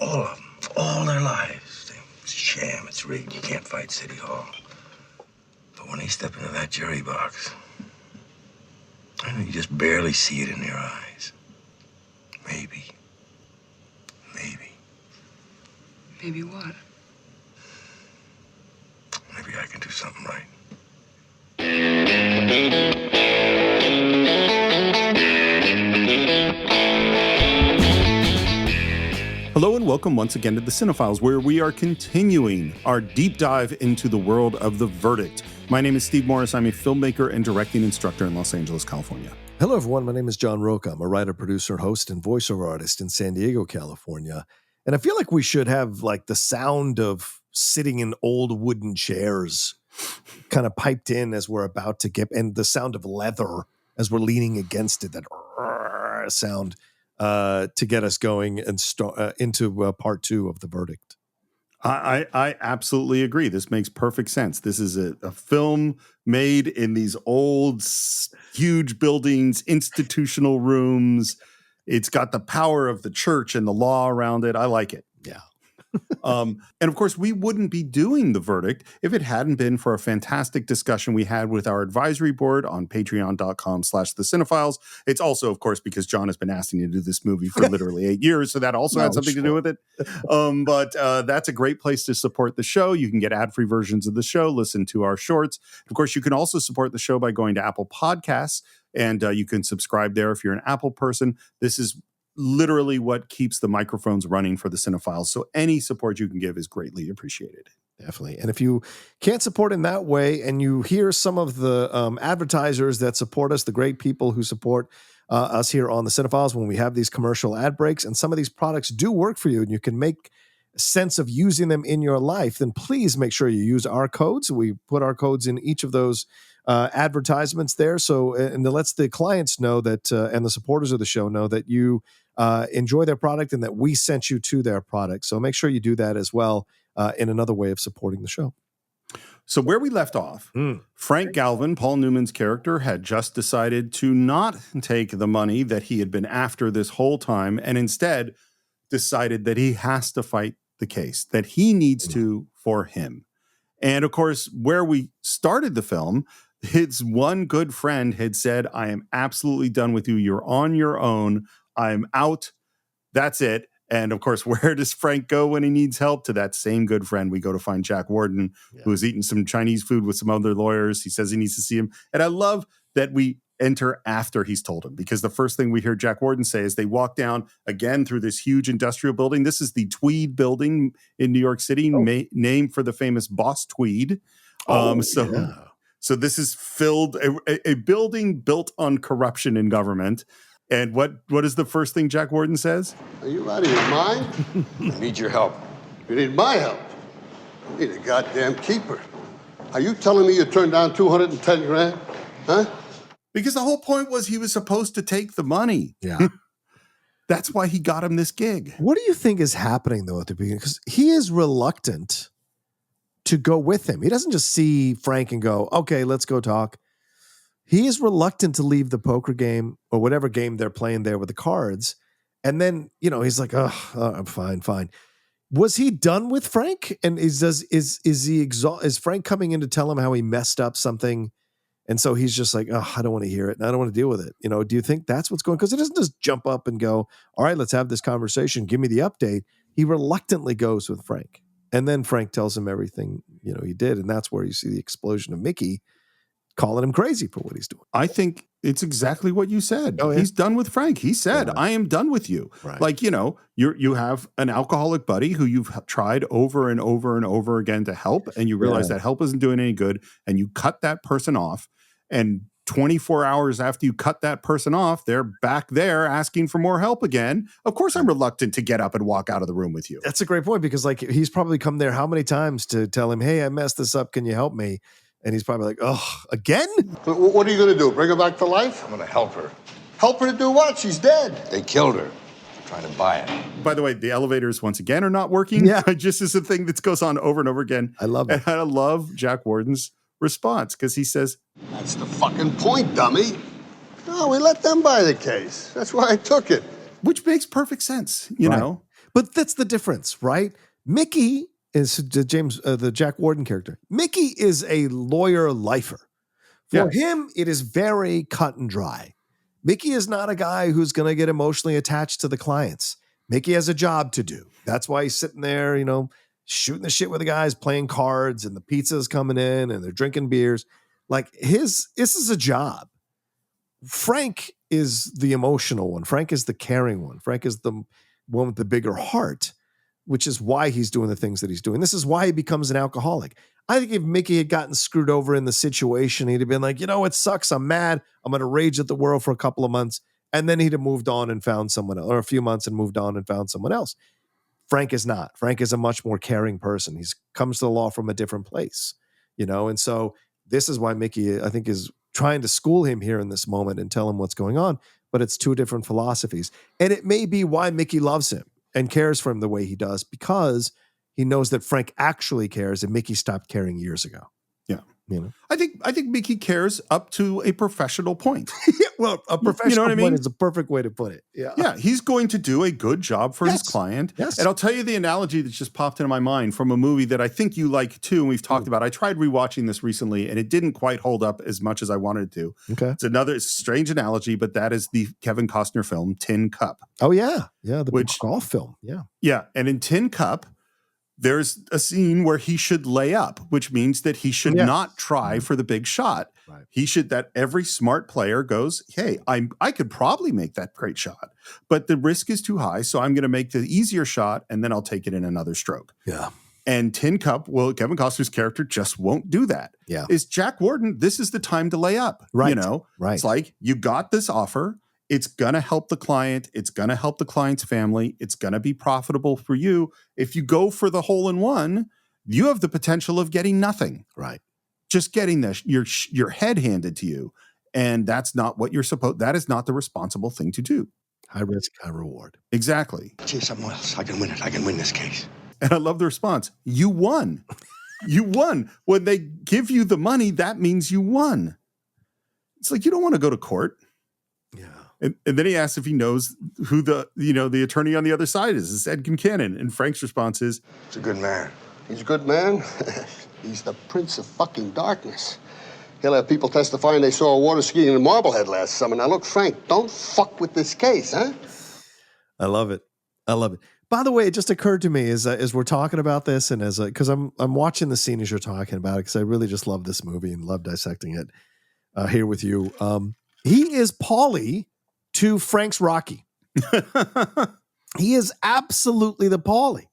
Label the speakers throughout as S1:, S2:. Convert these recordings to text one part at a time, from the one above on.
S1: All of them. All their lives. It's a sham. It's rigged. You can't fight City Hall. But when they step into that jury box, I know you just barely see it in their eyes. Maybe.
S2: Maybe what?
S1: Maybe I can do something right.
S3: Hello and welcome once again to the Cine-Files, where we are continuing our deep dive into the world of The Verdict. My name is Steve Morris. I'm a filmmaker and directing instructor in Los Angeles, California.
S4: Hello, everyone. My name is John Rocha. I'm a writer, producer, host, and voiceover artist in San Diego, California. And I feel like we should have like the sound of sitting in old wooden chairs kind of piped in as we're about to get, and the sound of leather as we're leaning against it, that sound to get us going and into part two of The Verdict.
S3: I absolutely agree. This makes perfect sense. This is a film made in these old, huge buildings, institutional rooms. It's got the power of the church and the law around it. I like it.
S4: Yeah.
S3: And of course, we wouldn't be doing The Verdict if it hadn't been for a fantastic discussion we had with our advisory board on patreon.com/thecine-files. It's also, of course, because John has been asking me to do this movie for literally 8 years. So that also had something to do with it. But that's a great place to support the show. You can get ad-free versions of the show, listen to our shorts. Of course, you can also support the show by going to Apple Podcasts, and you can subscribe there if you're an Apple person. This is literally what keeps the microphones running for the Cine-Files. So any support you can give is greatly appreciated.
S4: Definitely. And if you can't support in that way and you hear some of the advertisers that support us, the great people who support us here on the Cine-Files when we have these commercial ad breaks, and some of these products do work for you and you can make sense of using them in your life, then please make sure you use our codes. We put our codes in each of those advertisements there. So, and it lets the clients know that, and the supporters of the show know that you enjoy their product and that we sent you to their product. So make sure you do that as well in another way of supporting the show.
S3: So where we left off, Frank Galvin, Paul Newman's character, had just decided to not take the money that he had been after this whole time, and instead decided that he has to fight the case, that he needs to for him. And of course, where we started the film, his one good friend had said, I am absolutely done with you. You're on your own. I'm out. That's it. And of course, where does Frank go when he needs help? To that same good friend. We go to find Jack Warden, who is eating some Chinese food with some other lawyers. He says he needs to see him. And I love that we enter after he's told him, because the first thing we hear Jack Warden say is they walk down again through this huge industrial building. This is the Tweed building in New York City, named for the famous Boss Tweed. So this is filled a building built on corruption in government. And what is the first thing Jack Warden says?
S5: Are you out of your mind?
S1: I need your help.
S5: You need my help. You need a goddamn keeper. Are you telling me you turned down 210 grand? Huh?
S3: Because the whole point was he was supposed to take the money.
S4: Yeah.
S3: That's why he got him this gig.
S4: What do you think is happening, though, at the beginning? Because he is reluctant to go with him. He doesn't just see Frank and go, okay, let's go talk. He is reluctant to leave the poker game or whatever game they're playing there with the cards. And then, he's like, oh, I'm fine. Was he done with Frank? And is Frank coming in to tell him how he messed up something? And so he's just like, oh, I don't want to hear it. And I don't want to deal with it. Do you think that's what's going on? Because he doesn't just jump up and go, all right, let's have this conversation. Give me the update. He reluctantly goes with Frank. And then Frank tells him everything, he did. And that's where you see the explosion of Mickey calling him crazy for what he's doing.
S3: I think it's exactly what you said.
S4: Oh, yeah.
S3: He's done with Frank. He said, I am done with you.
S4: Right.
S3: Like, you have an alcoholic buddy who you've tried over and over and over again to help, and you realize that help isn't doing any good, and you cut that person off, and 24 hours after you cut that person off, they're back there asking for more help again. Of course, I'm reluctant to get up and walk out of the room with you.
S4: That's a great point, because he's probably come there how many times to tell him, hey, I messed this up. Can you help me? And he's probably like, oh, again?
S5: What are you going to do? Bring her back to life?
S1: I'm going to help her.
S5: Help her to do what? She's dead.
S1: They killed her. Trying to buy it.
S3: By the way, the elevators once again are not working.
S4: Yeah.
S3: Just as a thing that goes on over and over again.
S4: I love it.
S3: And I love Jack Warden's response, because he says,
S5: that's the fucking point, dummy. No, we let them buy the case. That's why I took it.
S3: Which makes perfect sense, you know.
S4: But that's the difference, right? Mickey is the Jack Warden character. Mickey is a lawyer lifer. For him, it is very cut and dry. Mickey is not a guy who's going to get emotionally attached to the clients. Mickey has a job to do. That's why he's sitting there, shooting the shit with the guys, playing cards, and the pizza's coming in, and they're drinking beers. Like this is a job. Frank is the emotional one. Frank is the caring one. Frank is the one with the bigger heart, which is why he's doing the things that he's doing. This is why he becomes an alcoholic. I think if Mickey had gotten screwed over in the situation, he'd have been like, it sucks. I'm mad. I'm going to rage at the world for a couple of months. And then he'd have moved on and found someone else, or a few months and moved on and found someone else. Frank is not. Frank is a much more caring person. He comes to the law from a different place, and so this is why Mickey, I think, is trying to school him here in this moment and tell him what's going on. But it's two different philosophies. And it may be why Mickey loves him and cares for him the way he does, because he knows that Frank actually cares and Mickey stopped caring years ago.
S3: Yeah. I think Mickey cares up to a professional point.
S4: Well, a professional point is a perfect way to put it. Yeah.
S3: Yeah. He's going to do a good job for his client.
S4: Yes.
S3: And I'll tell you the analogy that just popped into my mind from a movie that I think you like too. And we've talked about. I tried rewatching this recently and it didn't quite hold up as much as I wanted it to.
S4: Okay.
S3: It's a strange analogy, but that is the Kevin Costner film Tin Cup.
S4: Oh, yeah. Yeah. The golf film. Yeah.
S3: Yeah. And in Tin Cup, there's a scene where he should lay up, which means that he should not try for the big shot.
S4: Right.
S3: He should, that every smart player goes, hey, I could probably make that great shot, but the risk is too high. So I'm going to make the easier shot and then I'll take it in another stroke.
S4: Yeah.
S3: And Tin Cup, well, Kevin Costner's character just won't do that.
S4: Yeah.
S3: Is Jack Warden, this is the time to lay up.
S4: Right.
S3: Right. It's like, you got this offer. It's going to help the client. It's going to help the client's family. It's going to be profitable for you. If you go for the hole in one, you have the potential of getting nothing.
S4: Right.
S3: Just getting your head handed to you. And that's not what that is not the responsible thing to do.
S4: High risk, high reward.
S3: Exactly.
S1: See something else. I can win it. I can win this case.
S3: And I love the response. You won. You won. When they give you the money, that means you won. It's like, you don't want to go to court.
S4: Yeah.
S3: And then he asks if he knows who the attorney on the other side is. It's Ed Concannon. And Frank's response is,
S5: He's a good man. He's a good man? He's the prince of fucking darkness. He'll have people testifying they saw a water skiing in Marblehead last summer. Now, look, Frank, don't fuck with this case, huh?
S4: I love it. By the way, it just occurred to me as we're talking about this, and because I'm watching the scene as you're talking about it, because I really just love this movie and love dissecting it here with you. He is Paulie to Frank's Rocky. He is absolutely the Paulie.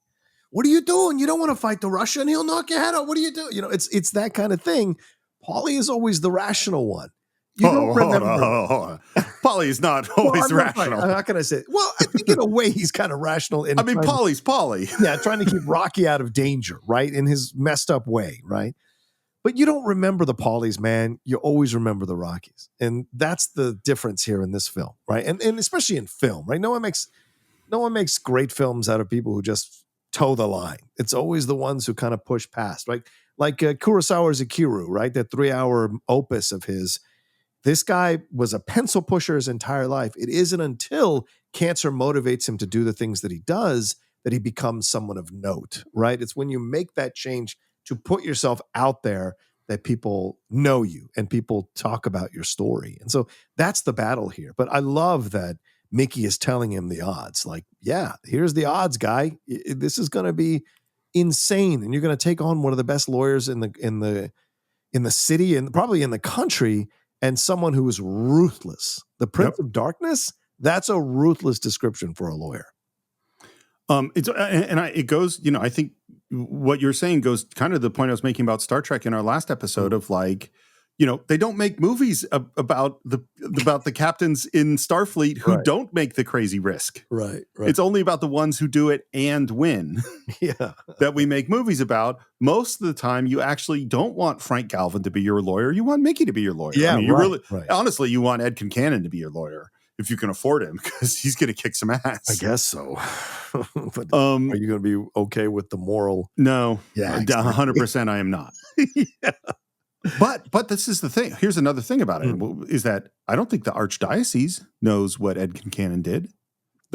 S4: What are you doing? You don't want to fight the Russian. He'll knock your head out. What are you doing? It's that kind of thing. Paulie is always the rational one. You don't remember.
S3: Hold on. Paulie is not always rational.
S4: I'm not going to say it. Well, I think in a way he's kind of rational.
S3: Paulie's Paulie.
S4: Yeah, trying to keep Rocky out of danger, right? In his messed up way, right? But you don't remember the Paulies, man. You always remember the Rockies. And that's the difference here in this film, right? And especially in film, right? No one makes great films out of people who just toe the line. It's always the ones who kind of push past, right? Like Kurosawa's Ikiru, right? That 3-hour opus of his. This guy was a pencil pusher his entire life. It isn't until cancer motivates him to do the things that he does that he becomes someone of note, right? It's when you make that change to put yourself out there that people know you and people talk about your story. And so that's the battle here. But I love that Mickey is telling him the odds. Like, yeah, here's the odds, guy. This is going to be insane. And you're going to take on one of the best lawyers in the city and probably in the country, and someone who is ruthless. The Prince of Darkness, that's a ruthless description for a lawyer.
S3: It goes, I think what you're saying goes kind of the point I was making about Star Trek in our last episode of like, they don't make movies about the captains in Starfleet who don't make the crazy risk.
S4: Right.
S3: It's only about the ones who do it and win.
S4: Yeah.
S3: That we make movies about. Most of the time, you actually don't want Frank Galvin to be your lawyer. You want Mickey to be your lawyer.
S4: Yeah,
S3: honestly, you want Ed Concannon to be your lawyer if you can afford him, because he's going to kick some ass.
S4: I guess so. But are you going to be okay with the moral?
S3: No.
S4: Yeah.
S3: Exactly. 100% I am not.
S4: Yeah.
S3: But this is the thing. Here's another thing about it, is that I don't think the Archdiocese knows what Ed Concannon did.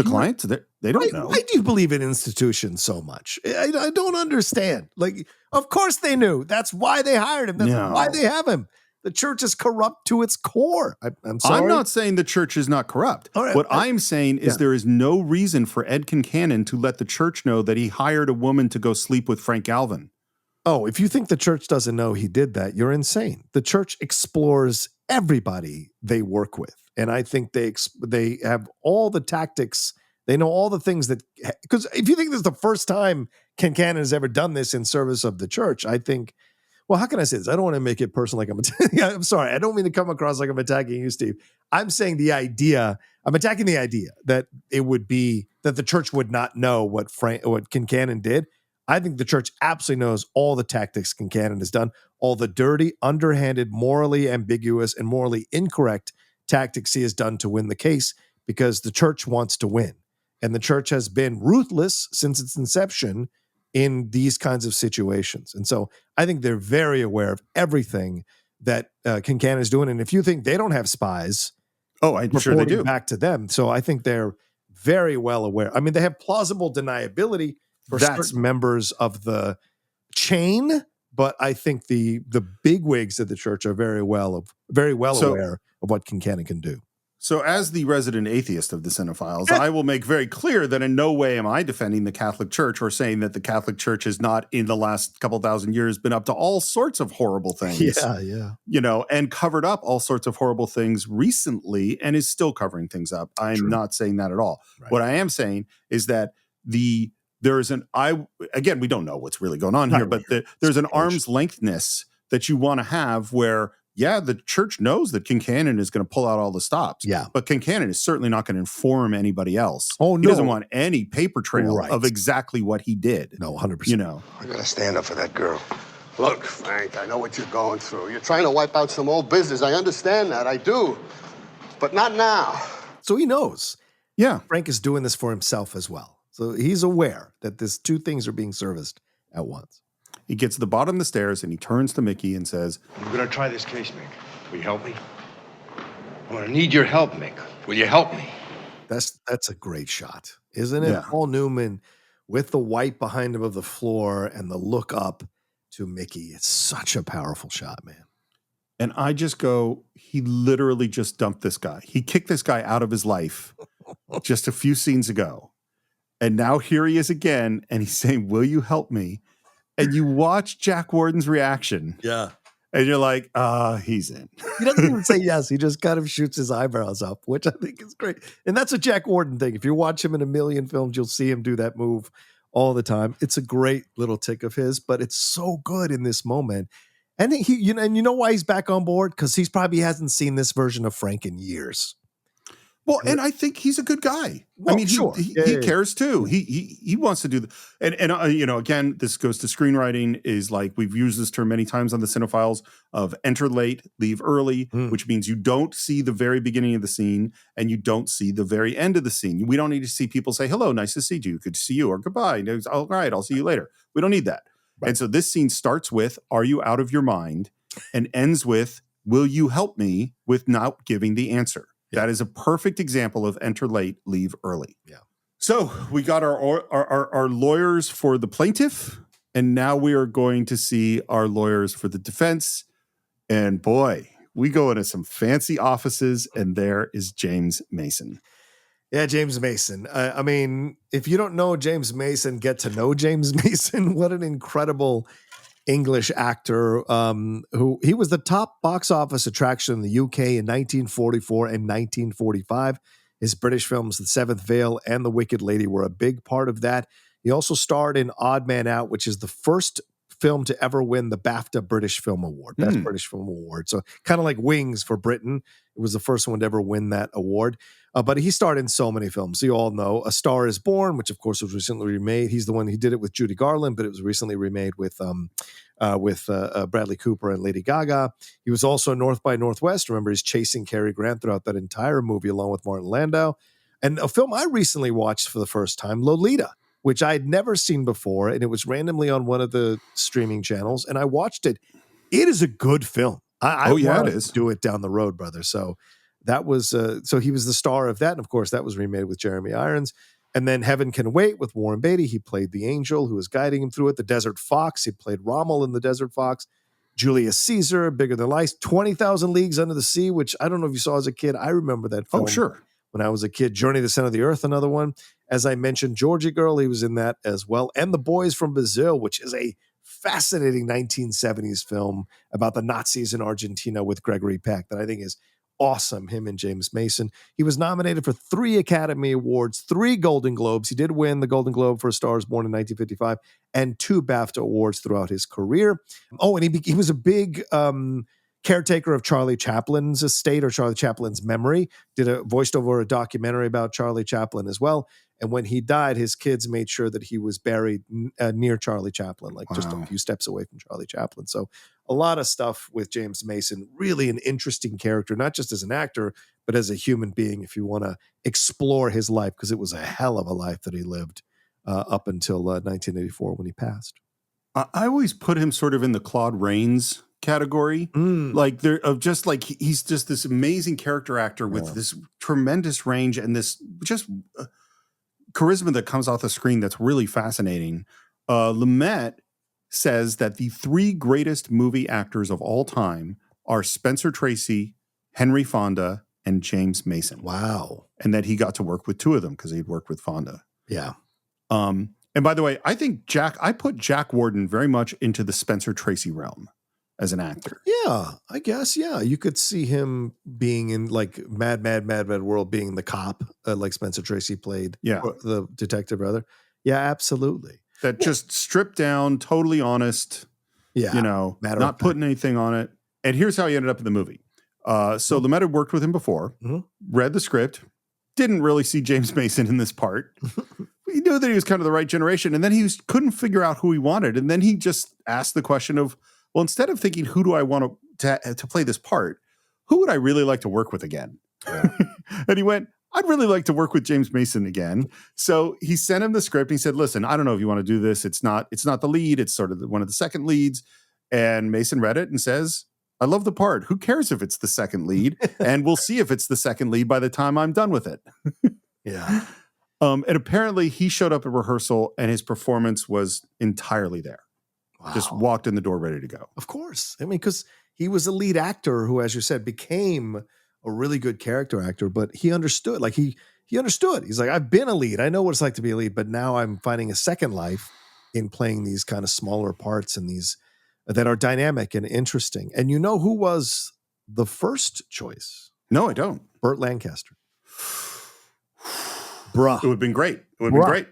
S3: The clients, they don't know.
S4: Why do you believe in institutions so much? I don't understand. Like, of course they knew. That's why they hired him. That's why they have him. The church is corrupt to its core. I'm sorry.
S3: I'm not saying the church is not corrupt.
S4: Right,
S3: what I'm saying is there is no reason for Ed Concannon to let the church know that he hired a woman to go sleep with Frank Galvin.
S4: Oh, if you think the church doesn't know he did that, you're insane. The church explores everybody they work with. And I think they have all the tactics. They know all the things that, because if you think this is the first time Concannon has ever done this in service of the church, I think, well, how can I say this? I don't want to make it personal. I'm sorry. I don't mean to come across like I'm attacking you, Steve. I'm saying I'm attacking the idea that it would be that the church would not know what Concannon did. I think the church absolutely knows all the tactics Concannon has done, all the dirty, underhanded, morally ambiguous, and morally incorrect tactics he has done to win the case, because the church wants to win. And the church has been ruthless since its inception in these kinds of situations. And so I think they're very aware of everything that Concannon is doing. And if you think they don't have spies,
S3: I'm sure they do.
S4: Back to them. So I think they're very well aware. I mean, they have plausible deniability for certain members of the chain, but I think the bigwigs of the church are very well aware of what Concannon can do.
S3: So as the resident atheist of the Cine-Files, I will make very clear that in no way am I defending the Catholic Church or saying that the Catholic Church has not, in the last couple thousand years, been up to all sorts of horrible things.
S4: Yeah.
S3: And covered up all sorts of horrible things recently and is still covering things up. I'm not saying that at all. Right. What I am saying is that we don't know what's really going on here, but there's an arm's lengthness that you want to have where, the church knows that Concannon is going to pull out all the stops.
S4: Yeah.
S3: But Concannon is certainly not going to inform anybody else.
S4: Oh, no.
S3: He doesn't want any paper trail of exactly what he did.
S4: No, 100%.
S5: I got to stand up for that girl. Look, Frank, I know what you're going through. You're trying to wipe out some old business. I understand that. I do. But not now.
S4: So he knows.
S3: Yeah.
S4: Frank is doing this for himself as well. So he's aware that these two things are being serviced at once.
S3: He gets to the bottom of the stairs and he turns to Mickey and says,
S1: I'm going to try this case, Mick. Will you help me? I'm going to need your help, Mick. Will you help me?
S4: That's a great shot, isn't it?
S3: Yeah.
S4: Paul Newman with the white behind him of the floor and the look up to Mickey. It's such a powerful shot, man.
S3: And I just go, he literally just dumped this guy. He kicked this guy out of his life just a few scenes ago. And now here he is again, and he's saying, will you help me? And you watch Jack Warden's reaction.
S4: Yeah.
S3: And you're like, he's in.
S4: He doesn't even say yes. He just kind of shoots his eyebrows up, which I think is great. And that's a Jack Warden thing. If you watch him in a million films, you'll see him do that move all the time. It's a great little tick of his, but it's so good in this moment. And you know why he's back on board? Because he probably hasn't seen this version of Frank in years.
S3: Well, and I think he's a good guy.
S4: Well,
S3: I mean,
S4: sure.
S3: he
S4: Yeah.
S3: cares too. He wants to do and again, this goes to screenwriting. Is like we've used this term many times on the Cine-Files of enter late, leave early, which means you don't see the very beginning of the scene and you don't see the very end of the scene. We don't need to see people say hello, nice to see you, good to see you, or goodbye. All right, I'll see you later. We don't need that. Right. And so this scene starts with, "Are you out of your mind?" and ends with, "Will you help me?" with not giving the answer. Yeah. That is a perfect example of enter late, leave early.
S4: Yeah.
S3: So we got our lawyers for the plaintiff, and now we are going to see our lawyers for the defense. And boy, we go into some fancy offices, and there is James Mason.
S4: Yeah, James Mason. I mean, if you don't know James Mason, get to know James Mason. What an incredible English actor who he was the top box office attraction in the UK in 1944 and 1945. His British films, The Seventh Veil and The Wicked Lady, were a big part of that. He also starred in Odd Man Out, which is the first film to ever win the BAFTA British Film Award, Best British Film Award. So kind of like Wings for Britain. It was the first one to ever win that award. But he starred in so many films. You all know A Star is Born, which of course was recently remade. He's the one, he did it with Judy Garland, but it was recently remade with Bradley Cooper and Lady Gaga. He was also North by Northwest. Remember, he's chasing Cary Grant throughout that entire movie along with Martin Landau. And a film I recently watched for the first time, Lolita, which I had never seen before. And it was randomly on one of the streaming channels. And I watched it. It is a good film. I
S3: it is.
S4: Do it down the road, brother. So That was so he was the star of that, and of course that was remade with Jeremy Irons. And then Heaven Can Wait with Warren Beatty. He played the angel who was guiding him through it. The Desert Fox. He played Rommel in The Desert Fox. Julius Caesar, Bigger Than Life. 20,000 Leagues Under the Sea, which I don't know if you saw as a kid. I remember that film.
S3: Oh, sure.
S4: When I was a kid. Journey to the Center of the Earth, another one. As I mentioned, Georgie Girl, he was in that as well. And The Boys from Brazil, which is a fascinating 1970s film about the Nazis in Argentina with Gregory Peck that I think is awesome, him and James Mason. He was nominated for 3 Academy Awards, 3 Golden Globes. He did win the Golden Globe for A Star Is Born in 1955 and 2 BAFTA Awards throughout his career. Oh, and he was a big caretaker of Charlie Chaplin's estate or Charlie Chaplin's memory, voiced over a documentary about Charlie Chaplin as well. And when he died, his kids made sure that he was buried near Charlie Chaplin, like just a few steps away from Charlie Chaplin. So a lot of stuff with James Mason, really an interesting character, not just as an actor, but as a human being, if you want to explore his life, because it was a hell of a life that he lived up until 1984 when he passed.
S3: I always put him sort of in the Claude Rains category, like he's just this amazing character actor with this tremendous range and this just charisma that comes off the screen that's really fascinating. Lumet says that the 3 greatest movie actors of all time are Spencer Tracy, Henry Fonda, and James Mason.
S4: Wow.
S3: And that he got to work with 2 of them because he'd worked with Fonda.
S4: Yeah.
S3: And by the way, I think I put Jack Warden very much into the Spencer Tracy realm as an actor.
S4: Yeah, I guess. Yeah, you could see him being in like Mad World, being the cop, like Spencer Tracy played.
S3: Yeah,
S4: the detective, rather. Yeah, absolutely.
S3: That just stripped down, totally honest.
S4: Yeah,
S3: not putting anything on it. And here's how he ended up in the movie. So Lumet had worked with him before, read the script, didn't really see James Mason in this part. He knew that he was kind of the right generation, and then he couldn't figure out who he wanted. And then he just asked the question of, well, instead of thinking, who do I want to play this part, who would I really like to work with again? Yeah. And he went, I'd really like to work with James Mason again. So he sent him the script. And he said, listen, I don't know if you want to do this. It's not the lead. It's sort of one of the second leads. And Mason read it and says, I love the part. Who cares if it's the second lead? And we'll see if it's the second lead by the time I'm done with it.
S4: Yeah.
S3: And apparently he showed up at rehearsal and his performance was entirely there. Wow. Just walked in the door ready to go.
S4: Of course. I mean, because he was a lead actor who, as you said, became a really good character actor, but he understood. Like he understood. He's like, I've been a lead. I know what it's like to be a lead, but now I'm finding a second life in playing these kind of smaller parts and these that are dynamic and interesting. And you know who was the first choice?
S3: No, I don't.
S4: Burt Lancaster. Bruh.
S3: It would have been great. It would have been great.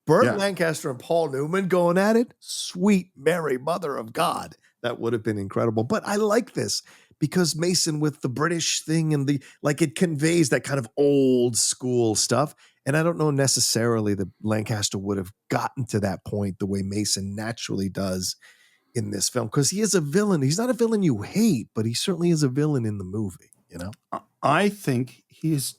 S4: Burt Lancaster and Paul Newman going at it. Sweet Mary, Mother of God. That would have been incredible. But I like this because Mason with the British thing and it conveys that kind of old school stuff. And I don't know necessarily that Lancaster would have gotten to that point the way Mason naturally does in this film, because he is a villain. He's not a villain you hate, but he certainly is a villain in the movie, you know?
S3: I think he is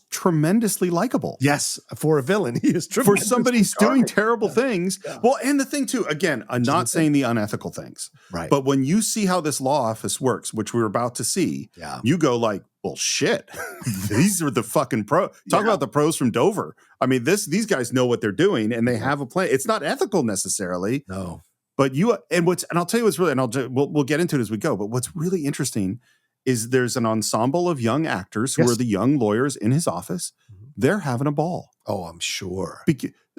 S3: tremendously likable.
S4: Yes, for a villain, he is tremendously
S3: for somebody who's doing terrible things. Yeah. Well, and the thing too, again, I'm not saying the unethical things,
S4: right?
S3: But when you see how this law office works, which we're about to see, you go like, well, shit, these are the fucking pros. Talk about the pros from Dover. I mean, these guys know what they're doing and they have a plan. It's not ethical necessarily.
S4: No.
S3: But I'll tell you what's really, and we'll get into it as we go. But what's really interesting is there's an ensemble of young actors who are the young lawyers in his office. Mm-hmm. They're having a ball.
S4: Oh, I'm sure.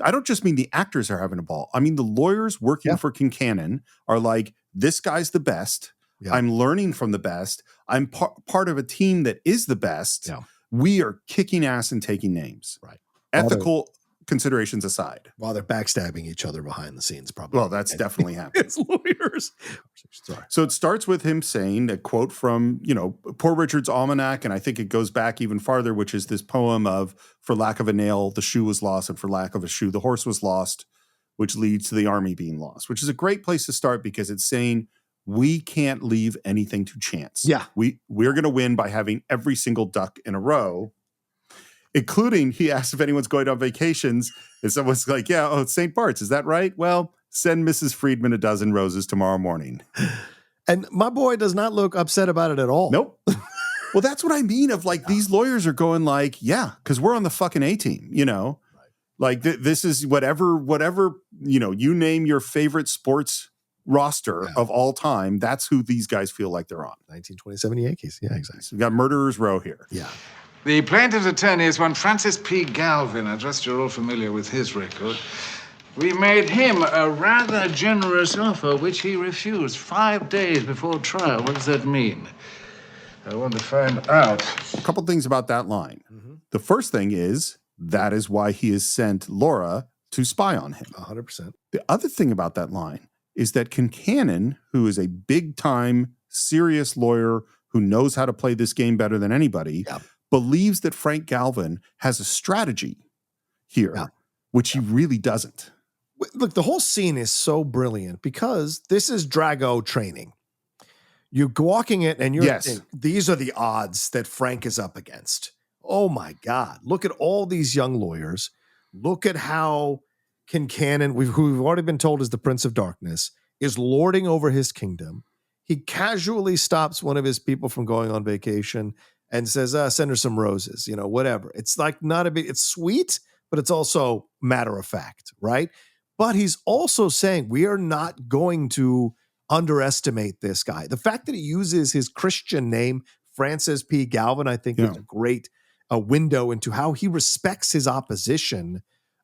S3: I don't just mean the actors are having a ball. I mean the lawyers working for Concannon are like, this guy's the best. Yeah. I'm learning from the best. I'm part of a team that is the best. Yeah. We are kicking ass and taking names.
S4: Right.
S3: Ethical considerations aside.
S4: While they're backstabbing each other behind the scenes, probably.
S3: Well, that's definitely happening.
S4: It's lawyers.
S3: Sorry. So it starts with him saying a quote from, Poor Richard's Almanac, and I think it goes back even farther, which is this poem of, for lack of a nail, the shoe was lost, and for lack of a shoe, the horse was lost, which leads to the army being lost, which is a great place to start because it's saying we can't leave anything to chance.
S4: Yeah.
S3: We're going to win by having every single duck in a row. Including, he asked if anyone's going on vacations, and someone's like, St. Bart's, is that right? Well, send Mrs. Friedman a dozen roses tomorrow morning.
S4: And my boy does not look upset about it at all.
S3: Nope. Well, that's what I mean of like these lawyers are going like, yeah, because we're on the fucking A team, you know? Like this is whatever, you know, you name your favorite sports roster of all time. That's who these guys feel like they're on.
S4: 1927 Yankees. Yeah, exactly.
S3: So we got Murderer's Row here.
S4: Yeah.
S6: The plaintiff's attorney is one Francis P. Galvin. I trust you're all familiar with his record. We made him a rather generous offer, which he refused 5 days before trial. What does that mean? I want to find out.
S3: A couple things about that line. The first thing is that is why he has sent Laura to spy on him.
S4: 100%.
S3: The other thing about that line is that Concannon, who is a big-time, serious lawyer who knows how to play this game better than anybody, believes that Frank Galvin has a strategy here, which he really doesn't.
S4: Look, the whole scene is so brilliant because this is Drago training. You're walking it and you're thinking, these are the odds that Frank is up against. Oh my God. Look at all these young lawyers. Look at how Concannon, who we've already been told is the Prince of Darkness, is lording over his kingdom. He casually stops one of his people from going on vacation and says, send her some roses, you know, whatever. It's like not a big, it's sweet, but it's also matter of fact, right? But he's also saying we are not going to underestimate this guy. The fact that he uses his Christian name, Francis P. Galvin, I think is a great window into how he respects his opposition.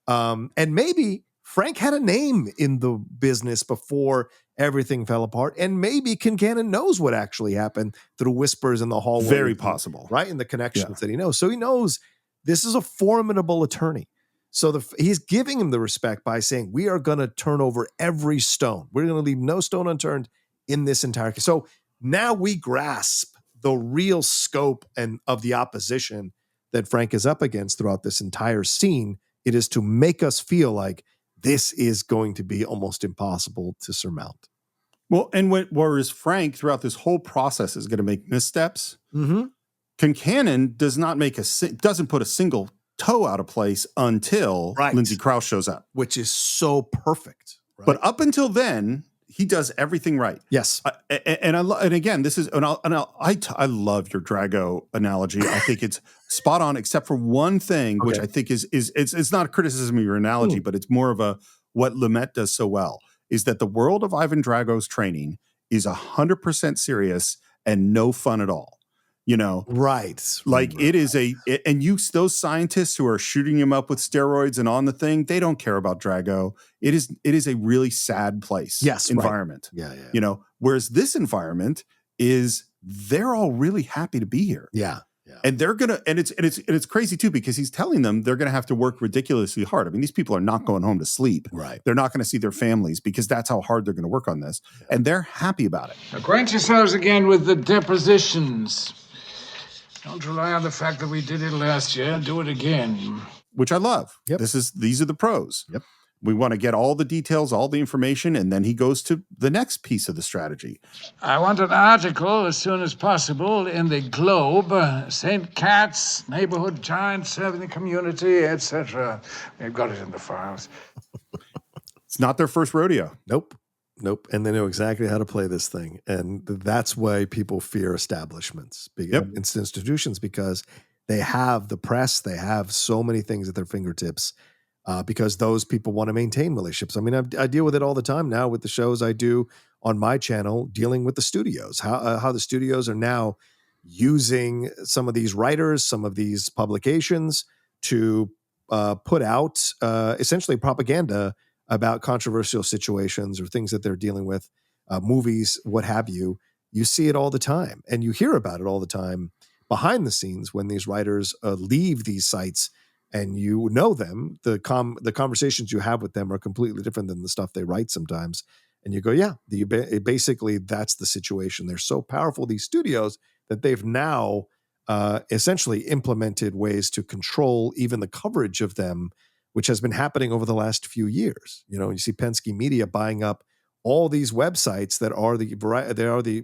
S4: And maybe Frank had a name in the business before everything fell apart. And maybe Concannon knows what actually happened through whispers in the hallway.
S3: Very possible.
S4: Right? And the connections that he knows. So he knows this is a formidable attorney. So he's giving him the respect by saying, we are going to turn over every stone. We're going to leave no stone unturned in this entire case. So now we grasp the real scope of the opposition that Frank is up against throughout this entire scene. It is to make us feel like this is going to be almost impossible to surmount.
S3: Well, and whereas Frank throughout this whole process is going to make missteps, Concannon doesn't put a single toe out of place until Lindsay Krause shows up,
S4: which is so perfect. Right?
S3: But up until then, he does everything right.
S4: Yes,
S3: and again, this is I love your Drago analogy. I think it's spot on, except for one thing, which I think is it's not a criticism of your analogy, but it's more of what Lumet does so well is that the world of Ivan Drago's training is 100% serious and no fun at all. You know, it is those scientists who are shooting him up with steroids and on the thing, they don't care about Drago. It is a really sad place. Environment.
S4: Yeah.
S3: You know, whereas this environment is they're all really happy to be here.
S4: Yeah.
S3: And they're gonna and it's crazy too, because he's telling them they're gonna have to work ridiculously hard. I mean, these people are not going home to sleep.
S4: Right.
S3: They're not gonna see their families because that's how hard they're gonna work on this. And they're happy about it.
S6: Acquaint yourselves again with the depositions. Don't rely on the fact that we did it last year. Do it again.
S3: Which I love.
S4: Yep.
S3: These are the pros.
S4: Yep.
S3: We want to get all the details, all the information, and then he goes to the next piece of the strategy.
S6: I want an article as soon as possible in the Globe, St. Cat's, neighborhood giant serving the community, etc. We've got it in the files.
S3: It's not their first rodeo.
S4: Nope. And they know exactly how to play this thing. And that's why people fear establishments, institutions, because they have the press, they have so many things at their fingertips, because those people want to maintain relationships. I mean, I deal with it all the time now with the shows I do on my channel, dealing with the studios, how the studios are now using some of these writers, some of these publications to put out essentially propaganda about controversial situations or things that they're dealing with, movies, what have you. You see it all the time, and you hear about it all the time behind the scenes when these writers leave these sites, and you know them. The conversations you have with them are completely different than the stuff they write sometimes. And you go, basically that's the situation. They're so powerful, these studios, that they've now essentially implemented ways to control even the coverage of them, which has been happening over the last few years. You know, you see Penske Media buying up all these websites that are the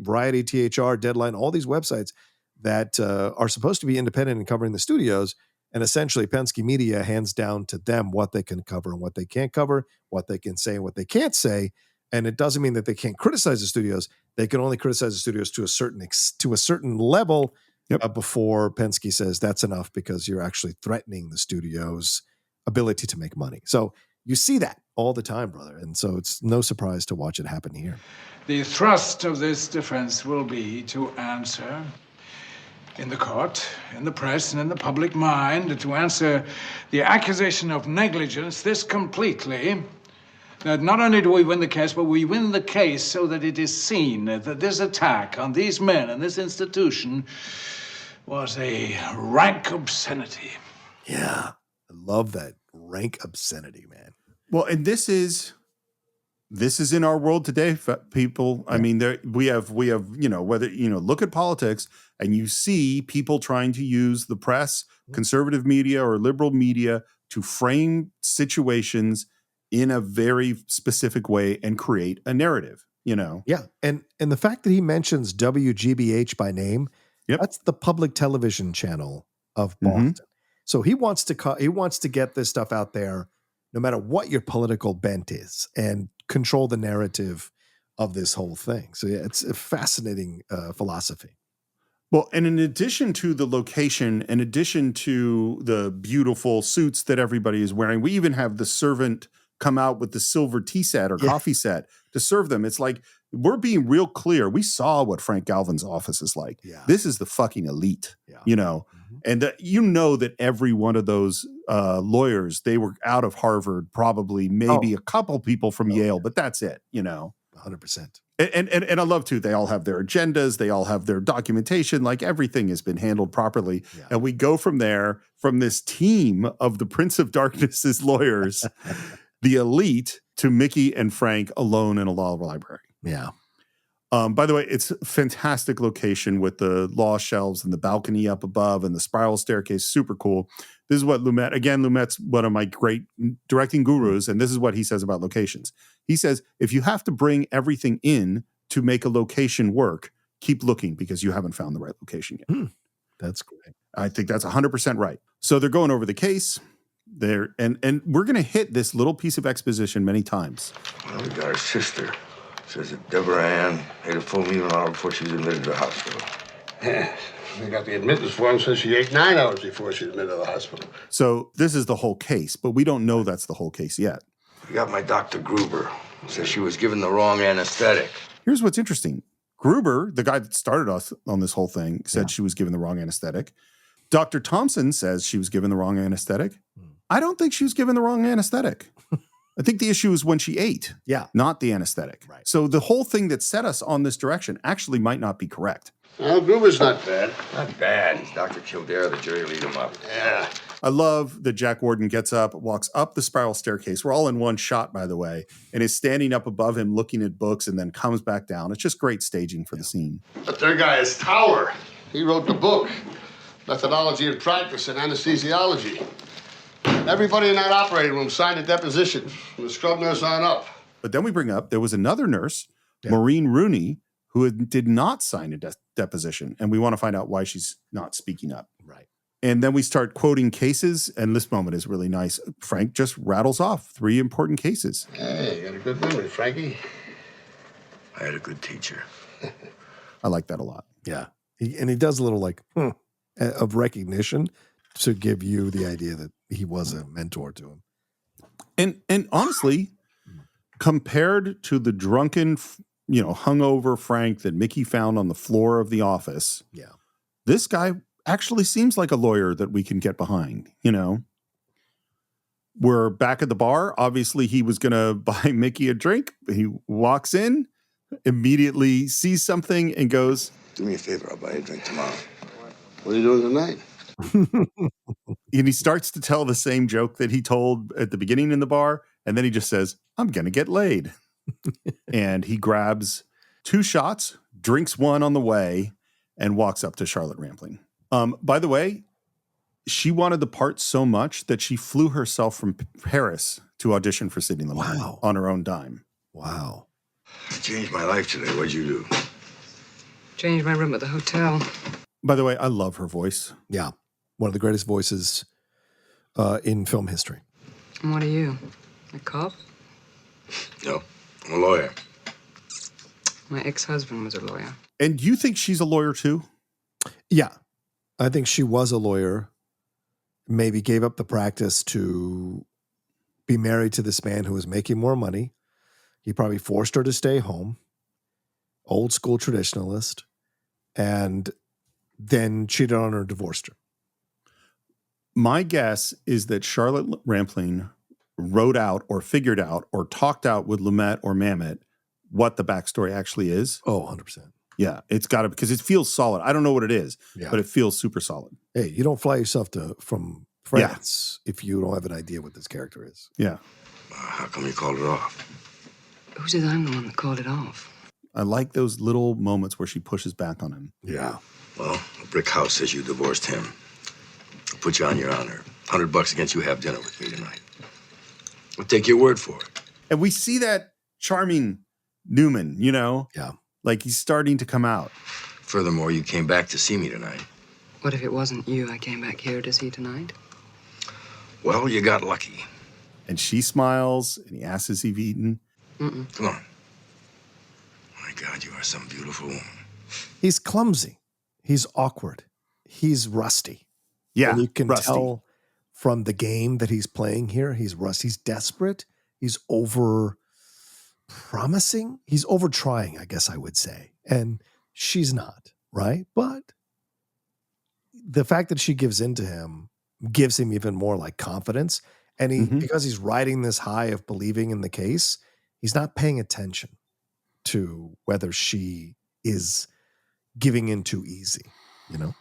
S4: Variety, THR, Deadline, all these websites that are supposed to be independent and covering the studios. And essentially Penske Media hands down to them what they can cover and what they can't cover, what they can say and what they can't say. And it doesn't mean that they can't criticize the studios. They can only criticize the studios to a certain level, before Penske says that's enough because you're actually threatening the studio's ability to make money. So you see that all the time, brother. And so it's no surprise to watch it happen here.
S6: The thrust of this defense will be to answer in the court, in the press, and in the public mind, to answer the accusation of negligence this completely, that not only do we win the case, but we win the case so that it is seen that this attack on these men and this institution was a rank obscenity.
S4: Yeah, I love that rank obscenity, man.
S3: Well, and this is in our world today, people. I mean, we have, whether, look at politics and you see people trying to use the press, conservative media or liberal media to frame situations in a very specific way and create a narrative,
S4: Yeah. And the fact that he mentions WGBH by name, that's the public television channel of Boston. So he wants to get this stuff out there no matter what your political bent is and control the narrative of this whole thing. So yeah, it's a fascinating philosophy.
S3: Well, and in addition to the location, in addition to the beautiful suits that everybody is wearing, we even have the servant come out with the silver tea set or coffee set to serve them. It's like, we're being real clear. We saw what Frank Galvin's office is like. Yeah. This is the fucking elite, and that every one of those lawyers, they were out of Harvard, probably maybe a couple people from Yale, but that's it,
S4: 100%.
S3: And I love too, they all have their agendas, they all have their documentation, like everything has been handled properly. Yeah. And we go from there, from this team of the Prince of Darkness's lawyers, the elite, to Mickey and Frank alone in a law library.
S4: Yeah.
S3: By the way, it's a fantastic location with the law shelves and the balcony up above and the spiral staircase. Super cool. This is what Lumet's one of my great directing gurus, and this is what he says about locations. He says, if you have to bring everything in to make a location work, keep looking because you haven't found the right location yet.
S4: That's great.
S3: I think that's 100% right. So they're going over the case. And we're going to hit this little piece of exposition many times.
S1: Well, we got her sister. Says that Deborah Ann ate a full meal an hour before she was admitted to the hospital.
S5: Yeah, we got the admittance form, says she ate 9 hours before she was admitted to the hospital.
S3: So this is the whole case, but we don't know that's the whole case yet.
S1: We got my Dr. Gruber. Says she was given the wrong anesthetic.
S3: Here's what's interesting. Gruber, the guy that started us on this whole thing, said she was given the wrong anesthetic. Dr. Thompson says she was given the wrong anesthetic. I don't think she was given the wrong anesthetic. I think the issue is when she ate, not the anesthetic. Right. So the whole thing that set us on this direction actually might not be correct.
S5: Well, Gruber's not bad.
S1: Not bad. He's Dr. Kildare. The jury lead him up.
S5: Yeah.
S3: I love that Jack Warden gets up, walks up the spiral staircase. We're all in one shot, by the way, and is standing up above him looking at books and then comes back down. It's just great staging for the scene.
S5: But their guy is Tower. He wrote the book, Methodology and Practice in Anesthesiology. Everybody in that operating room signed a deposition from the scrub nurse on up.
S3: But then we bring up there was another nurse, Maureen Rooney, who did not sign a deposition. And we want to find out why she's not speaking up.
S4: Right.
S3: And then we start quoting cases. And this moment is really nice. Frank just rattles off 3 important cases.
S5: Hey, you got a good memory, Frankie.
S1: I had a good teacher.
S3: I like that a lot.
S4: Yeah. He does a little of recognition to give you the idea that he was a mentor to him.
S3: And honestly, compared to the drunken, hungover Frank that Mickey found on the floor of the office, this guy actually seems like a lawyer that we can get behind, We're back at the bar. Obviously, he was going to buy Mickey a drink. He walks in, immediately sees something and goes,
S1: "Do me a favor, I'll buy you a drink tomorrow."
S5: What are you doing tonight?
S3: And he starts to tell the same joke that he told at the beginning in the bar. And then he just says, "I'm going to get laid." And he grabs 2 shots, drinks 1 on the way, and walks up to Charlotte Rampling. By the way, she wanted the part so much that she flew herself from Paris to audition for Sidney Lumet on her own dime.
S4: Wow.
S1: You changed my life today. What'd you do?
S2: Changed my room at the hotel.
S3: By the way, I love her voice.
S4: Yeah. One of the greatest voices in film history.
S2: And what are you? A cop?
S1: No, I'm a lawyer.
S2: My ex-husband was a lawyer.
S3: And you think she's a lawyer too?
S4: Yeah. I think she was a lawyer, maybe gave up the practice to be married to this man who was making more money. He probably forced her to stay home, old school traditionalist, and then cheated on her, divorced her.
S3: My guess is that Charlotte Rampling wrote out or figured out or talked out with Lumet or Mamet what the backstory actually is.
S4: Oh, 100%.
S3: Yeah, it's got to, because it feels solid. I don't know what it is, but it feels super solid.
S4: Hey, you don't fly yourself from France if you don't have an idea what this character is.
S3: Yeah.
S1: How come you called it off?
S2: Who says I'm the one that called it off?
S3: I like those little moments where she pushes back on him.
S4: Yeah.
S1: Well, the brick house says you divorced him. I'll put you on your honor. $100 against you have dinner with me tonight. I'll take your word for it.
S3: And we see that charming Newman, you know?
S4: Yeah.
S3: Like he's starting to come out.
S1: Furthermore, you came back to see me tonight.
S2: What if it wasn't you I came back here to see tonight?
S1: Well, you got lucky.
S3: And she smiles and he asks if he's eaten.
S2: Mm-mm.
S1: Come on. My God, you are some beautiful woman.
S4: He's clumsy. He's awkward. He's rusty.
S3: Yeah,
S4: and you can
S3: rusty.
S4: tell from the game that he's playing here, he's rusty. He's desperate. He's over promising. He's over trying, I guess I would say. And she's not, right? But the fact that she gives in to him gives him even more like confidence. And he, because he's riding this high of believing in the case, he's not paying attention to whether she is giving in too easy, you know?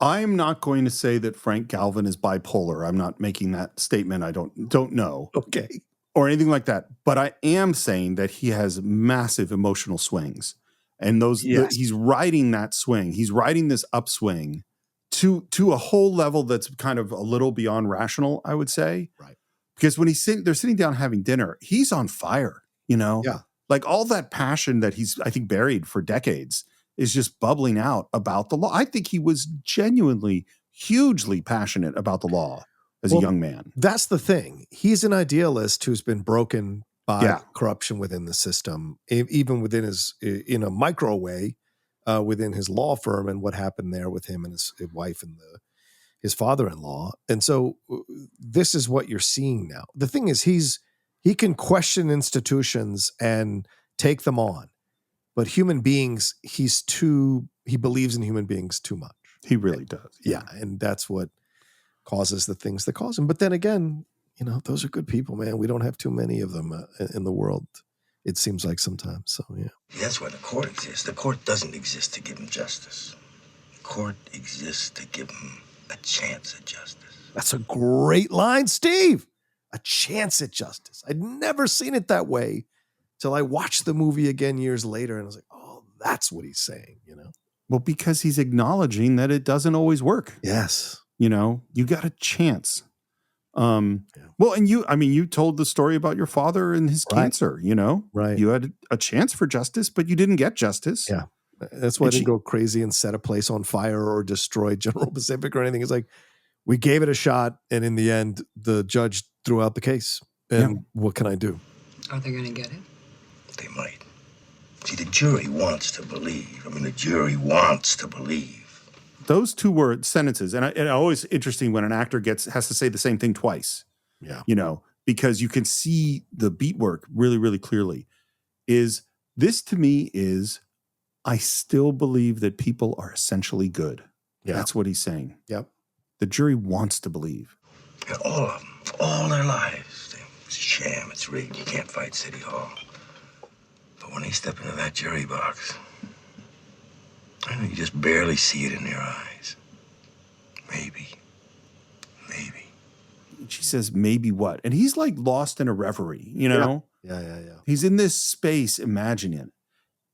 S3: I'm not going to say that Frank Galvin is bipolar. I'm not making that statement. I don't know.
S4: Okay.
S3: Or anything like that. But I am saying that he has massive emotional swings. And those he's riding that swing. He's riding this upswing to a whole level that's kind of a little beyond rational, I would say.
S4: Right.
S3: Because when they're sitting down having dinner, he's on fire, you know?
S4: Yeah.
S3: Like all that passion that he's, I think, buried for decades is just bubbling out about the law. I think he was genuinely, hugely passionate about the law as a young man.
S4: That's the thing. He's an idealist who's been broken by corruption within the system, even within his, in a micro way, within his law firm and what happened there with him and his wife and his father-in-law. And so this is what you're seeing now. The thing is, he can question institutions and take them on. But human beings, he believes in human beings too much.
S3: He really does.
S4: Yeah. And that's what causes the things that cause him. But then again, you know, those are good people, man. We don't have too many of them in the world, it seems like sometimes. So, yeah.
S1: That's why the court exists. The court doesn't exist to give him justice. The court exists to give him a chance at justice.
S4: That's a great line, Steve. A chance at justice. I'd never seen it that way till I watched the movie again years later, and I was like, oh, that's what he's saying, you know?
S3: Well, because he's acknowledging that it doesn't always work.
S4: Yes.
S3: You know, you got a chance. Well, and you told the story about your father and his cancer, you know?
S4: Right.
S3: You had a chance for justice, but you didn't get justice.
S4: Yeah. That's why I didn't go crazy and set a place on fire or destroy General Pacific or anything. It's like, we gave it a shot, and in the end, the judge threw out the case. And what can I do?
S2: Are they going to get it?
S1: They might. See, the jury wants to believe. I mean, the jury wants to believe.
S3: Those two word sentences, and always interesting when an actor has to say the same thing twice.
S4: Yeah.
S3: You know, because you can see the beat work really, really clearly. This to me is, I still believe that people are essentially good.
S4: Yeah.
S3: That's what he's saying.
S4: Yep.
S3: The jury wants to believe.
S1: And all of them, all their lives, it's a sham, it's rigged. You can't fight City Hall. But when they step into that jury box, I know you just barely see it in their eyes. Maybe.
S3: She says, maybe what? And he's like lost in a reverie, you know?
S4: Yeah.
S3: He's in this space imagining it.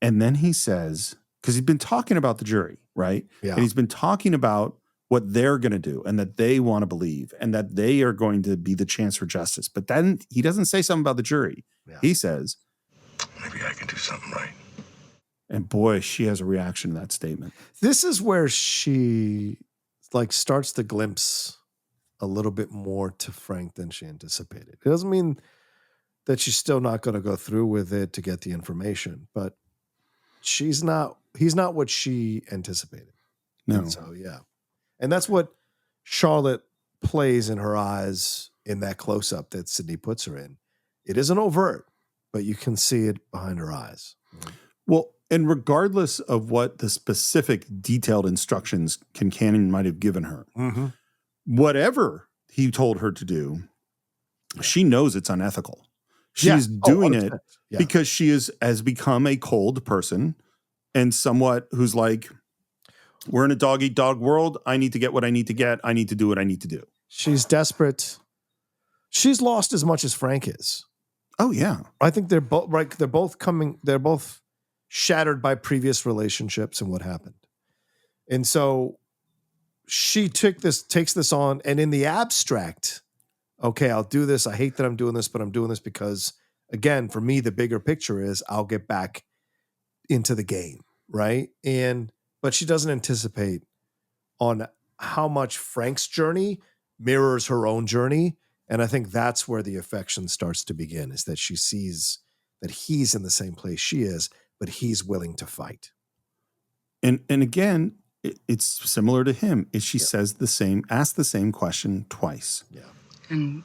S3: And then he says, because he's been talking about the jury, right?
S4: Yeah.
S3: And he's been talking about what they're going to do and that they want to believe and that they are going to be the chance for justice. But then he doesn't say something about the jury. Yeah. He says,
S1: maybe I can do something right.
S3: And boy, she has a reaction to that statement.
S4: This is where she like starts to glimpse a little bit more to Frank than she anticipated. It doesn't mean that she's still not going to go through with it to get the information, but he's not what she anticipated.
S3: No.
S4: And so, yeah. And that's what Charlotte plays in her eyes in that close-up that Sidney puts her in. It isn't overt, but you can see it behind her eyes.
S3: Well, and regardless of what the specific detailed instructions Concannon might have given her, whatever he told her to do, she knows it's unethical. She's doing it because she has become a cold person and somewhat who's like, we're in a dog-eat-dog world. I need to get what I need to get. I need to do what I need to do.
S4: She's desperate. She's lost as much as Frank is.
S3: Oh, yeah.
S4: I think they're both right. They're both shattered by previous relationships and what happened. And so she takes this on, and in the abstract, okay, I'll do this. I hate that I'm doing this, but I'm doing this because, again, for me, the bigger picture is I'll get back into the game, right? But she doesn't anticipate on how much Frank's journey mirrors her own journey. And I think that's where the affection starts to begin, is that she sees that he's in the same place she is, but he's willing to fight.
S3: And again, it's similar to him. She asks the same question twice.
S4: Yeah.
S2: And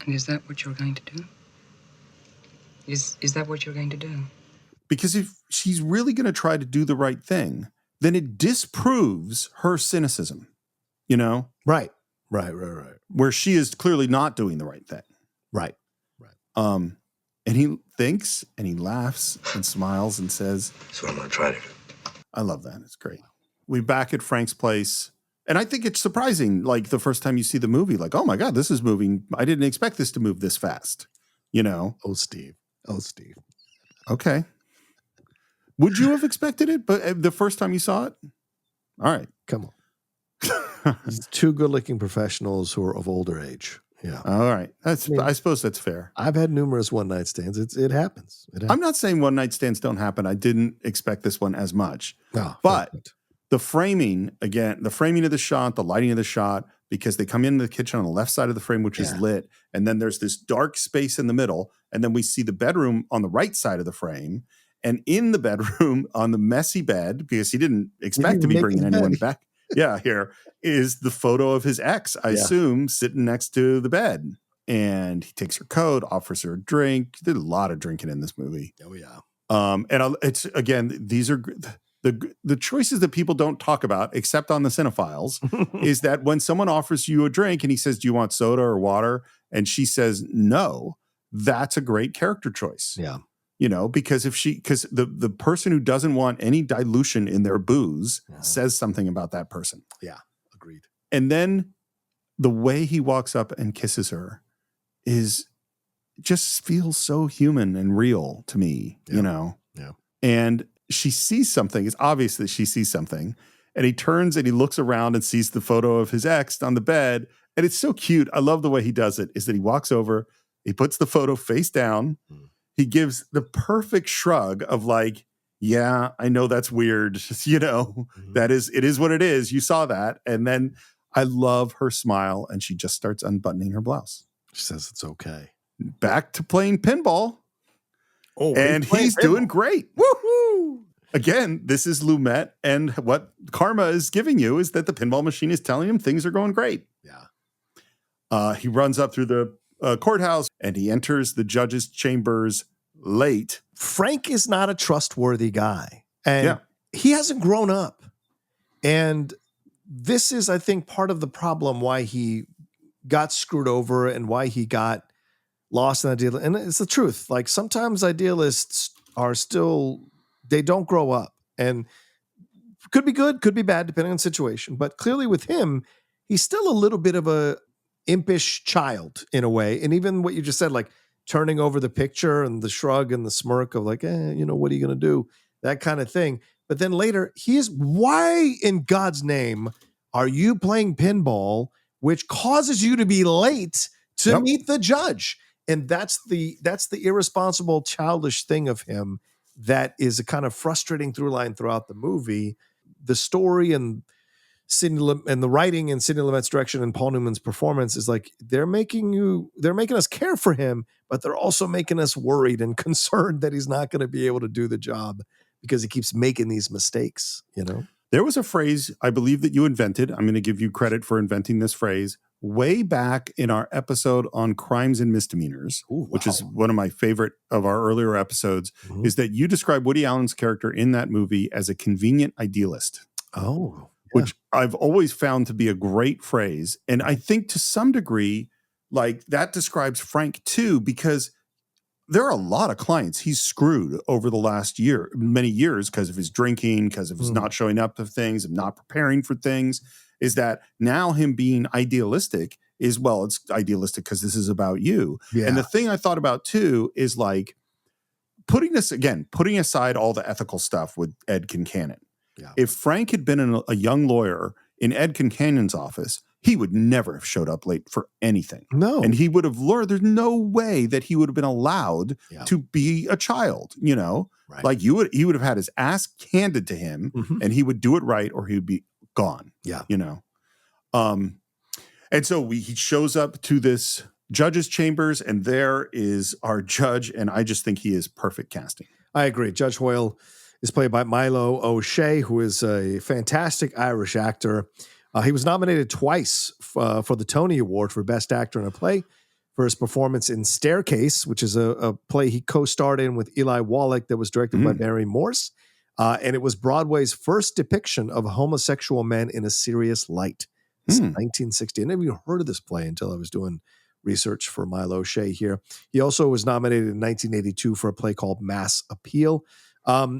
S2: is that what you're going to do? Is that what you're going to do?
S3: Because if she's really going to try to do the right thing, then it disproves her cynicism, you know?
S4: Right.
S3: Where she is clearly not doing the right thing.
S4: Right.
S3: And he thinks and he laughs and smiles and says,
S1: That's what I'm going to try to do.
S3: I love that. It's great. We're back at Frank's place. And I think it's surprising, like the first time you see the movie, like, oh my God, this is moving. I didn't expect this to move this fast, you know?
S4: Oh, Steve.
S3: Okay. Would you have expected it? But the first time you saw it? All right.
S4: Come on. These two good-looking professionals who are of older age. Yeah.
S3: All right. I suppose that's fair.
S4: I've had numerous one-night stands. It happens.
S3: I'm not saying one-night stands don't happen. I didn't expect this one as much.
S4: No,
S3: but the framing, again, the framing of the shot, the lighting of the shot, because they come into the kitchen on the left side of the frame, which is lit, and then there's this dark space in the middle, and then we see the bedroom on the right side of the frame, and in the bedroom on the messy bed, because he didn't expect to be bringing anyone back. Yeah, here is the photo of his ex, I assume, sitting next to the bed. And he takes her coat, offers her a drink. Did a lot of drinking in this movie.
S4: Oh, yeah.
S3: And it's, again, these are the choices that people don't talk about, except on the Cine-Files, is that when someone offers you a drink and he says, do you want soda or water? And she says, no, that's a great character choice.
S4: Yeah.
S3: You know, because the person who doesn't want any dilution in their booze says something about that person.
S4: Yeah, agreed.
S3: And then the way he walks up and kisses her just feels so human and real to me, you know?
S4: Yeah.
S3: And she sees something. It's obvious that she sees something. And he turns and he looks around and sees the photo of his ex on the bed. And it's so cute. I love the way he does it, is that he walks over, he puts the photo face down. He gives the perfect shrug of like, yeah, I know that's weird. You know, it is what it is. You saw that. And then I love her smile, and she just starts unbuttoning her blouse.
S4: She says it's okay.
S3: Back to playing pinball.
S4: Oh,
S3: and he's doing great. Woohoo! Again, this is Lumet, and what karma is giving you is that the pinball machine is telling him things are going great.
S4: Yeah.
S3: He runs up through the courthouse, and he enters the judge's chambers late.
S4: Frank is not a trustworthy guy, and he hasn't grown up. And this is, I think, part of the problem why he got screwed over and why he got lost in that deal. And it's the truth. Like, sometimes idealists are still, they don't grow up, and could be good, could be bad, depending on the situation. But clearly with him, he's still a little bit of a impish child in a way. And even what you just said, like turning over the picture and the shrug and the smirk of like, you know, what are you going to do? That kind of thing. But then later why in God's name are you playing pinball, which causes you to be late to meet the judge? And that's the irresponsible, childish thing of him that is a kind of frustrating through line throughout the movie. The story and the writing and Sidney Lumet's direction and Paul Newman's performance is like, they're making us care for him, but they're also making us worried and concerned that he's not going to be able to do the job because he keeps making these mistakes, you know?
S3: There was a phrase I believe that you invented. I'm going to give you credit for inventing this phrase way back in our episode on crimes and misdemeanors, which is one of my favorite of our earlier episodes, is that you describe Woody Allen's character in that movie as a convenient idealist.
S4: Oh,
S3: which I've always found to be a great phrase. And I think to some degree, like that describes Frank too, because there are a lot of clients he's screwed over the last many years, because of his drinking, because of his not showing up to things and not preparing for things, is that now him being idealistic is, well, it's idealistic because this is about you.
S4: Yeah.
S3: And the thing I thought about too is like putting aside all the ethical stuff with Ed Concannon.
S4: Yeah.
S3: If Frank had been a young lawyer in Ed Concannon's office, he would never have showed up late for anything.
S4: No.
S3: And he would have learned, there's no way that he would have been allowed to be a child, you know?
S4: Right.
S3: Like he would have had his ass handed to him and he would do it right or he would be gone.
S4: Yeah.
S3: You know? And so he shows up to this judge's chambers and there is our judge. And I just think he is perfect casting.
S4: I agree. Judge Hoyle is played by Milo O'Shea, who is a fantastic Irish actor. He was nominated twice for the Tony Award for Best Actor in a Play for his performance in Staircase, which is a play he co-starred in with Eli Wallach that was directed by Barry Morse. And it was Broadway's first depiction of homosexual men in a serious light. It's 1960. I never even heard of this play until I was doing research for Milo O'Shea here. He also was nominated in 1982 for a play called Mass Appeal.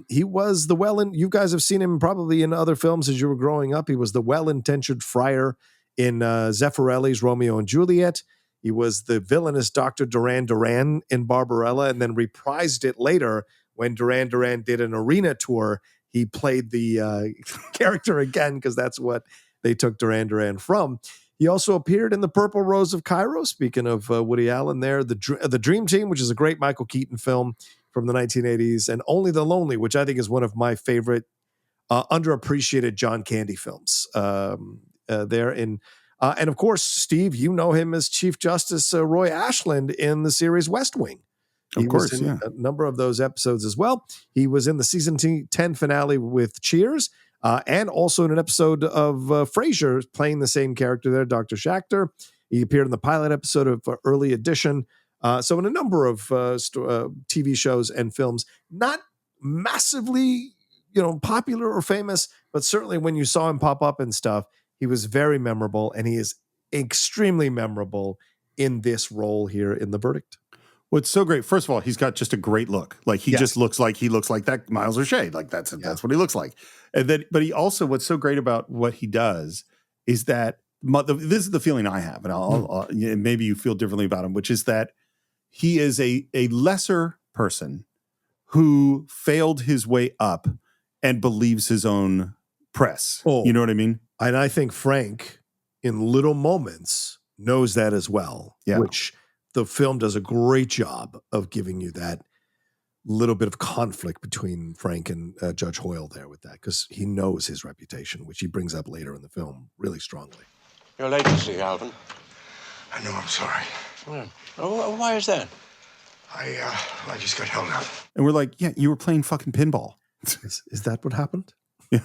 S4: He was you guys have seen him probably in other films as you were growing up. He was the well-intentioned friar in Zeffirelli's Romeo and Juliet. He was the villainous Dr. Duran Duran in Barbarella, and then reprised it later when Duran Duran did an arena tour. He played the character again because that's what they took Duran Duran from. He also appeared in The Purple Rose of Cairo, speaking of Woody Allen there, The Dream Team, which is a great Michael Keaton film from the 1980s, and Only the Lonely, which I think is one of my favorite underappreciated John Candy films there. And of course, Steve, you know him as Chief Justice Roy Ashland in the series West Wing. He was in a number of those episodes as well. He was in the season 10 finale with Cheers, and also in an episode of Frasier playing the same character there, Dr. Schachter. He appeared in the pilot episode of Early Edition. So in a number of TV shows and films, not massively, popular or famous, but certainly when you saw him pop up and stuff, he was very memorable, and he is extremely memorable in this role here in The Verdict.
S3: What's so great, first of all, he's got just a great look. Like he just looks like that Miles O'Shea. Like that's what he looks like. And then, but he also, what's so great about what he does is that this is the feeling I have, and I'll maybe you feel differently about him, which is that he is a lesser person who failed his way up and believes his own press.
S4: Oh.
S3: You know what I mean?
S4: And I think Frank, in little moments, knows that as well, which the film does a great job of giving you that little bit of conflict between Frank and Judge Hoyle there with that, because he knows his reputation, which he brings up later in the film really strongly.
S7: You're late, you see, Alvin.
S1: I know, I'm sorry.
S7: Yeah. Oh, why is that?
S1: I just got held up.
S3: And we're like, yeah, you were playing fucking pinball.
S4: Is that what happened?
S3: Yeah.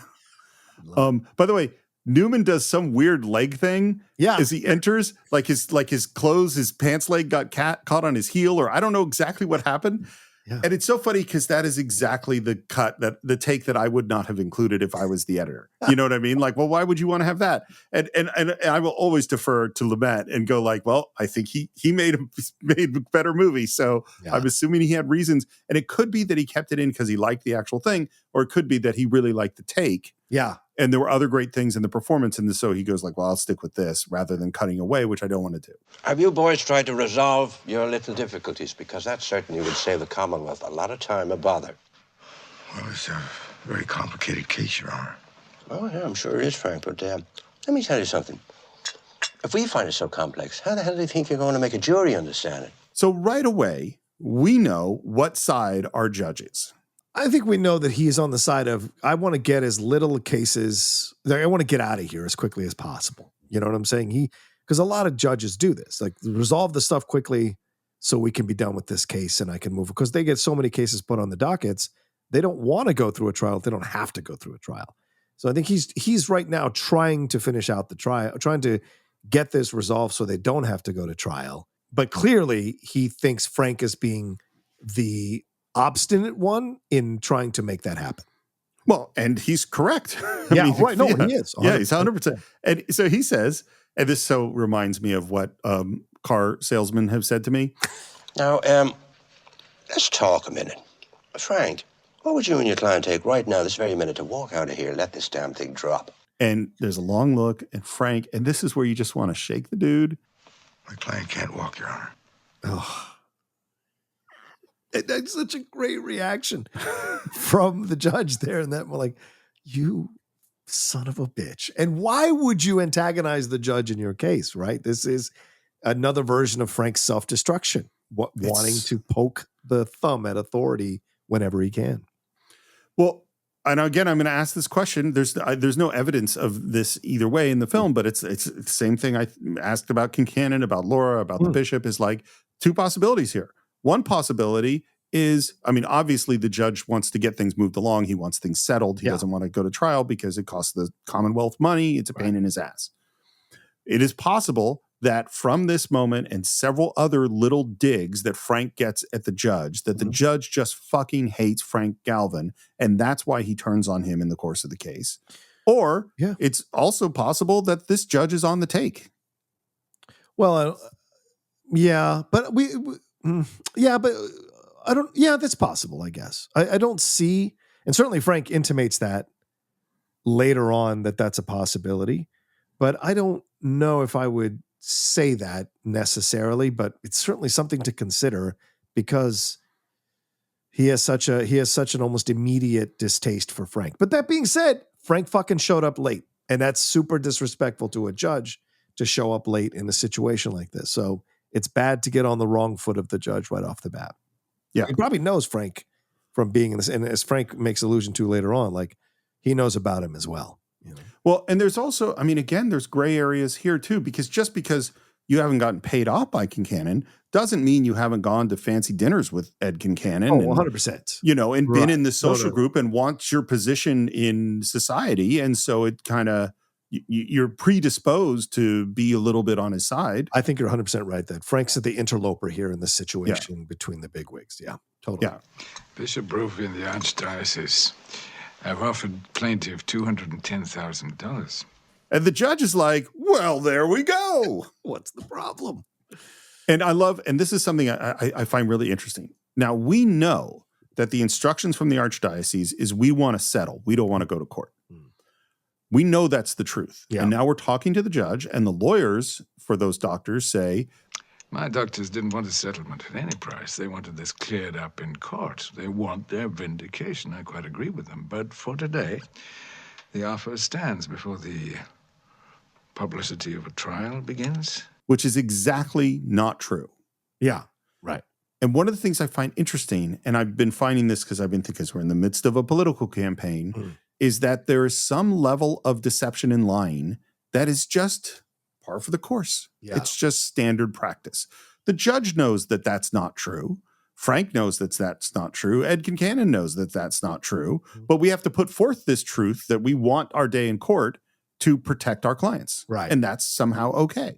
S3: By the way, Newman does some weird leg thing as he enters, like his clothes, his pants leg got caught on his heel, or I don't know exactly what happened.
S4: Yeah.
S3: And it's so funny because that is exactly the the take that I would not have included if I was the editor. You know what I mean? Like, well, why would you want to have that? And I will always defer to Lumet and go like, well, I think he made a better movie. So I'm assuming he had reasons. And it could be that he kept it in because he liked the actual thing, or it could be that he really liked the take.
S4: Yeah.
S3: And there were other great things in the performance. And so he goes like, well, I'll stick with this rather than cutting away, which I don't want to do.
S7: Have you boys tried to resolve your little difficulties? Because that certainly would save the Commonwealth a lot of time and bother.
S1: Well, it's a very complicated case, Your Honor.
S7: Oh, yeah, I'm sure it is, Frank. But let me tell you something. If we find it so complex, how the hell do you think you're going to make a jury understand it?
S3: So right away, we know what side our judge is.
S4: I think we know that he's on the side of, I want to get as little cases, I want to get out of here as quickly as possible. You know what I'm saying? Because a lot of judges do this, like resolve the stuff quickly so we can be done with this case and I can move. Because they get so many cases put on the dockets, they don't want to go through a trial if they don't have to go through a trial. So I think he's right now trying to finish out the trial, trying to get this resolved so they don't have to go to trial. But clearly he thinks Frank is being the obstinate one in trying to make that happen.
S3: Well, and he's correct.
S4: Right. No, he is.
S3: 100%. Yeah, he's 100%. And so he says, and this so reminds me of what car salesmen have said to me.
S7: Now, let's talk a minute. Frank, what would you and your client take right now, this very minute, to walk out of here, let this damn thing drop?
S3: And there's a long look, and Frank, and this is where you just want to shake the dude.
S1: My client can't walk, Your Honor.
S4: Oh. That's such a great reaction from the judge there. And that, like, you son of a bitch. And why would you antagonize the judge in your case, right? This is another version of Frank's self-destruction, wanting to poke the thumb at authority whenever he can.
S3: Well, and again, I'm going to ask this question. There's no evidence of this either way in the film, but it's the same thing I asked about Concannon, about Laura, about the bishop, is like two possibilities here. One possibility is, I mean, obviously the judge wants to get things moved along. He wants things settled. He doesn't want to go to trial because it costs the Commonwealth money. It's a pain in his ass. It is possible that from this moment and several other little digs that Frank gets at the judge, that the judge just fucking hates Frank Galvin, and that's why he turns on him in the course of the case. Or it's also possible that this judge is on the take.
S4: Well, but I don't, that's possible, I guess. I don't see, and certainly Frank intimates that later on that that's a possibility, but I don't know if I would say that necessarily, but it's certainly something to consider because he has such an almost immediate distaste for Frank. But that being said, Frank fucking showed up late, and that's super disrespectful to a judge to show up late in a situation like this. So it's bad to get on the wrong foot of the judge right off the bat.
S3: Yeah.
S4: He probably knows Frank from being in this. And as Frank makes allusion to later on, like he knows about him as well. You know?
S3: Well, and there's also, I mean, again, there's gray areas here too, because just because you haven't gotten paid off by Concannon doesn't mean you haven't gone to fancy dinners with Ed Concannon.
S4: Oh, 100%.
S3: You know, and been in the social group and wants your position in society. And so it kind of, you're predisposed to be a little bit on his side.
S4: I think you're 100% right that Frank's the interloper here in this situation between the bigwigs. Yeah, totally.
S3: Yeah.
S6: Bishop Brophy and the Archdiocese have offered plaintiff $210,000.
S3: And the judge is like, well, there we go.
S4: What's the problem?
S3: And I love, and this is something I find really interesting. Now, we know that the instructions from the Archdiocese is we want to settle. We don't want to go to court. We know that's the truth.
S4: Yeah.
S3: And now we're talking to the judge, and the lawyers for those doctors say,
S6: my doctors didn't want a settlement at any price. They wanted this cleared up in court. They want their vindication. I quite agree with them. But for today, the offer stands before the publicity of a trial begins.
S3: Which is exactly not true.
S4: Yeah, right.
S3: And one of the things I find interesting, and I've been finding this because we're in the midst of a political campaign, is that there is some level of deception and lying that is just par for the course. Yeah. It's just standard practice. The judge knows that that's not true. Frank knows that that's not true. Ed Concannon knows that that's not true. But we have to put forth this truth that we want our day in court to protect our clients.
S4: Right.
S3: And that's somehow okay.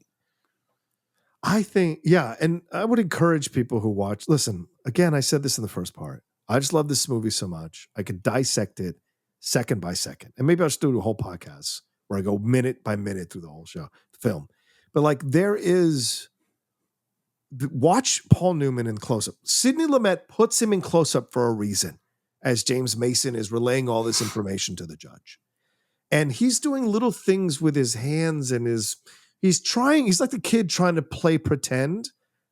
S4: I think, and I would encourage people who watch, listen, again, I said this in the first part. I just love this movie so much. I could dissect it second by second. And maybe I'll just do a whole podcast where I go minute by minute through the whole film. But like watch Paul Newman in close-up. Sidney Lumet puts him in close-up for a reason as James Mason is relaying all this information to the judge. And he's doing little things with his hands and he's like the kid trying to play pretend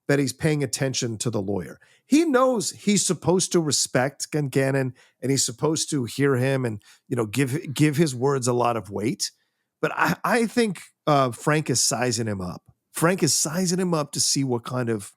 S4: that he's paying attention to the lawyer. He knows he's supposed to respect Concannon and he's supposed to hear him and, give his words a lot of weight. But I think Frank is sizing him up. Frank is sizing him up to see what kind of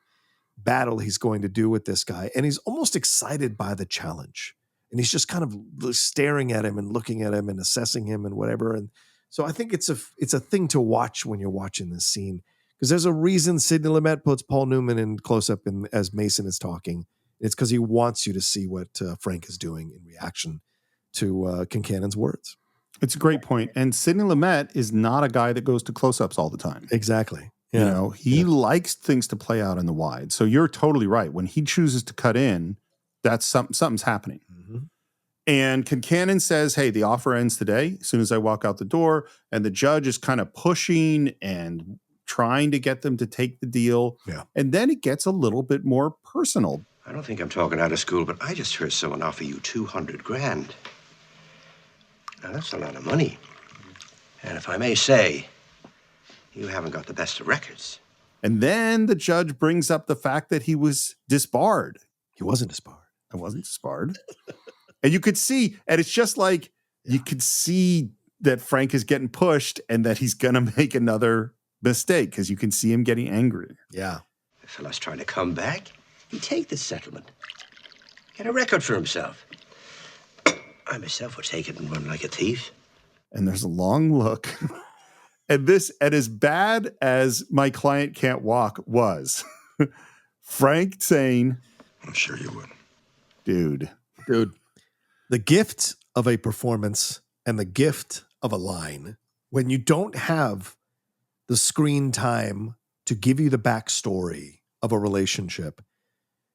S4: battle he's going to do with this guy. And he's almost excited by the challenge. And he's just kind of staring at him and looking at him and assessing him and whatever. And so I think it's a thing to watch when you're watching this scene. Because there's a reason Sidney Lumet puts Paul Newman in close-up as Mason is talking. It's because he wants you to see what Frank is doing in reaction to Concannon's words.
S3: It's a great point. And Sidney Lumet is not a guy that goes to close-ups all the time.
S4: Exactly.
S3: You know, he likes things to play out in the wide. So you're totally right. When he chooses to cut in, that's something's happening.
S4: Mm-hmm.
S3: And Concannon says, hey, the offer ends today as soon as I walk out the door. And the judge is kind of pushing and trying to get them to take the deal.
S4: Yeah.
S3: And then it gets a little bit more personal.
S7: I don't think I'm talking out of school, but I just heard someone offer you $200,000. Now, that's a lot of money. And if I may say, you haven't got the best of records.
S3: And then the judge brings up the fact that he was disbarred.
S4: He wasn't disbarred.
S3: I wasn't disbarred. And you could see, and it's just like, you could see that Frank is getting pushed and that he's going to make another mistake because you can see him getting angry.
S4: Yeah.
S7: The fella's trying to come back. He'd take the settlement. Get a record for himself. I myself would take it and run like a thief.
S3: And there's a long look. And as bad as My Client Can't Walk was, Frank saying,
S1: I'm sure you would.
S3: Dude.
S4: The gift of a performance and the gift of a line, when you don't have the screen time to give you the backstory of a relationship,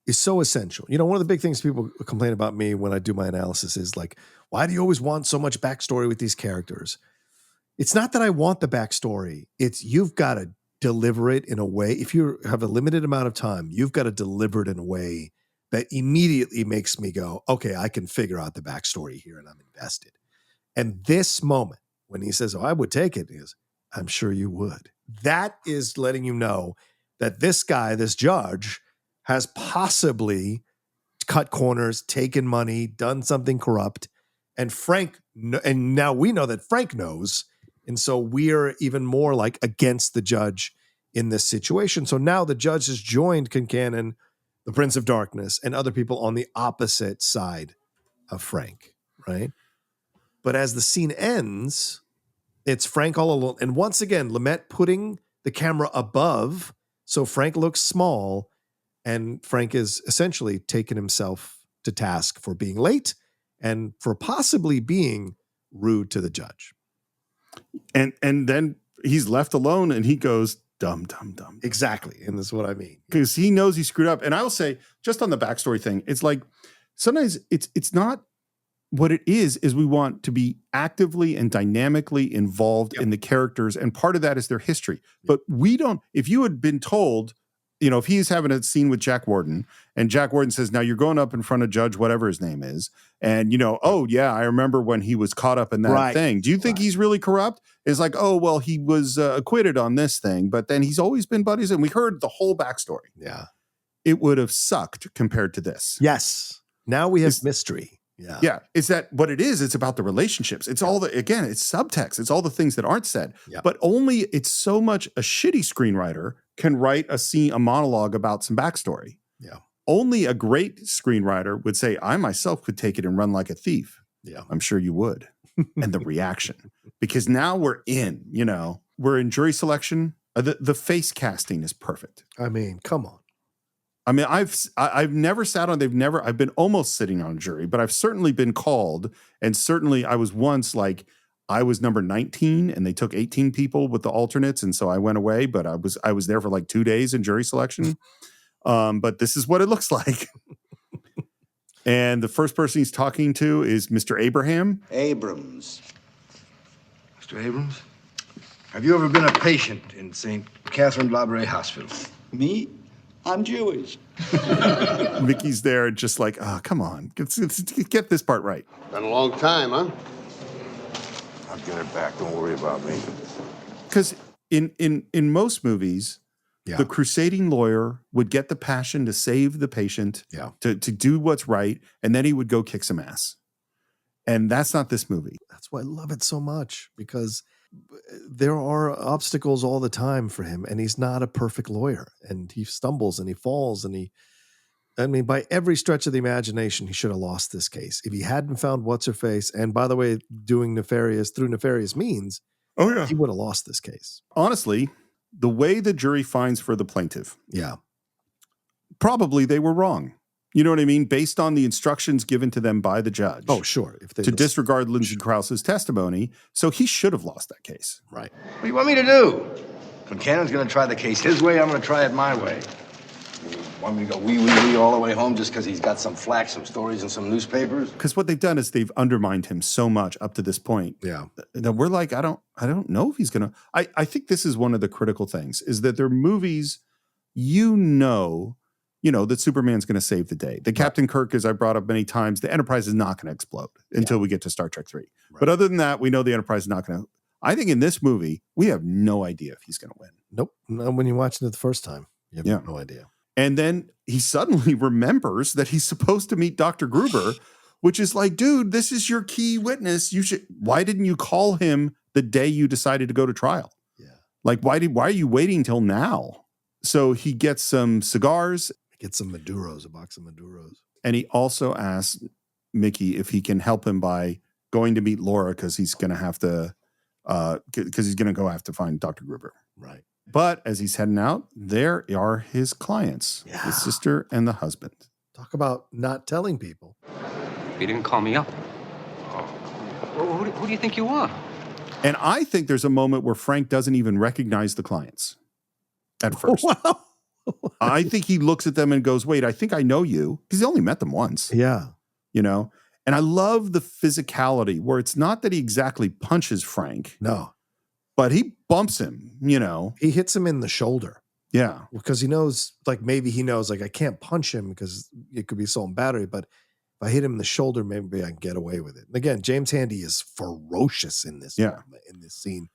S4: is so essential. You know, one of the big things people complain about me when I do my analysis is like, why do you always want so much backstory with these characters? It's not that I want the backstory. It's you've got to deliver it in a way. If you have a limited amount of time, you've got to deliver it in a way that immediately makes me go, okay, I can figure out the backstory here and I'm invested. And this moment when he says, oh, I would take it, he goes, I'm sure you would. That is letting you know that this guy, this judge, has possibly cut corners, taken money, done something corrupt. And and now we know that Frank knows. And so we're even more like against the judge in this situation. So now the judge has joined Concannon, the Prince of Darkness, and other people on the opposite side of Frank, right? But as the scene ends, it's Frank all alone. And once again, Lumet putting the camera above so Frank looks small, and Frank is essentially taking himself to task for being late and for possibly being rude to the judge.
S3: And then he's left alone and he goes, dumb.
S4: Exactly. And that's what I mean.
S3: Because he knows he screwed up. And I will say, just on the backstory thing, it's like sometimes it's not what it is we want to be actively and dynamically involved in the characters. And part of that is their history. But we don't, if you had been told, you know, if he's having a scene with Jack Warden and Jack Warden says, now you're going up in front of Judge, whatever his name is. And, you know, oh yeah, I remember when he was caught up in that thing. Do you think he's really corrupt? It's like, oh, well, he was acquitted on this thing, but then he's always been buddies. And we heard the whole backstory.
S4: Yeah.
S3: It would have sucked compared to this.
S4: Yes. Now we have mystery. Yeah.
S3: Yeah. Is that what it is? It's about the relationships. It's all again, it's subtext. It's all the things that aren't said, but only it's so much a shitty screenwriter can write a monologue about some backstory.
S4: Yeah.
S3: Only a great screenwriter would say, I myself could take it and run like a thief.
S4: Yeah.
S3: I'm sure you would. And the reaction, because now we're in, you know, we're in jury selection. The face casting is perfect.
S4: I mean, come on.
S3: I mean, I've never sat on, I've been almost sitting on a jury, but I've certainly been called. And certainly I was once like, I was number 19 and they took 18 people with the alternates. And so I went away, but I was there for like 2 days in jury selection. But this is what it looks like. And the first person he's talking to is Mr. Abraham.
S8: Abrams.
S1: Mr. Abrams, have you ever been a patient in St. Catherine Labouré Hospital?
S8: Me? I'm Jewish.
S3: Mickey's there just like, oh, come on. Get this part right.
S5: Been a long time, huh?
S1: I'll get it back. Don't worry about me.
S3: Because in most movies, the crusading lawyer would get the passion to save the patient, to do what's right, and then he would go kick some ass. And that's not this movie.
S4: That's why I love it so much, because there are obstacles all the time for him, and he's not a perfect lawyer, and he stumbles and he falls, and by every stretch of the imagination, he should have lost this case. If he hadn't found what's-her-face, and by the way, doing through nefarious means, he would have lost this case.
S3: Honestly, the way the jury finds for the plaintiff,
S4: yeah,
S3: probably they were wrong. You know what I mean? Based on the instructions given to them by the judge.
S4: Oh, sure. If they
S3: to disregard Lindsay Krause's testimony. So he should have lost that case.
S4: Right.
S1: What do you want me to do? Concannon's going to try the case his way. I'm going to try it my way. You want me to go wee all the way home just because he's got some flack, some stories, and some newspapers?
S3: Because what they've done is they've undermined him so much up to this point.
S4: Yeah.
S3: That we're like, I don't know if he's going to. I think this is one of the critical things is that they're movies, that Superman's going to save the day. The Captain Kirk, as I brought up many times, the Enterprise is not going to explode until we get to Star Trek 3. Right. But other than that, we know the Enterprise is not going to. I think in this movie, we have no idea if he's going to win.
S4: Nope. Not when you're watching it the first time. You have no idea.
S3: And then he suddenly remembers that he's supposed to meet Dr. Gruber, which is like, dude, this is your key witness. Why didn't you call him the day you decided to go to trial?
S4: Yeah.
S3: Like, why are you waiting till now? So he gets some cigars.
S4: Get some Maduros, a box of Maduros.
S3: And he also asks Mickey if he can help him by going to meet Laura because he's going to have to, because he's going to go have to find Dr. Gruber.
S4: Right.
S3: But as he's heading out, there are his clients, his sister and the husband.
S4: Talk about not telling people.
S2: You didn't call me up. Who do you think you are?
S3: And I think there's a moment where Frank doesn't even recognize the clients at first.
S4: Wow.
S3: I think he looks at them and goes, wait, I think I know you. Because he only met them once.
S4: Yeah.
S3: And I love the physicality where it's not that he exactly punches Frank.
S4: No.
S3: But he bumps him,
S4: He hits him in the shoulder.
S3: Yeah.
S4: Because he knows, maybe he knows, I can't punch him because it could be assault and battery. But if I hit him in the shoulder, maybe I can get away with it. And again, James Handy is ferocious in this in this scene,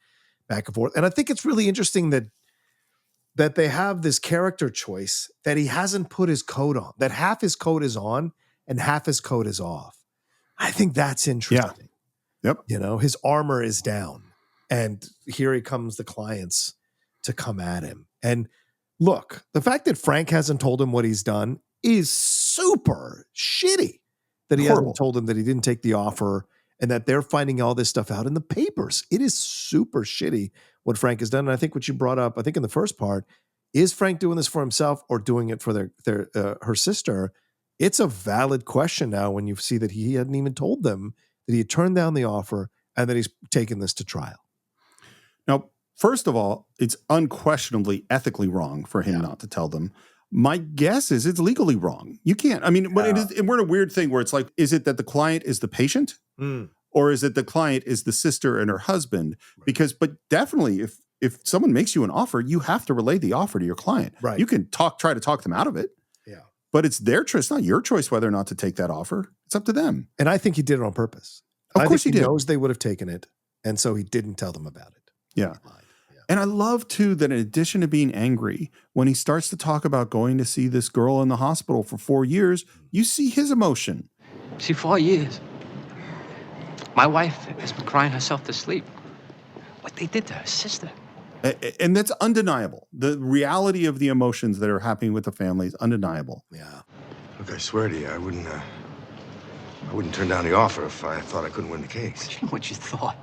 S4: back and forth. And I think it's really interesting that they have this character choice that he hasn't put his coat on, that half his coat is on and half his coat is off. I think that's interesting.
S3: Yeah. Yep.
S4: His armor is down and here he comes the clients to come at him. And look, the fact that Frank hasn't told him what he's done is super shitty. That he hasn't told him that he didn't take the offer and that they're finding all this stuff out in the papers. It is super shitty what Frank has done. And I think what you brought up, I think in the first part, is Frank doing this for himself or doing it for her sister? It's a valid question now when you see that he hadn't even told them that he had turned down the offer and that he's taken this to trial.
S3: Now, first of all, it's unquestionably ethically wrong for him not to tell them. My guess is it's legally wrong. You can't. I mean, we're in a weird thing where it's like, is it that the client is the patient? Or is it the client is the sister and her husband? Right. But definitely if someone makes you an offer, you have to relay the offer to your client. Right. You can try to talk them out of it. Yeah. But it's their choice, not your choice whether or not to take that offer. It's up to them.
S4: And I think he did it on purpose.
S3: Of course he did.
S4: He knows they would have taken it. And so he didn't tell them about it.
S3: Yeah. And I love, too, that in addition to being angry, when he starts to talk about going to see this girl in the hospital for 4 years, you see his emotion.
S2: See, 4 years. My wife has been crying herself to sleep. What they did to her sister.
S3: And that's undeniable. The reality of the emotions that are happening with the family is undeniable.
S4: Yeah.
S1: Look, I swear to you, I wouldn't turn down the offer if I thought I couldn't win the case.
S2: What you thought?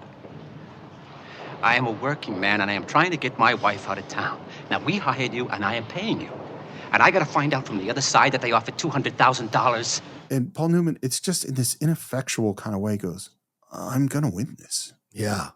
S2: I am a working man, and I am trying to get my wife out of town. Now, we hired you, and I am paying you. And I got to find out from the other side that they offered $200,000.
S3: And Paul Newman, it's just in this ineffectual kind of way goes, I'm going to win this.
S4: Yeah.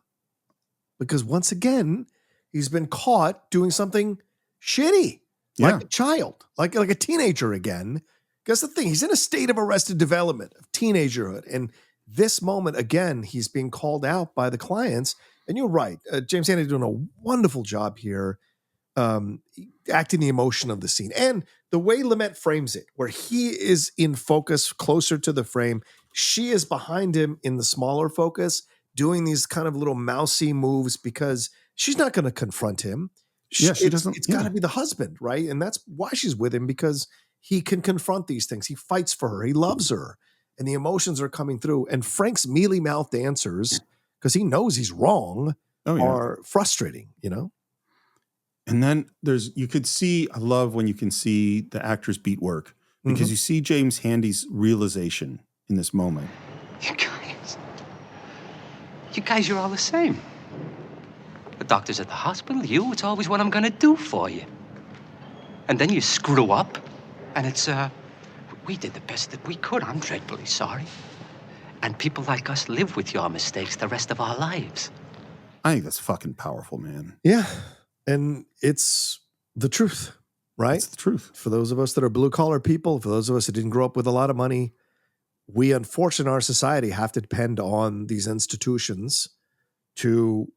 S4: Because once again, he's been caught doing something shitty. Like a child, like a teenager again. Because the thing, he's in a state of arrested development, of teenagerhood. And this moment, again, he's being called out by the clients. And you're right. James Handy doing a wonderful job here, acting the emotion of the scene. And the way Lumet frames it, where he is in focus closer to the frame, she is behind him in the smaller focus, doing these kind of little mousy moves because she's not going to confront him.
S3: She doesn't.
S4: It's got to be the husband, right? And that's why she's with him, because he can confront these things. He fights for her. He loves her. And the emotions are coming through. And Frank's mealy-mouthed answers, because he knows he's wrong, are frustrating,
S3: And then you could see, I love when you can see the actor's beat work, because you see James Handy's realization in this moment.
S2: You guys are all the same. The doctor's at the hospital, it's always what I'm going to do for you. And then you screw up, and it's, We did the best that we could. I'm dreadfully sorry. And people like us live with your mistakes the rest of our lives.
S3: I think that's fucking powerful, man.
S4: Yeah. And it's the truth, right?
S3: It's the truth.
S4: For those of us that are blue collar people, for those of us that didn't grow up with a lot of money, we unfortunately in our society have to depend on these institutions to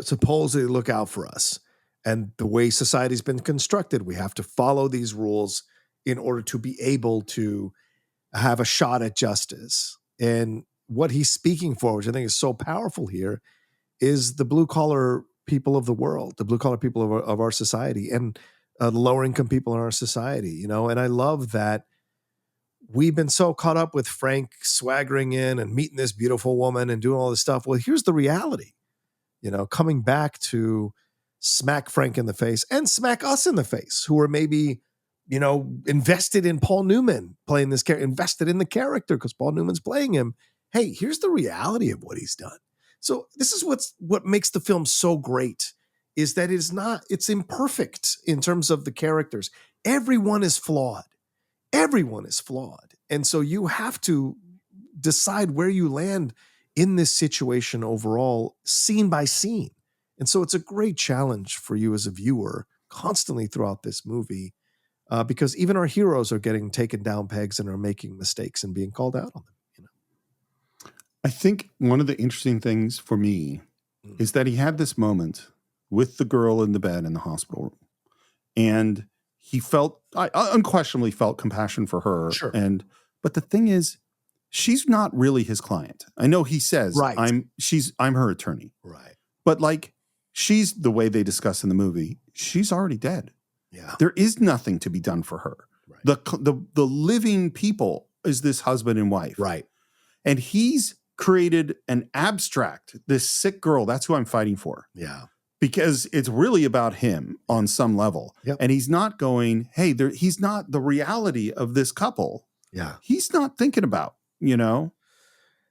S4: supposedly look out for us. And the way society's been constructed, we have to follow these rules in order to be able to have a shot at justice. And what he's speaking for, which I think is so powerful here, is the blue collar people of the world, the blue collar people of our society, and the lower income people in our society, you know. And I love that we've been so caught up with Frank swaggering in and meeting this beautiful woman and doing all this stuff. Well, here's the reality, you know, coming back to smack Frank in the face and smack us in the face, who are maybe, you know, invested in Paul Newman playing this character, invested in the character because Paul Newman's playing him. Hey, here's the reality of what he's done. So this is what makes the film so great, is that it's imperfect in terms of the characters. Everyone is flawed. Everyone is flawed. And so you have to decide where you land in this situation overall, scene by scene. And so it's a great challenge for you as a viewer constantly throughout this movie, because even our heroes are getting taken down pegs and are making mistakes and being called out on them. You know,
S3: I think one of the interesting things for me is that he had this moment with the girl in the bed in the hospital room, and he unquestionably felt compassion for her.
S4: Sure.
S3: But the thing is, she's not really his client. I know he says,
S4: right.
S3: I'm her attorney.
S4: Right.
S3: But like, she's, the way they discuss in the movie, she's already dead.
S4: Yeah.
S3: There is nothing to be done for her.
S4: Right.
S3: The living people is this husband and wife.
S4: Right.
S3: And he's created an abstract, this sick girl. That's who I'm fighting for.
S4: Yeah.
S3: Because it's really about him on some level.
S4: Yep.
S3: And he's not going, hey, he's not the reality of this couple.
S4: Yeah.
S3: He's not thinking about, you know.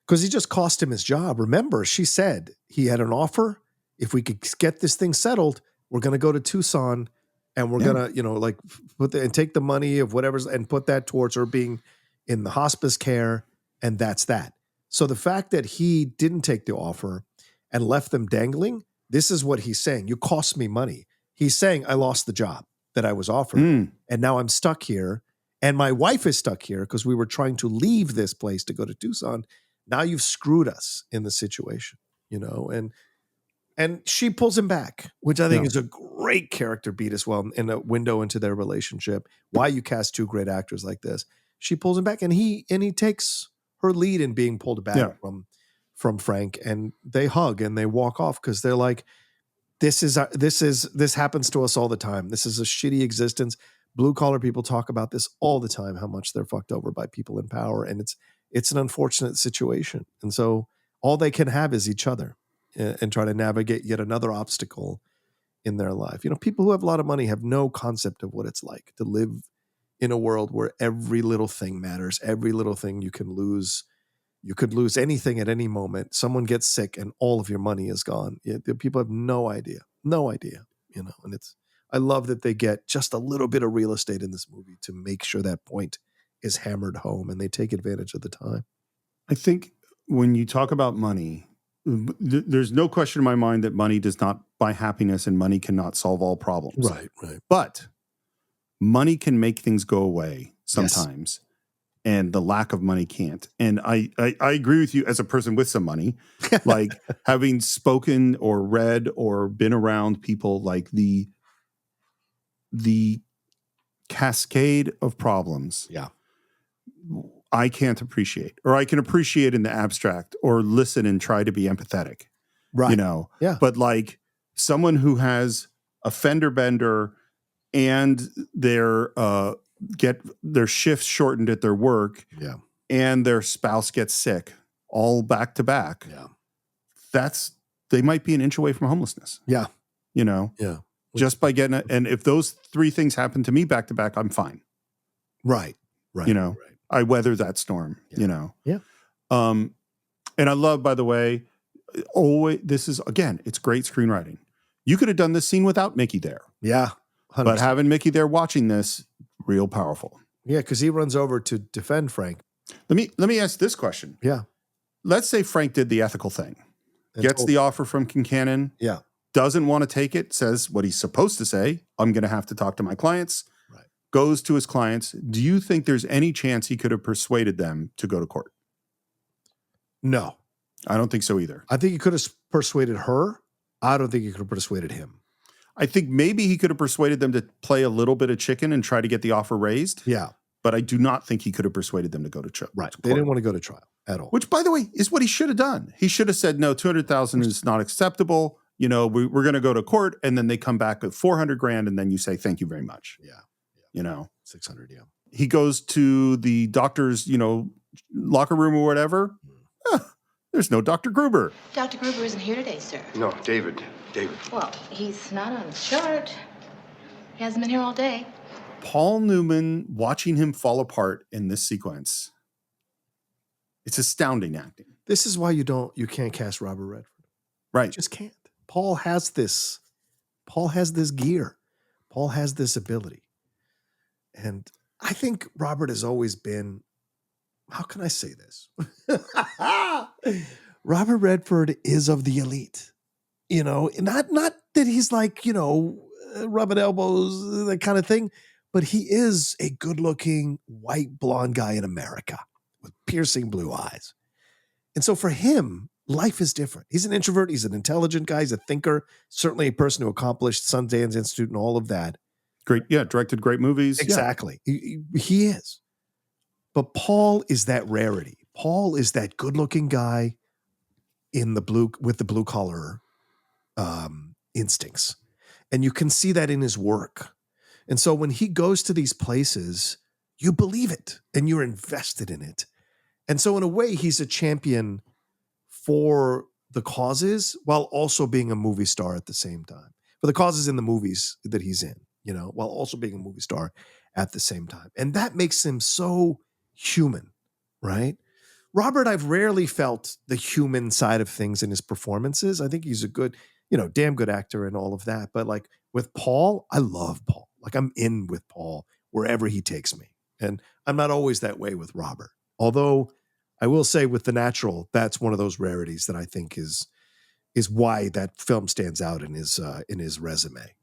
S4: Because he just cost him his job. Remember, she said he had an offer. If we could get this thing settled, we're going to go to Tucson and we're going to, you know, like and take the money of whatever's and put that towards her being in the hospice care. And that's that. So the fact that he didn't take the offer and left them dangling, this is what he's saying. You cost me money. He's saying, I lost the job that I was offered. And now I'm stuck here. And my wife is stuck here because we were trying to leave this place to go to Tucson. Now you've screwed us in the situation, you know, and she pulls him back, which I think is a great character beat as well, in a window into their relationship. Why you cast two great actors like this. She pulls him back, and he takes her lead in being pulled back from Frank, and they hug and they walk off because they're like, this happens to us all the time. This is a shitty existence. Blue collar people talk about this all the time, how much they're fucked over by people in power, and it's an unfortunate situation. And so all they can have is each other and try to navigate yet another obstacle in their life. You know, people who have a lot of money have no concept of what it's like to live in a world where every little thing matters. Every little thing you can lose. You could lose anything at any moment. Someone gets sick and all of your money is gone. People have no idea, you know, and I love that they get just a little bit of real estate in this movie to make sure that point is hammered home, and they take advantage of the time.
S3: I think when you talk about money, there's no question in my mind that money does not buy happiness, and money cannot solve all problems.
S4: Right.
S3: But money can make things go away sometimes, and the lack of money can't. And I agree with you as a person with some money, like having spoken or read or been around people, like the cascade of problems.
S4: Yeah.
S3: I can't appreciate, or I can appreciate in the abstract, or listen and try to be empathetic,
S4: right?
S3: You know, But like someone who has a fender bender and get their shifts shortened at their work, and their spouse gets sick, all back to back. They might be an inch away from homelessness.
S4: Yeah,
S3: you know, just by getting it. And if those three things happen to me back to back, I'm fine.
S4: Right.
S3: You know. Right. I weather that storm, you know?
S4: Yeah.
S3: And I love, by the way, this is, again, it's great screenwriting. You could have done this scene without Mickey there.
S4: Yeah. 100%.
S3: But having Mickey there watching this, real powerful.
S4: Yeah, because he runs over to defend Frank.
S3: Let me ask this question.
S4: Yeah.
S3: Let's say Frank did the ethical thing,
S4: And
S3: gets
S4: told-
S3: the offer from Concannon,
S4: Yeah.
S3: doesn't want to take it, says what he's supposed to say. I'm going to have to talk to my clients.
S4: Right.
S3: Goes to his clients. Do you think there's any chance he could have persuaded them to go to court?
S4: No.
S3: I don't think so either.
S4: I think he could have persuaded her. I don't think he could have persuaded him.
S3: I think maybe he could have persuaded them to play a little bit of chicken and try to get the offer raised.
S4: Yeah.
S3: But I do not think he could have persuaded them to go to trial.
S4: Right. They didn't want to go to trial at all.
S3: Which, by the way, is what he should have done. He should have said, no, 200,000 is not acceptable. You know, we're going to go to court. And then they come back with 400 grand. And then you say, thank you very much.
S4: Yeah.
S3: You know,
S4: 600. Yeah.
S3: he goes to the doctor's, locker room or whatever. There's no Dr. Gruber.
S9: Dr. Gruber isn't here today, sir.
S7: No, David.
S9: Well, he's not on the chart. He hasn't been here all day.
S3: Paul Newman, watching him fall apart in this sequence, it's astounding acting.
S4: This is why you can't cast Robert Redford.
S3: Right.
S4: You just can't. Paul has this gear. Paul has this ability. And I think Robert has always been, how can I say this? Robert Redford is of the elite. Not that he's like, rubbing elbows, that kind of thing, but he is a good-looking white blonde guy in America with piercing blue eyes. And so for him, life is different. He's an introvert. He's an intelligent guy. He's a thinker, certainly a person who accomplished Sundance Institute and all of that.
S3: Great. Yeah. Directed great movies.
S4: Exactly. Yeah. He is. But Paul is that rarity. Paul is that good-looking guy with the blue collar instincts. And you can see that in his work. And so when he goes to these places, you believe it and you're invested in it. And so in a way, he's a champion for the causes while also being a movie star at the same time. For the causes in the movies that he's in, while also being a movie star at the same time. And that makes him so human, right? Robert, I've rarely felt the human side of things in his performances. I think he's a good, damn good actor and all of that. But like with Paul, I love Paul. Like I'm in with Paul wherever he takes me. And I'm not always that way with Robert. Although I will say with The Natural, that's one of those rarities that I think is why that film stands out in his resume,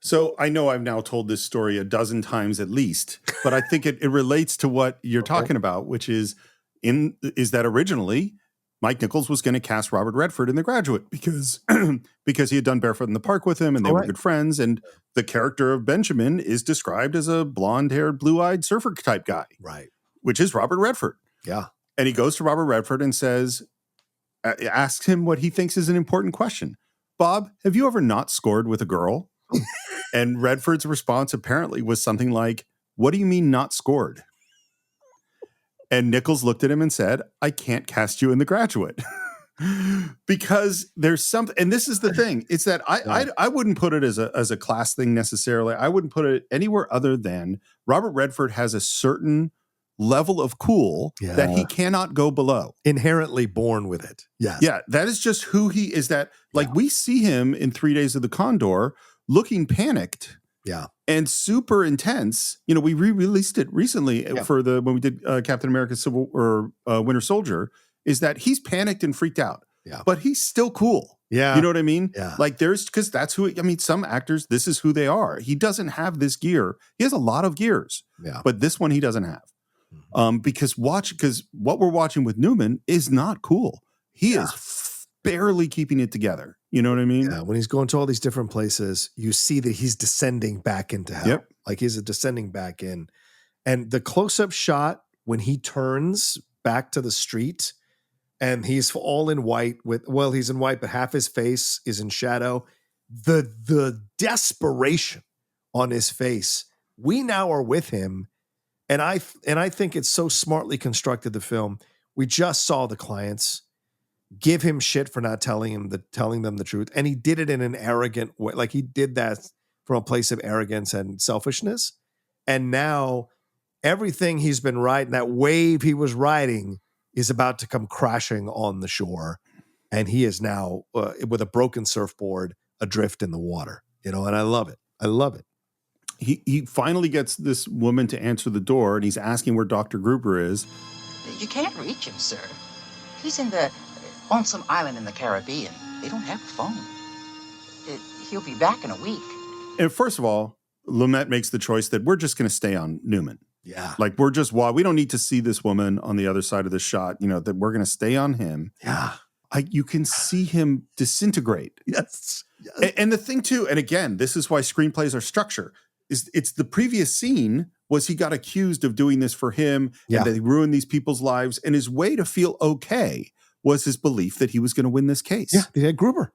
S3: So I know I've now told this story a dozen times at least, but I think it relates to what you're talking about, which is that originally Mike Nichols was going to cast Robert Redford in The Graduate because he had done Barefoot in the Park with him and they were good friends. And the character of Benjamin is described as a blonde-haired, blue-eyed surfer type guy,
S4: right?
S3: Which is Robert Redford.
S4: Yeah.
S3: And he goes to Robert Redford and asks him what he thinks is an important question. Bob, have you ever not scored with a girl? And Redford's response apparently was something like, what do you mean not scored? And Nichols looked at him and said, I can't cast you in The Graduate. Because there's something, and this is the thing, it's that I wouldn't put it as a class thing necessarily. I wouldn't put it anywhere other than Robert Redford has a certain level of cool that he cannot go below.
S4: Inherently born with it. Yes.
S3: Yeah, that is just who he is. That we see him in 3 Days of the Condor looking panicked.
S4: Yeah.
S3: And super intense. We re-released it recently when we did Captain America Winter Soldier, is that he's panicked and freaked out.
S4: Yeah.
S3: But he's still cool.
S4: Yeah.
S3: You know what I mean?
S4: Yeah.
S3: Like because that's some actors, this is who they are. He doesn't have this gear. He has a lot of gears.
S4: Yeah.
S3: But this one he doesn't have. Because what we're watching with Newman is not cool. He is barely keeping it together. You know what I mean?
S4: Yeah. When he's going to all these different places, you see that he's descending back into hell.
S3: Yep.
S4: Like he's descending back in. And the close-up shot when he turns back to the street and he's all in white he's in white, but half his face is in shadow. The desperation on his face. We now are with him. And I think it's so smartly constructed, the film. We just saw the clients give him shit for not telling them the truth. And he did it in an arrogant way. Like he did that from a place of arrogance and selfishness. And now everything he's been riding, that wave he was riding, is about to come crashing on the shore. And he is now with a broken surfboard adrift in the water, and I love it. I love it.
S3: he finally gets this woman to answer the door, and he's asking where Dr. Gruber is.
S10: You can't reach him, sir. He's on some island in the Caribbean. They don't have a phone. He'll be back in a week.
S3: And first of all, Lumet makes the choice that we're just going to stay on Newman.
S4: Yeah.
S3: Like we don't need to see this woman on the other side of the shot, that we're going to stay on him.
S4: Yeah.
S3: You can see him disintegrate.
S4: Yes.
S3: And the thing too, and again, this is why screenplays are structured, is it's the previous scene was he got accused of doing this for him and that he ruined these people's lives. And his way to feel okay was his belief that he was going to win this case.
S4: Yeah. He had Gruber.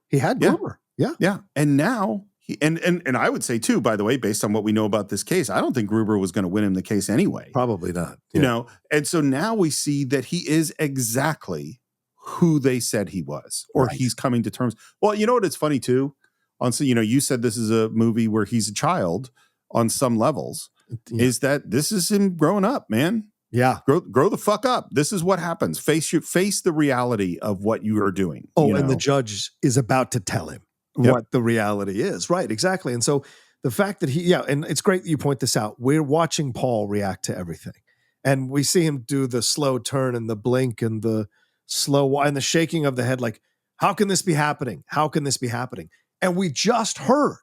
S4: Yeah.
S3: Yeah. And now and I would say too, by the way, based on what we know about this case, I don't think Gruber was going to win him the case anyway.
S4: Probably not. Yeah.
S3: And so now we see that he is exactly who they said he was, or he's coming to terms. Well, you know what? It's funny too. You said this is a movie where he's a child on some levels. Yeah. Is that this is him growing up, man?
S4: Yeah,
S3: grow the fuck up. This is what happens. Face the reality of what you are doing.
S4: And the judge is about to tell him what the reality is. Right, exactly. And so the fact that and it's great that you point this out. We're watching Paul react to everything, and we see him do the slow turn and the blink and the slow and the shaking of the head, like, how can this be happening? How can this be happening? And we just heard,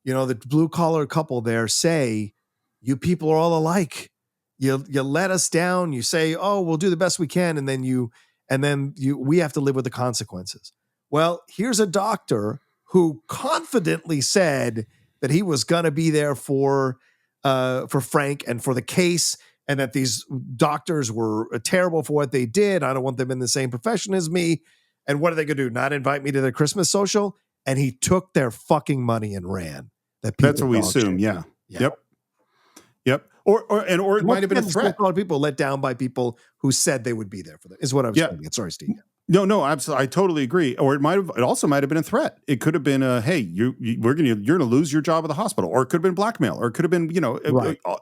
S4: the blue collar couple there say, you people are all alike. You let us down. You say, oh, we'll do the best we can. And then we have to live with the consequences. Well, here's a doctor who confidently said that he was going to be there for Frank and for the case, and that these doctors were terrible for what they did. I don't want them in the same profession as me. And what are they going to do? Not invite me to their Christmas social? And he took their fucking money and ran.
S3: That's what we assume. Yeah. Yep. Or it might have been a threat.
S4: A lot of people let down by people who said they would be there for them is what I was saying. Sorry, Steve.
S3: No, absolutely. I totally agree. Or it also might have been a threat. It could have been hey, you're going to lose your job at the hospital, or it could have been blackmail, or it could have been,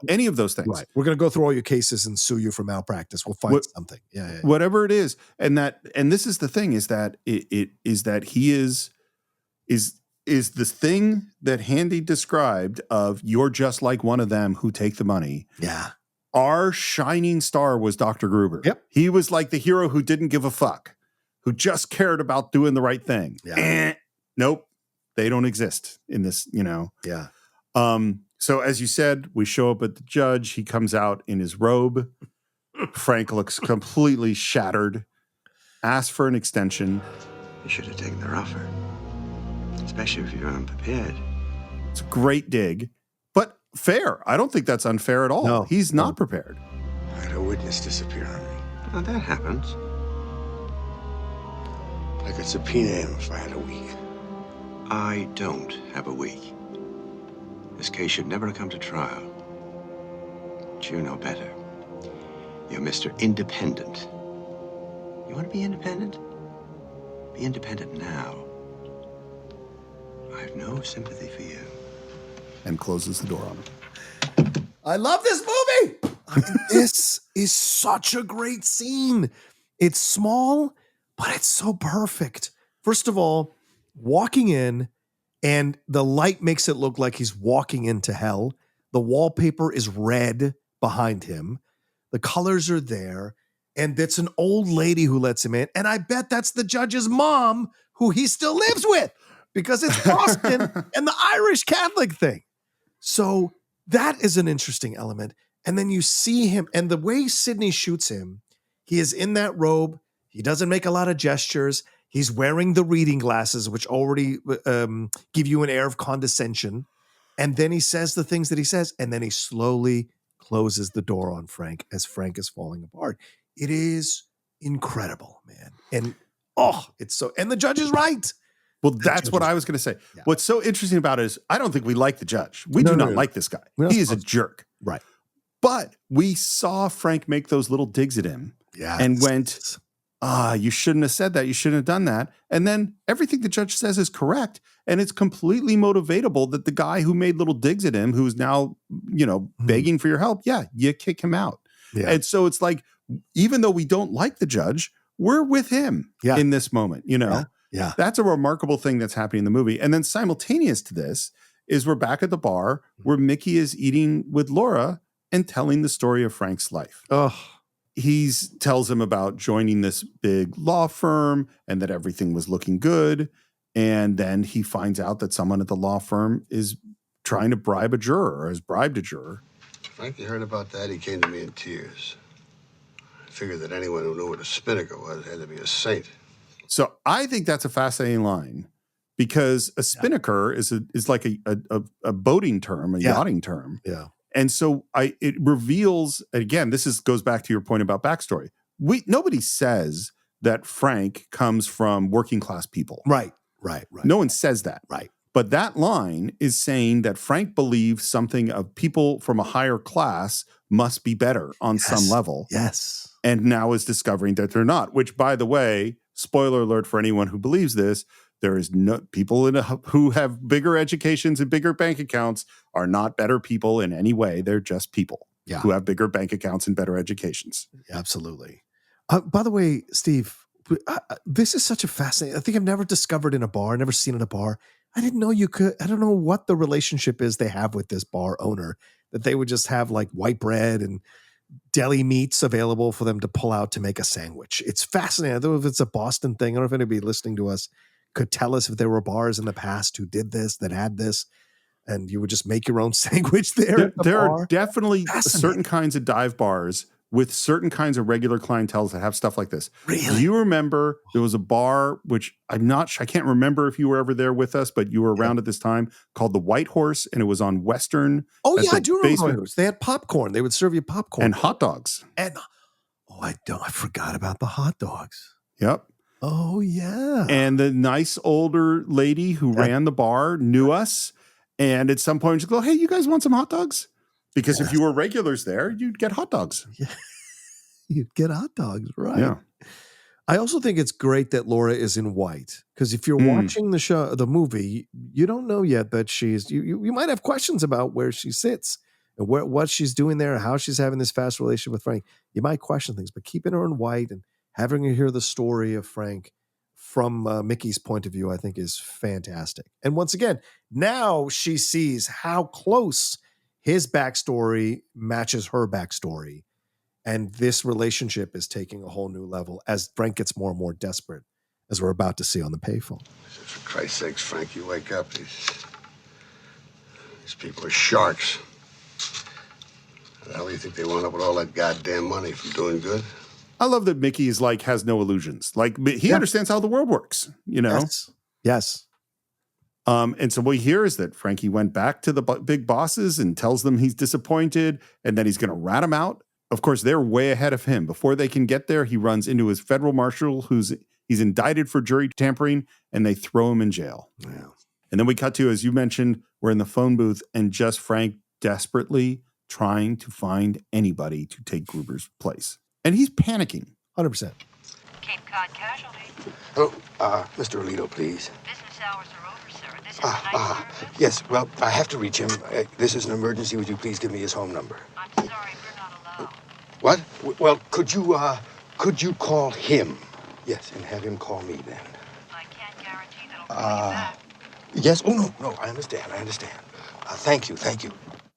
S3: any of those things.
S4: Right. We're going to go through all your cases and sue you for malpractice. We'll find something. Yeah.
S3: Whatever it is. And this is the thing, is that it is that he is the thing that Handy described of you're just like one of them who take the money.
S4: Yeah.
S3: Our shining star was Dr. Gruber.
S4: Yep.
S3: He was like the hero who didn't give a fuck, who just cared about doing the right thing.
S4: Yeah.
S3: Nope. They don't exist in this,
S4: Yeah.
S3: So as you said, we show up at the judge. He comes out in his robe. Frank looks completely shattered. Asks for an extension.
S7: You should have taken their offer. Especially if you're unprepared.
S3: It's a great dig, but fair. I don't think that's unfair at all.
S4: No,
S3: he's not prepared.
S5: I had a witness disappear on me.
S7: Well, that happens.
S5: I could subpoena him if I had a week.
S7: I don't have a week. This case should never have come to trial. But you know better. You're Mr. Independent. You want to be independent? Be independent now. I have no sympathy for you.
S3: And closes the door on him.
S4: I love this movie. This is such a great scene. It's small, but it's so perfect. First of all, walking in, and the light makes it look like he's walking into hell. The wallpaper is red behind him. The colors are there. And it's an old lady who lets him in. And I bet that's the judge's mom, who he still lives with, because it's Boston and the Irish Catholic thing. So that is an interesting element. And then you see him, and the way Sidney shoots him, he is in that robe. He doesn't make a lot of gestures. He's wearing the reading glasses, which already give you an air of condescension. And then he says the things that he says, and then he slowly closes the door on Frank as Frank is falling apart. It is incredible, man. And it's so, and the judge is right.
S3: Well, that's what I was going to say. Yeah. What's so interesting about it is I don't think we like the judge. We do not like this guy. He is a jerk.
S4: Right.
S3: But we saw Frank make those little digs at him and went, you shouldn't have said that. You shouldn't have done that. And then everything the judge says is correct. And it's completely motivatable that the guy who made little digs at him, who's now, begging for your help, you kick him out. Yeah. And so it's like, even though we don't like the judge, we're with him in this moment,
S4: Yeah.
S3: That's a remarkable thing that's happening in the movie. And then simultaneous to this is we're back at the bar where Mickey is eating with Laura and telling the story of Frank's life.
S4: Oh,
S3: he tells him about joining this big law firm and that everything was looking good. And then he finds out that someone at the law firm is trying to bribe a juror or has bribed a juror.
S5: Frankie heard about that. He came to me in tears. I figured that anyone who knew what a spinnaker was had to be a saint.
S3: So I think that's a fascinating line because a spinnaker is like a boating term, a yachting term.
S4: Yeah.
S3: And so it reveals, again, goes back to your point about backstory. Nobody says that Frank comes from working class people.
S4: Right.
S3: No one says that.
S4: Right.
S3: But that line is saying that Frank believes something of people from a higher class must be better on some level.
S4: Yes.
S3: And now is discovering that they're not, which, by the way, spoiler alert for anyone who believes this, there is no people who have bigger educations and bigger bank accounts are not better people in any way. They're just people who have bigger bank accounts and better educations.
S4: Absolutely. By the way, Steve, this is such a fascinating. I think I've never discovered in a bar, never seen in a bar. I didn't know you could. I don't know what the relationship is they have with this bar owner, that they would just have like white bread and deli meats available for them to pull out to make a sandwich. It's fascinating. I don't know if it's a Boston thing. I don't know if anybody listening to us could tell us if there were bars in the past who did this, that had this, and you would just make your own sandwich there.
S3: There are definitely certain kinds of dive bars with certain kinds of regular clientele that have stuff like this.
S4: Really?
S3: Do you remember there was a bar, which I can't remember if you were ever there with us, but you were around at this time, called the White Horse, and it was on Western.
S4: Oh yeah, I do remember. They had popcorn. They would serve you popcorn.
S3: And hot dogs.
S4: And I forgot about the hot dogs.
S3: Yep.
S4: Oh yeah.
S3: And the nice older lady who ran the bar knew us. And at some point she'd go, hey, you guys want some hot dogs? Because if you were regulars there, you'd get hot dogs.
S4: Yeah. You'd get hot dogs, right?
S3: Yeah.
S4: I also think it's great that Laura is in white, because if you're watching the movie, you don't know yet that she's. You might have questions about where she sits and what she's doing there, how she's having this fast relationship with Frank. You might question things, but keeping her in white and having her hear the story of Frank from Mickey's point of view, I think is fantastic. And once again, now she sees how close his backstory matches her backstory. And this relationship is taking a whole new level as Frank gets more and more desperate, as we're about to see on the payphone.
S5: For Christ's sakes, Frank, you wake up. These people are sharks. How the hell do you think they wound up with all that goddamn money from doing good?
S3: I love that Mickey is has no illusions. He understands how the world works, you know?
S4: Yes.
S3: And so what we hear is that Frankie went back to the big bosses and tells them he's disappointed and that he's going to rat him out. Of course, they're way ahead of him. Before they can get there, he runs into his federal marshal, he's indicted for jury tampering, and they throw him in jail.
S4: Wow.
S3: And then we cut to, as you mentioned, we're in the phone booth and just Frank desperately trying to find anybody to take Gruber's place. And he's panicking.
S4: 100%.
S11: Cape Cod Casualty.
S7: Oh, Mr. Alito, please.
S11: Business hours are over, sir. This is the night service.
S7: Yes, well, I have to reach him. This is an emergency. Would you please give me his home number?
S11: I'm sorry, we're not allowed.
S7: What? Well, could you call him? Yes, and have him call me then.
S11: I can't guarantee that I'll call you back.
S7: Yes. Oh, no, I understand. Thank you.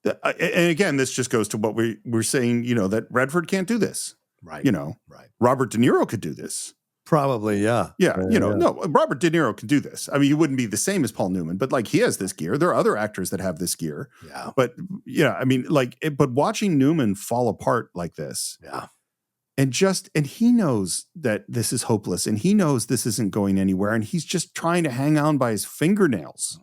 S3: And again, this just goes to what we're saying, that Redford can't do this.
S4: Right.
S3: Right. Robert De Niro could do this.
S4: Probably, yeah.
S3: Yeah, no, Robert De Niro can do this. I mean, you wouldn't be the same as Paul Newman, but he has this gear. There are other actors that have this gear.
S4: Yeah.
S3: But but watching Newman fall apart like this.
S4: Yeah.
S3: And he knows that this is hopeless and he knows this isn't going anywhere. And he's just trying to hang on by his fingernails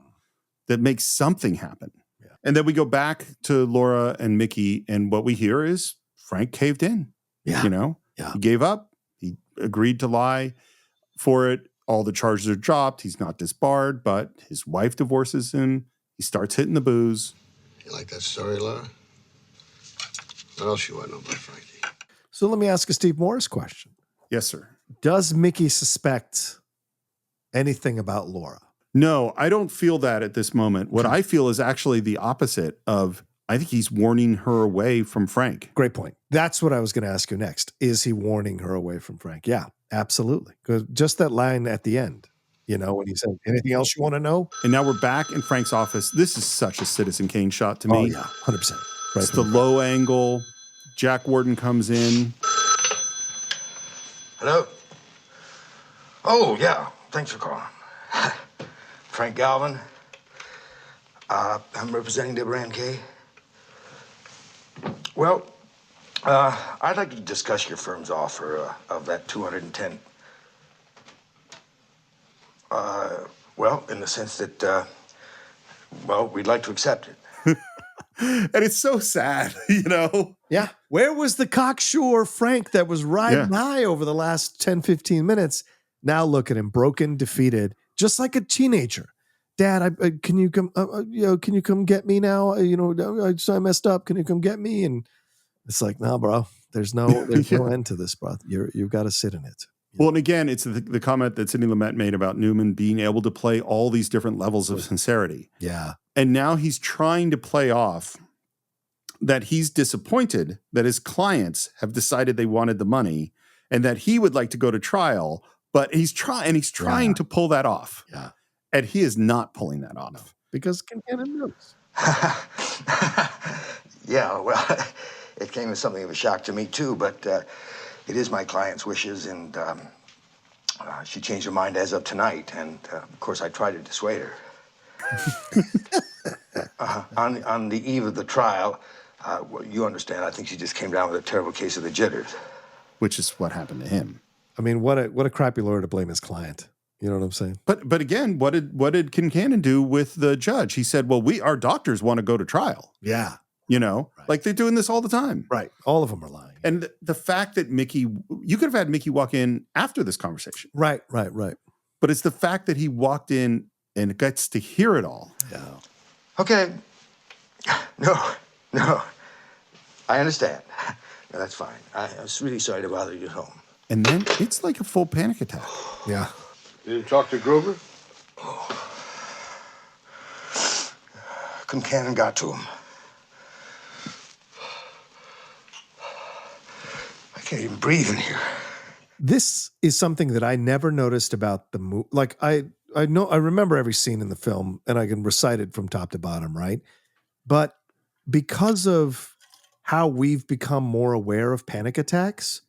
S3: that makes something happen.
S4: Yeah.
S3: And then we go back to Laura and Mickey. And what we hear is Frank caved in.
S4: Yeah.
S3: He gave up. He agreed to lie for it. All the charges are dropped. He's not disbarred, but his wife divorces him. He starts hitting the booze.
S5: You like that story, Laura? What else you want to know about Frankie?
S4: So let me ask a Steve Morris question.
S3: Yes, sir.
S4: Does Mickey suspect anything about Laura?
S3: No, I don't feel that at this moment. What I feel is actually the opposite of, I think he's warning her away from Frank.
S4: Great point. That's what I was going to ask you next. Is he warning her away from Frank? Yeah, absolutely. Because just that line at the end, You know, when he said, anything else you want to know?
S3: And now we're back in Frank's office. This is such a Citizen Kane shot to me.
S4: Oh, yeah, 100%. Right.
S3: It's the low angle. Jack Warden comes in.
S1: Hello? Oh, yeah. Thanks for calling. Frank Galvin. I'm representing Deborah Kay. Well, I'd like to discuss your firm's offer of that 210. Well, in the sense that, we'd like to accept it.
S3: And it's so sad, you know?
S4: Yeah. Where was the cocksure Frank that was riding high over the last 10, 15 minutes? Now look at him, broken, defeated, just like a teenager. Dad, can you come? Can you come get me now? I messed up. Can you come get me? And it's like, no, bro. There's no end to this, bro. You've got to sit in it.
S3: Well, and again, it's the comment that Sidney Lumet made about Newman being able to play all these different levels of sincerity.
S4: Yeah.
S3: And now he's trying to play off that he's disappointed that his clients have decided they wanted the money and that he would like to go to trial, but he's trying to pull that off.
S4: Yeah.
S3: And he is not pulling that off.
S4: No, because Concannon knows.
S1: Yeah, well, it came as something of a shock to me, too, but it is my client's wishes, and she changed her mind as of tonight, and of course I tried to dissuade her. On the eve of the trial, well, you understand, I think she just came down with a terrible case of the jitters.
S3: Which is what happened to him.
S4: I mean, what a crappy lawyer to blame his client. You know what I'm saying?
S3: But again, what did Concannon do with the judge? He said, well, our doctors want to go to trial.
S4: Yeah.
S3: You know, like they're doing this all the time.
S4: Right. All of them are lying.
S3: And the fact that you could have had Mickey walk in after this conversation.
S4: Right.
S3: But it's the fact that he walked in and gets to hear it all.
S4: Yeah.
S1: Okay. No. I understand. No, that's fine. I was really sorry to bother you at home.
S3: And then it's like a full panic attack.
S4: Yeah.
S5: You didn't talk to Gruber?
S1: Concannon got to him. I can't even breathe in here.
S4: This is something that I never noticed about the movie. Like I remember every scene in the film and I can recite it from top to bottom, right? But because of how we've become more aware of panic attacks,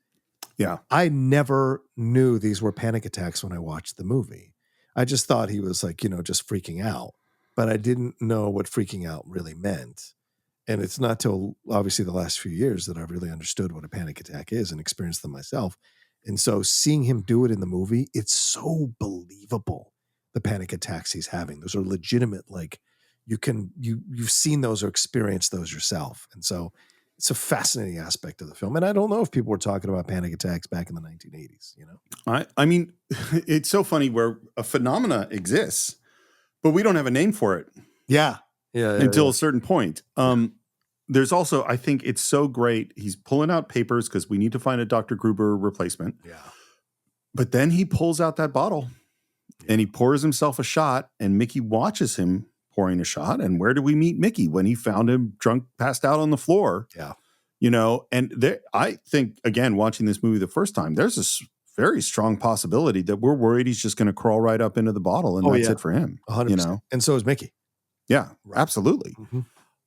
S4: I never knew these were panic attacks when I watched the movie. I just thought he was like, just freaking out, but I didn't know what freaking out really meant. And it's not till obviously the last few years that I've really understood what a panic attack is and experienced them myself. And so seeing him do it in the movie, it's so believable. The panic attacks he's having, those are legitimate. Like you've seen those or experienced those yourself. And so it's a fascinating aspect of the film. And I don't know if people were talking about panic attacks back in the 1980s,
S3: I mean, it's so funny where a phenomena exists, but we don't have a name for it.
S4: Yeah.
S3: Until a certain point. There's also, I think it's so great. He's pulling out papers because we need to find a Dr. Gruber replacement.
S4: Yeah.
S3: But then he pulls out that bottle and he pours himself a shot and Mickey watches him pouring a shot. And where do we meet Mickey? When he found him drunk, passed out on the floor.
S4: Yeah.
S3: And I think, again, watching this movie the first time, there's a very strong possibility that we're worried he's just going to crawl right up into the bottle and that's it for him.
S4: 100%. And so is Mickey.
S3: Yeah, absolutely.
S4: Mm-hmm.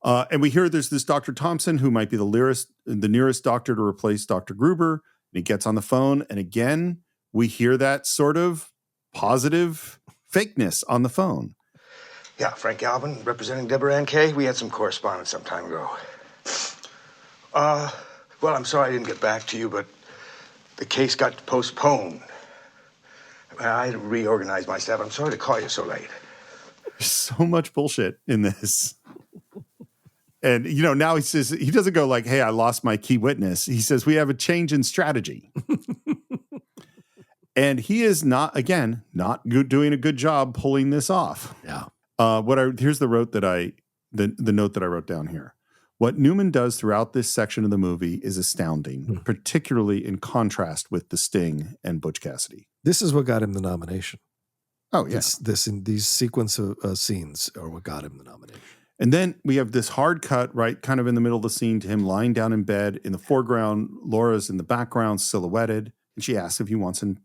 S3: And we hear there's this Dr. Thompson who might be the nearest doctor to replace Dr. Gruber. And he gets on the phone. And again, we hear that sort of positive fakeness on the phone.
S1: Yeah, Frank Galvin, representing Deborah Kay. We had some correspondence some time ago. Well, I'm sorry I didn't get back to you, but the case got postponed. I had to reorganize my staff. I'm sorry to call you so late.
S3: There's so much bullshit in this. And, now he says, he doesn't go like, hey, I lost my key witness. He says, we have a change in strategy. And he is not doing a good job pulling this off.
S4: Yeah.
S3: Here's the note that I wrote down here. What Newman does throughout this section of the movie is astounding, particularly in contrast with The Sting and Butch Cassidy.
S4: This is what got him the nomination.
S3: Oh, yeah.
S4: These sequence of scenes are what got him the nomination.
S3: And then we have this hard cut, right, kind of in the middle of the scene to him lying down in bed. In the foreground, Laura's in the background, silhouetted, and she asks if he wants her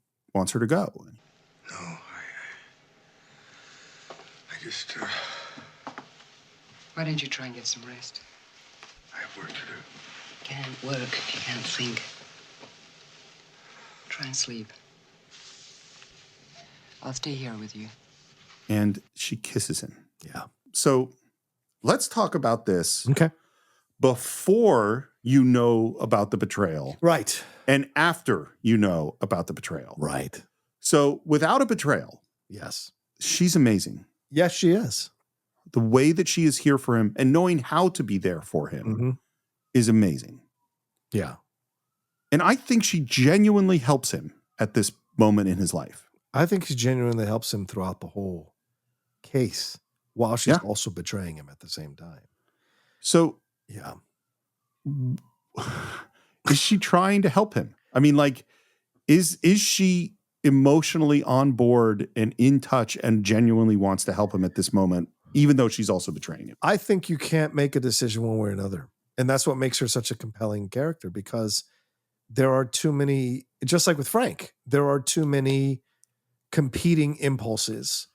S3: to go.
S1: No, just,
S12: Why don't you try and get some rest?
S1: I have work to do.
S12: Can't work if you can't think. Try and sleep. I'll stay here with you.
S3: And she kisses him.
S4: Yeah.
S3: So let's talk about this.
S4: Okay.
S3: Before you know about the betrayal.
S4: Right.
S3: And after you know about the betrayal.
S4: Right.
S3: So without a betrayal.
S4: Yes.
S3: She's amazing.
S4: Yes, she is.
S3: The way that she is here for him and knowing how to be there for him is amazing.
S4: Yeah.
S3: And I think she genuinely helps him at this moment in his life.
S4: I think she genuinely helps him throughout the whole case while she's also betraying him at the same time.
S3: So,
S4: yeah.
S3: Is she trying to help him? I mean, like, is she emotionally on board and in touch and genuinely wants to help him at this moment, even though she's also betraying him?
S4: I think you can't make a decision one way or another. And that's what makes her such a compelling character, because there are too many, just like with Frank, there are too many competing impulses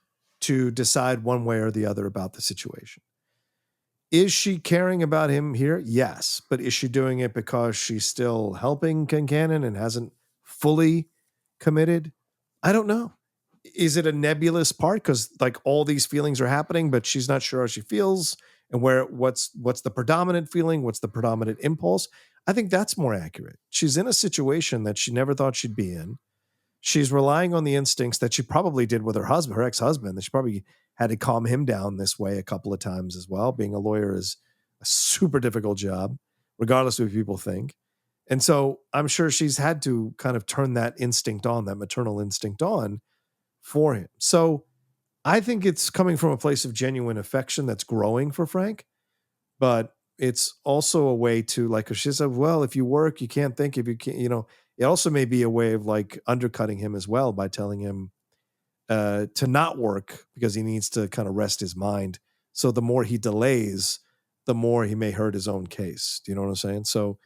S4: to decide one way or the other about the situation. Is she caring about him here? Yes. But is she doing it because she's still helping Concannon and hasn't fully committed? I don't know. Is it a nebulous part? Because like all these feelings are happening, but she's not sure how she feels and what's the predominant feeling? What's the predominant impulse? I think that's more accurate. She's in a situation that she never thought she'd be in. She's relying on the instincts that she probably did with her husband, her ex-husband, that she probably had to calm him down this way a couple of times as well. Being a lawyer is a super difficult job, regardless of what people think. And so I'm sure she's had to kind of turn that instinct on, that maternal instinct on for him. So I think it's coming from a place of genuine affection that's growing for Frank, but it's also a way to, like, she said, well, if you work, you can't think. If you can't, it also may be a way of like undercutting him as well by telling him to not work because he needs to kind of rest his mind. So the more he delays, the more he may hurt his own case. Do you know what I'm saying? So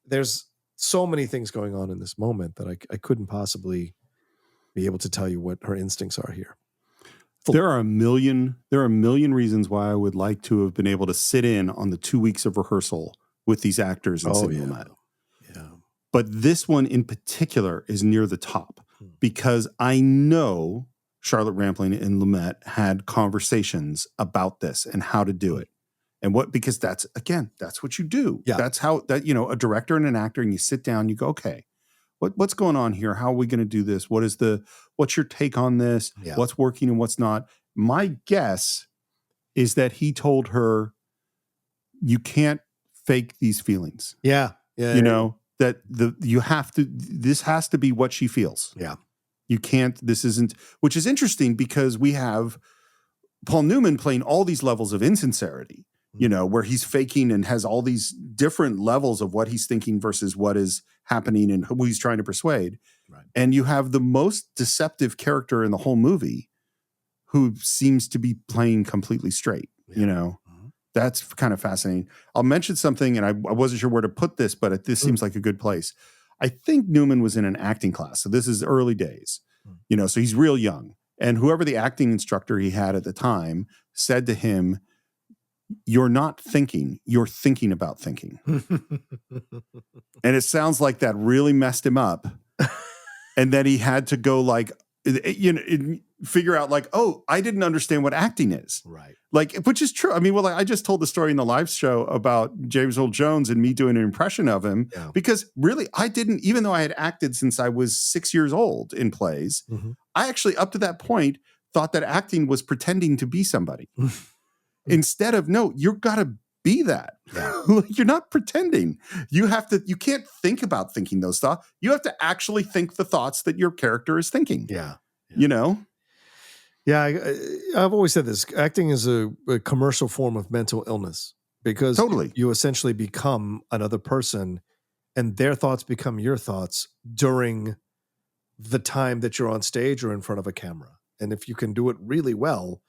S4: there's so many things going on in this moment that I couldn't possibly be able to tell you what her instincts are here.
S3: There are a million reasons why I would like to have been able to sit in on the 2 weeks of rehearsal with these actors and Sidney Lumet.
S4: Yeah.
S3: But this one in particular is near the top because I know Charlotte Rampling and Lumet had conversations about this and how to do it. And because that's what you do.
S4: Yeah.
S3: That's how a director and an actor, and you sit down, you go, okay, what's going on here? How are we going to do this? What's your take on this?
S4: Yeah.
S3: What's working and what's not? My guess is that he told her, you can't fake these feelings.
S4: Yeah.
S3: That this has to be what she feels.
S4: Yeah.
S3: You can't, which is interesting because we have Paul Newman playing all these levels of insincerity, where he's faking and has all these different levels of what he's thinking versus what is happening and who he's trying to persuade.
S4: Right.
S3: And you have the most deceptive character in the whole movie who seems to be playing completely straight, That's kind of fascinating. I'll mention something, and I wasn't sure where to put this, but this seems like a good place. I think Newman was in an acting class. So this is early days, so he's real young. And whoever the acting instructor he had at the time said to him, you're not thinking, you're thinking about thinking. And it sounds like that really messed him up. And then he had to go figure out oh, I didn't understand what acting is.
S4: Right.
S3: Which is true. I mean, I just told the story in the live show about James Earl Jones and me doing an impression of him because really I didn't, even though I had acted since I was 6 years old in plays, I actually up to that point thought that acting was pretending to be somebody. Instead of, no, you've got to be that. Yeah. You're not pretending. You can't think about thinking those thoughts. You have to actually think the thoughts that your character is thinking.
S4: Yeah.
S3: Yeah,
S4: I've always said this. Acting is a commercial form of mental illness because
S3: totally.
S4: You essentially become another person and their thoughts become your thoughts during the time that you're on stage or in front of a camera. And if you can do it really well,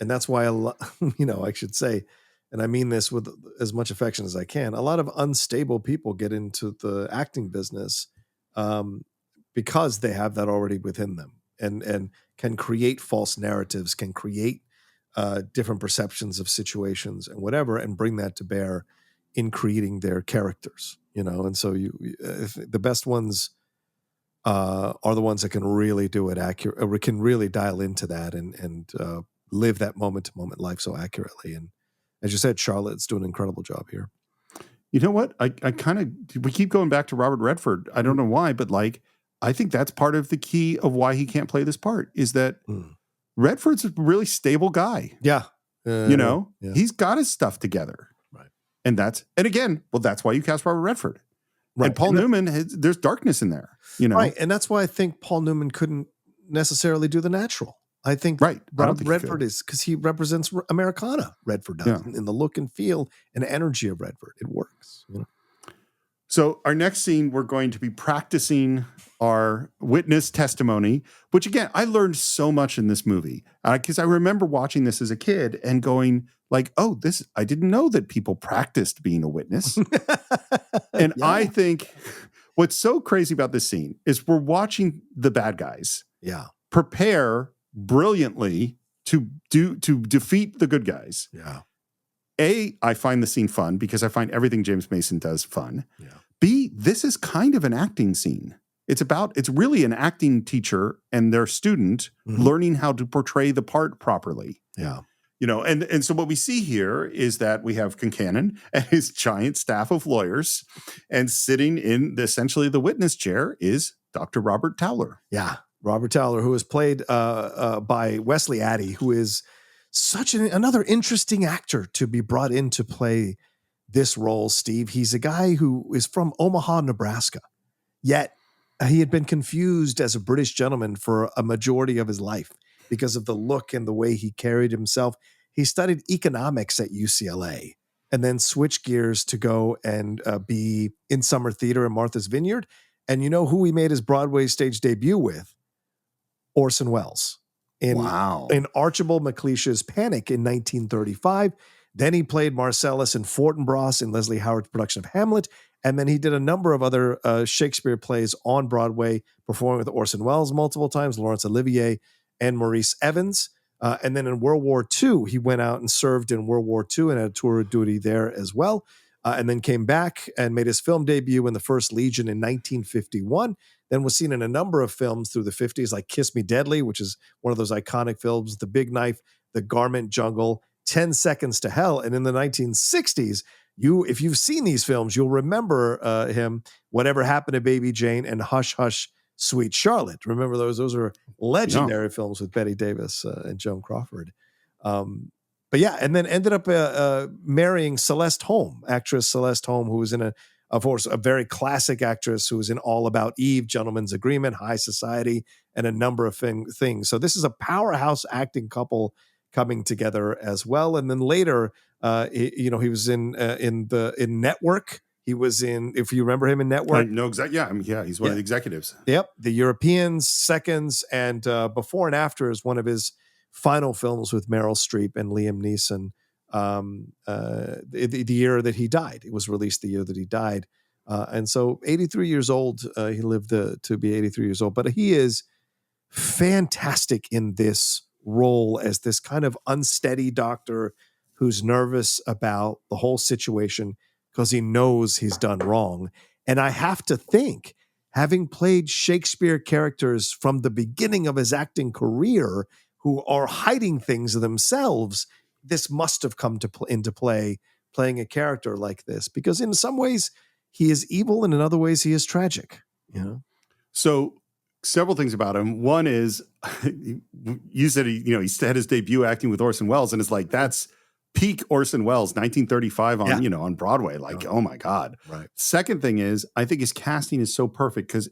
S4: and that's why I should say, and I mean this with as much affection as I can, a lot of unstable people get into the acting business because they have that already within them and can create false narratives, can create different perceptions of situations and whatever, and bring that to bear in creating their characters, And so the best ones are the ones that can really do it accurate, or can really dial into that and live that moment to moment life so accurately. And as you said, Charlotte's doing an incredible job here.
S3: You know what? We keep going back to Robert Redford. I don't know why, but I think that's part of the key of why he can't play this part is that Redford's a really stable guy.
S4: Yeah.
S3: He's got his stuff together.
S4: Right.
S3: And that's why you cast Robert Redford. Right. And Paul Newman, there's darkness in there,
S4: Right. And that's why I think Paul Newman couldn't necessarily do The Natural. I think Robert Redford is, because he represents Americana. Redford does in the look and feel and energy of Redford. It works.
S3: So our next scene, we're going to be practicing our witness testimony, which again, I learned so much in this movie because I remember watching this as a kid and going I didn't know that people practiced being a witness. And I think what's so crazy about this scene is we're watching the bad guys prepare brilliantly to defeat the good guys.
S4: Yeah.
S3: A, I find the scene fun because I find everything James Mason does fun.
S4: Yeah.
S3: B, this is kind of an acting scene. It's really an acting teacher and their student learning how to portray the part properly.
S4: Yeah.
S3: And so what we see here is that we have Concannon and his giant staff of lawyers, and sitting in essentially the witness chair is Dr. Robert Towler.
S4: Yeah. Robert Towler, who is played by Wesley Addy, who is such another interesting actor to be brought in to play this role, Steve. He's a guy who is from Omaha, Nebraska, yet he had been confused as a British gentleman for a majority of his life because of the look and the way he carried himself. He studied economics at UCLA and then switched gears to go and be in summer theater in Martha's Vineyard. And you know who he made his Broadway stage debut with? Orson Welles. In Archibald MacLeish's Panic in 1935. Then he played Marcellus in Fortinbras in Leslie Howard's production of Hamlet. And then he did a number of other Shakespeare plays on Broadway, performing with Orson Welles multiple times, Laurence Olivier, and Maurice Evans. And then in World War II, he went out and served in World War II and had a tour of duty there as well. And then came back and made his film debut in the First Legion in 1951. Then was seen in a number of films through the 50s, like Kiss Me Deadly, which is one of those iconic films, The Big Knife, The Garment Jungle, 10 Seconds to Hell. And in the 1960s, if you've seen these films, you'll remember him, Whatever Happened to Baby Jane and Hush Hush, Sweet Charlotte. Remember those? Those are legendary films with Bette Davis and Joan Crawford. But yeah, and then ended up marrying Celeste Holm, actress Celeste Holm, who was of course, a very classic actress who was in All About Eve, Gentleman's Agreement, High Society, and a number of things. So this is a powerhouse acting couple coming together as well. And then later, he was in Network. He was in, if you remember him in Network.
S3: No, exactly. Yeah, he's one of the executives.
S4: Yep, The Europeans, Seconds, and Before and After is one of his final films with Meryl Streep and Liam Neeson. The year that he died, it was released the year that he died, and so 83 years old. He lived to be 83 years old, but he is fantastic in this role as this kind of unsteady doctor who's nervous about the whole situation because he knows he's done wrong. And I have to think, having played Shakespeare characters from the beginning of his acting career who are hiding things themselves, this must have come into play playing a character like this, because in some ways he is evil and in other ways he is tragic.
S3: So several things about him. One is you said he had his debut acting with Orson Welles, and it's like that's peak Orson Welles, 1935 on Broadway. Like, oh my God.
S4: Right.
S3: Second thing is, I think his casting is so perfect because,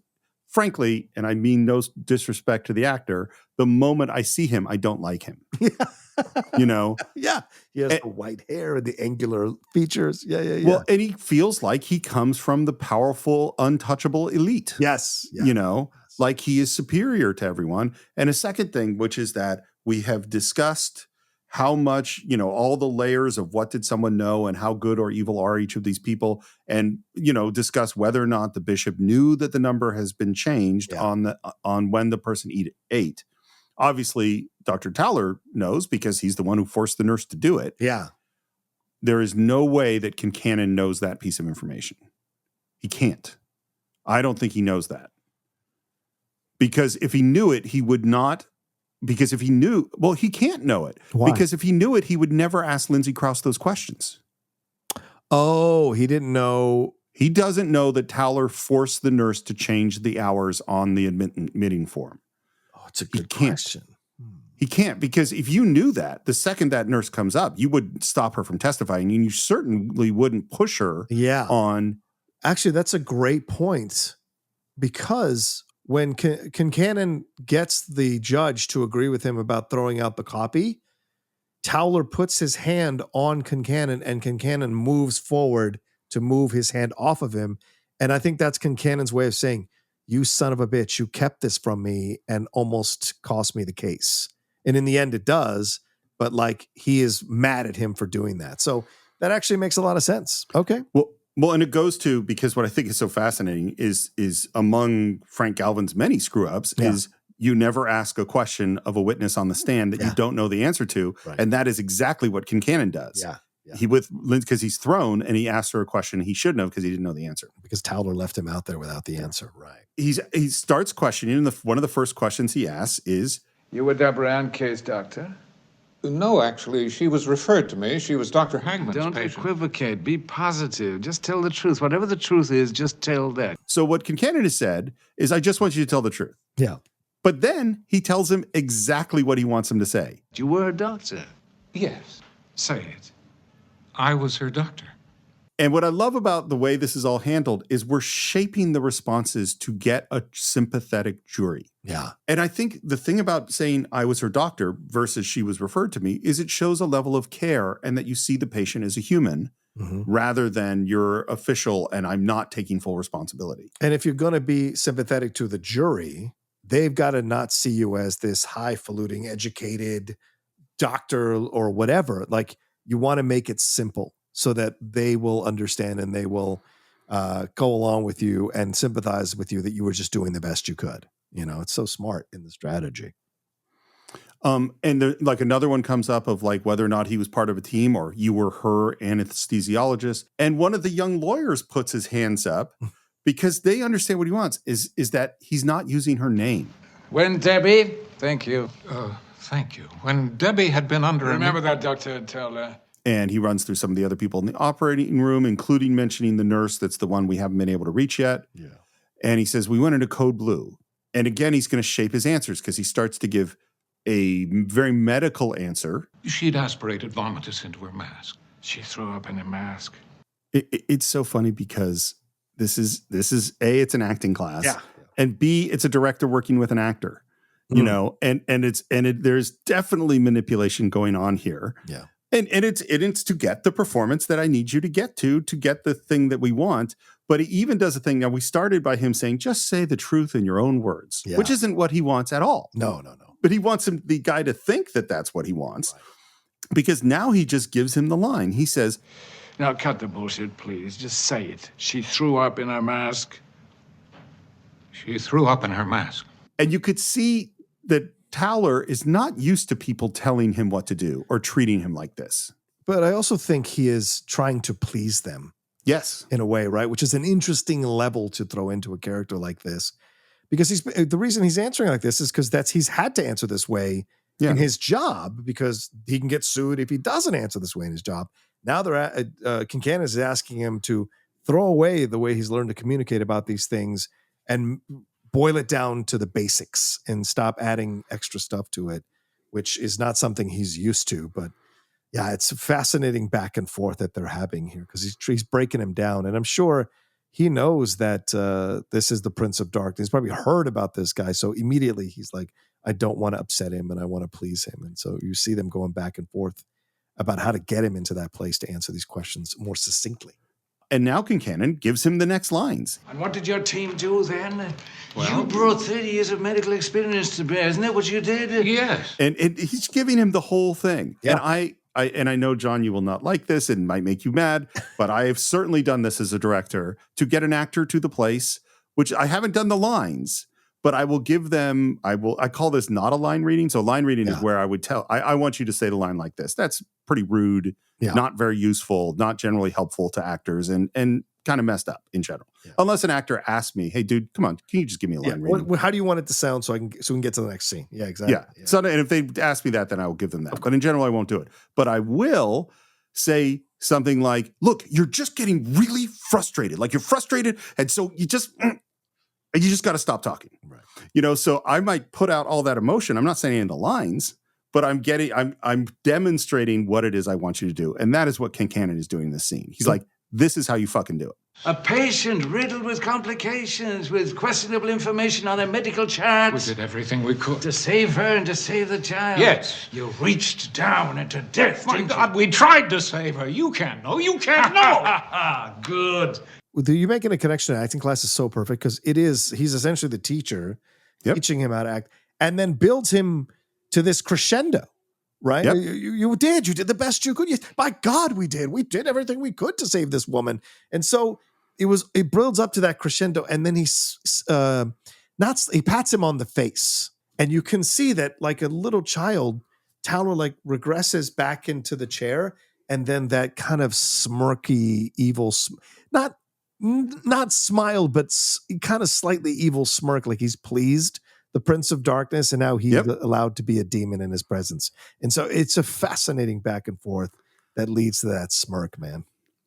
S3: frankly, and I mean no disrespect to the actor, the moment I see him, I don't like him.
S4: Yeah. He has the white hair and the angular features. Yeah.
S3: Well, and he feels like he comes from the powerful, untouchable elite.
S4: Yes. Yeah.
S3: Like he is superior to everyone. And a second thing, which is that we have discussed how much, all the layers of what did someone know and how good or evil are each of these people, and, discuss whether or not the bishop knew that the number has been changed on when the person ate. Obviously, Dr. Towler knows because he's the one who forced the nurse to do it.
S4: Yeah.
S3: There is no way that Concannon knows that piece of information. He can't. I don't think he knows that. Because if he knew it, he would not. Because if he knew, well, he can't know it.
S4: Why?
S3: Because if he knew it, he would never ask Lindsay Krause those questions.
S4: Oh, he didn't know.
S3: He doesn't know that Towler forced the nurse to change the hours on the admitting form.
S4: Oh, it's a good question.
S3: He can't, because if you knew that, the second that nurse comes up, you would stop her from testifying, and you certainly wouldn't push her on.
S4: Actually, that's a great point, because when Concannon gets the judge to agree with him about throwing out the copy, Towler puts his hand on Concannon, and Concannon moves forward to move his hand off of him. And I think that's Concannon's way of saying, you son of a bitch, you kept this from me and almost cost me the case. And in the end, it does. But like, he is mad at him for doing that. So that actually makes a lot of sense. Okay.
S3: Well, and it goes to, because what I think is so fascinating is among Frank Galvin's many screw ups is you never ask a question of a witness on the stand that you don't know the answer to. Right. And that is exactly what Concannon does.
S4: Yeah.
S3: He with Lindsay, because he's thrown and he asks her a question he shouldn't have because he didn't know the answer.
S4: Because Towler left him out there without the answer. Right.
S3: He starts questioning, and one of the first questions he asks is,
S6: "You were Deborah Ann Kay's doctor?"
S13: No, actually, she was referred to me. She was Dr. Hagman's
S6: Don't
S13: patient.
S6: equivocate. Be positive. Just tell the truth. Whatever the truth is, just tell that.
S3: So what Concannon has said is, I just want you to tell the truth.
S4: Yeah.
S3: But then he tells him exactly what he wants him to say.
S6: You were a doctor.
S13: Yes.
S6: Say it.
S13: I was her doctor.
S3: And what I love about the way this is all handled is we're shaping the responses to get a sympathetic jury.
S4: Yeah.
S3: And I think the thing about saying I was her doctor versus she was referred to me is it shows a level of care and that you see the patient as a human rather than you're official and I'm not taking full responsibility.
S4: And if you're going to be sympathetic to the jury, they've got to not see you as this highfalutin, educated doctor or whatever. Like, you want to make it simple so that they will understand and they will go along with you and sympathize with you that you were just doing the best you could. You know, it's so smart in the strategy.
S3: And like another one comes up of like whether or not he was part of a team or you were her anesthesiologist. And one of the young lawyers puts his hands up because they understand what he wants is that he's not using her name.
S6: When Debbie, thank you.
S13: Thank you. When Debbie had been under...
S6: Remember that, Dr. Towler.
S3: And he runs through some of the other people in the operating room, including mentioning the nurse that's the one we haven't been able to reach yet.
S4: Yeah.
S3: And he says, we went into code blue. And again, he's going to shape his answers because he starts to give a very medical answer.
S13: She'd aspirated vomitus into her mask.
S6: She threw up in her mask.
S3: It's so funny because this is A, it's an acting class.
S4: Yeah.
S3: And B, it's a director working with an actor. You know, and there's definitely manipulation going on here.
S4: Yeah.
S3: And it's to get the performance that I need you to get the thing that we want. But he even does a thing. Now, we started by him saying, just say the truth in your own words, which isn't what he wants at all.
S4: No.
S3: But he wants the guy to think that that's what he wants because now he just gives him the line. He says,
S6: now cut the bullshit, please. Just say it. She threw up in her mask.
S13: She threw up in her mask.
S3: And you could see that Towler is not used to people telling him what to do or treating him like this.
S4: But I also think he is trying to please them.
S3: Yes.
S4: In a way, right? Which is an interesting level to throw into a character like this. Because the reason he's answering like this is because he's had to answer this way in his job because he can get sued if he doesn't answer this way in his job. Now Concannon is asking him to throw away the way he's learned to communicate about these things and boil it down to the basics and stop adding extra stuff to it, which is not something he's used to. But yeah, it's a fascinating back and forth that they're having here because he's breaking him down. And I'm sure he knows that this is the Prince of Darkness. He's probably heard about this guy. So immediately he's like, I don't want to upset him and I want to please him. And so you see them going back and forth about how to get him into that place to answer these questions more succinctly.
S3: And now Concannon gives him the next lines.
S6: And what did your team do then? Well, you brought 30 years of medical experience to bear. Isn't that what you did?
S13: Yes.
S3: And he's giving him the whole thing.
S4: Yeah.
S3: And I know, John, you will not like this and might make you mad, but I have certainly done this as a director to get an actor to the place, which I haven't done the lines, but I will give them, I call this not a line reading. So line reading is where I would tell, I want you to say the line like this. That's pretty rude, not very useful, not generally helpful to actors, and kind of messed up in general. Unless an actor asks me, hey dude, come on, can you just give me a line reading?
S4: How do you want it to sound so we can get to the next scene? Yeah, exactly.
S3: Yeah. So, and if they ask me that, then I will give them that. But in general, I won't do it. But I will say something like, look, you're just getting really frustrated. Like you're frustrated. And so you just got to stop talking.
S4: Right.
S3: You know, so I might put out all that emotion. I'm not saying in the lines, but I'm demonstrating what it is I want you to do. And that is what Concannon is doing in this scene. He's like, this is how you fucking do it.
S6: A patient riddled with complications, with questionable information on a medical chart.
S13: We did everything we could.
S6: To save her and to save the child.
S13: Yes.
S6: You reached down into death.
S13: My God, we tried to save her. You can't know. You can't know.
S6: Good.
S4: You making a connection to acting class is so perfect because he's essentially the teacher teaching him how to act and then builds him to this crescendo. Right?
S3: Yep.
S4: You did the best you could. By God, we did everything we could to save this woman. And so it builds up to that crescendo. And then he pats him on the face. And you can see that like a little child, Towler like regresses back into the chair. And then that kind of smirky, evil, not smile, but kind of slightly evil smirk. Like he's pleased. The Prince of Darkness, and now he's allowed to be a demon in his presence. And so it's a fascinating back and forth that leads to that smirk, man.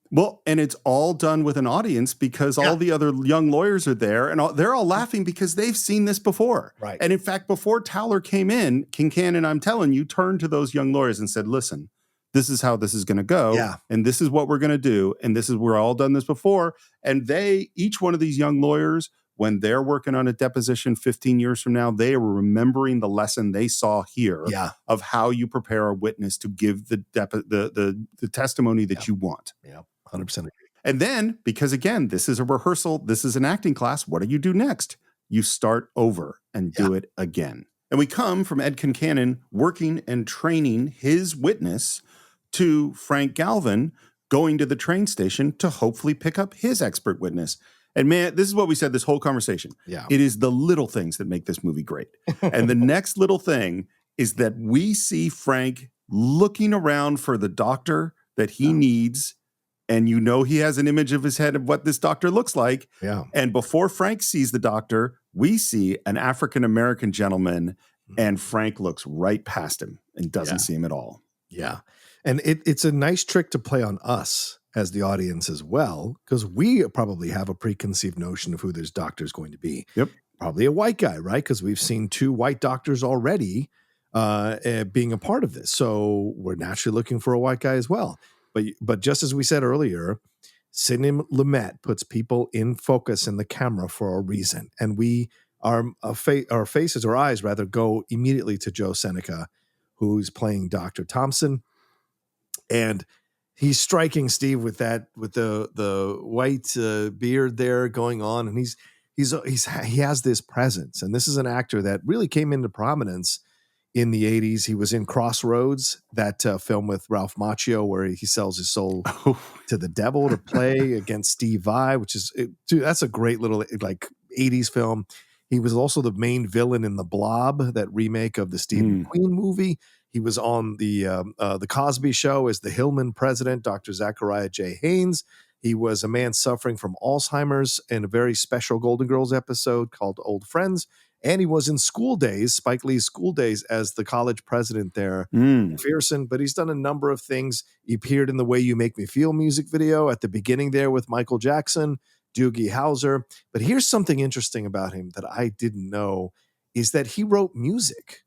S3: Well, and it's all done with an audience because all the other young lawyers are there, and they're all laughing because they've seen this before.
S4: Right.
S3: And in fact, before Towler came in, Concannon, I'm telling you, turned to those young lawyers and said, listen, this is how this is going to go.
S4: Yeah.
S3: And this is what we're going to do. And we're all done this before. And each one of these young lawyers, when they're working on a deposition 15 years from now, they are remembering the lesson they saw here of how you prepare a witness to give the testimony that you want.
S4: Yeah, 100% agree.
S3: And then, because again, this is a rehearsal, this is an acting class, what do you do next? You start over and do it again. And we come from Ed Concannon working and training his witness to Frank Galvin going to the train station to hopefully pick up his expert witness. And man, this is what we said this whole conversation.
S4: Yeah.
S3: It is the little things that make this movie great. And the next little thing is that we see Frank looking around for the doctor that he needs. And you know he has an image of his head of what this doctor looks like.
S4: Yeah.
S3: And before Frank sees the doctor, we see an African-American gentleman, and Frank looks right past him and doesn't see him at all.
S4: Yeah. And it's a nice trick to play on us as the audience as well, because we probably have a preconceived notion of who this doctor is going to be.
S3: Yep.
S4: Probably a white guy, right? Because we've seen 2 white doctors already being a part of this. So we're naturally looking for a white guy as well. But just as we said earlier, Sidney Lumet puts people in focus in the camera for a reason. And our faces, our eyes rather, go immediately to Joe Seneca, who's playing Dr. Thompson. And he's striking Steve with the white beard there going on, and he has this presence. And this is an actor that really came into prominence in the 80s. He was in Crossroads, that film with Ralph Macchio, where he sells his soul to the devil to play against Steve Vai, that's a great little like 80s film. He was also the main villain in The Blob, that remake of the Steve McQueen movie. He was on the Cosby Show as the Hillman president, Dr. Zachariah J. Haynes. He was a man suffering from Alzheimer's in a very special Golden Girls episode called Old Friends. And he was in School Days, Spike Lee's School Days, as the college president there, McPherson. But he's done a number of things. He appeared in the Way You Make Me Feel music video at the beginning there with Michael Jackson, Doogie Howser. But here's something interesting about him that I didn't know, is that he wrote music.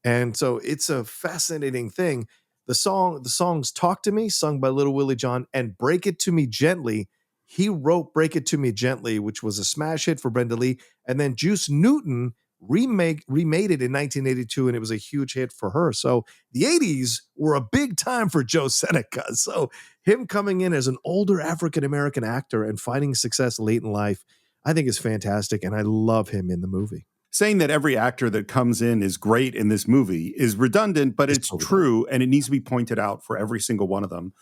S4: And so it's a fascinating thing. The songs Talk to Me, sung by Little Willie John, and Break It to Me Gently. He wrote Break It to Me Gently, which was a smash hit for Brenda Lee. And then Juice Newton remade it in 1982, and it was a huge hit for her. So the 80s were a big time for Joe Seneca. So him coming in as an older African-American actor and finding success late in life, I think is fantastic. And I love him in the movie.
S3: Saying that every actor that comes in is great in this movie is redundant, but it's true, and it needs to be pointed out for every single one of them.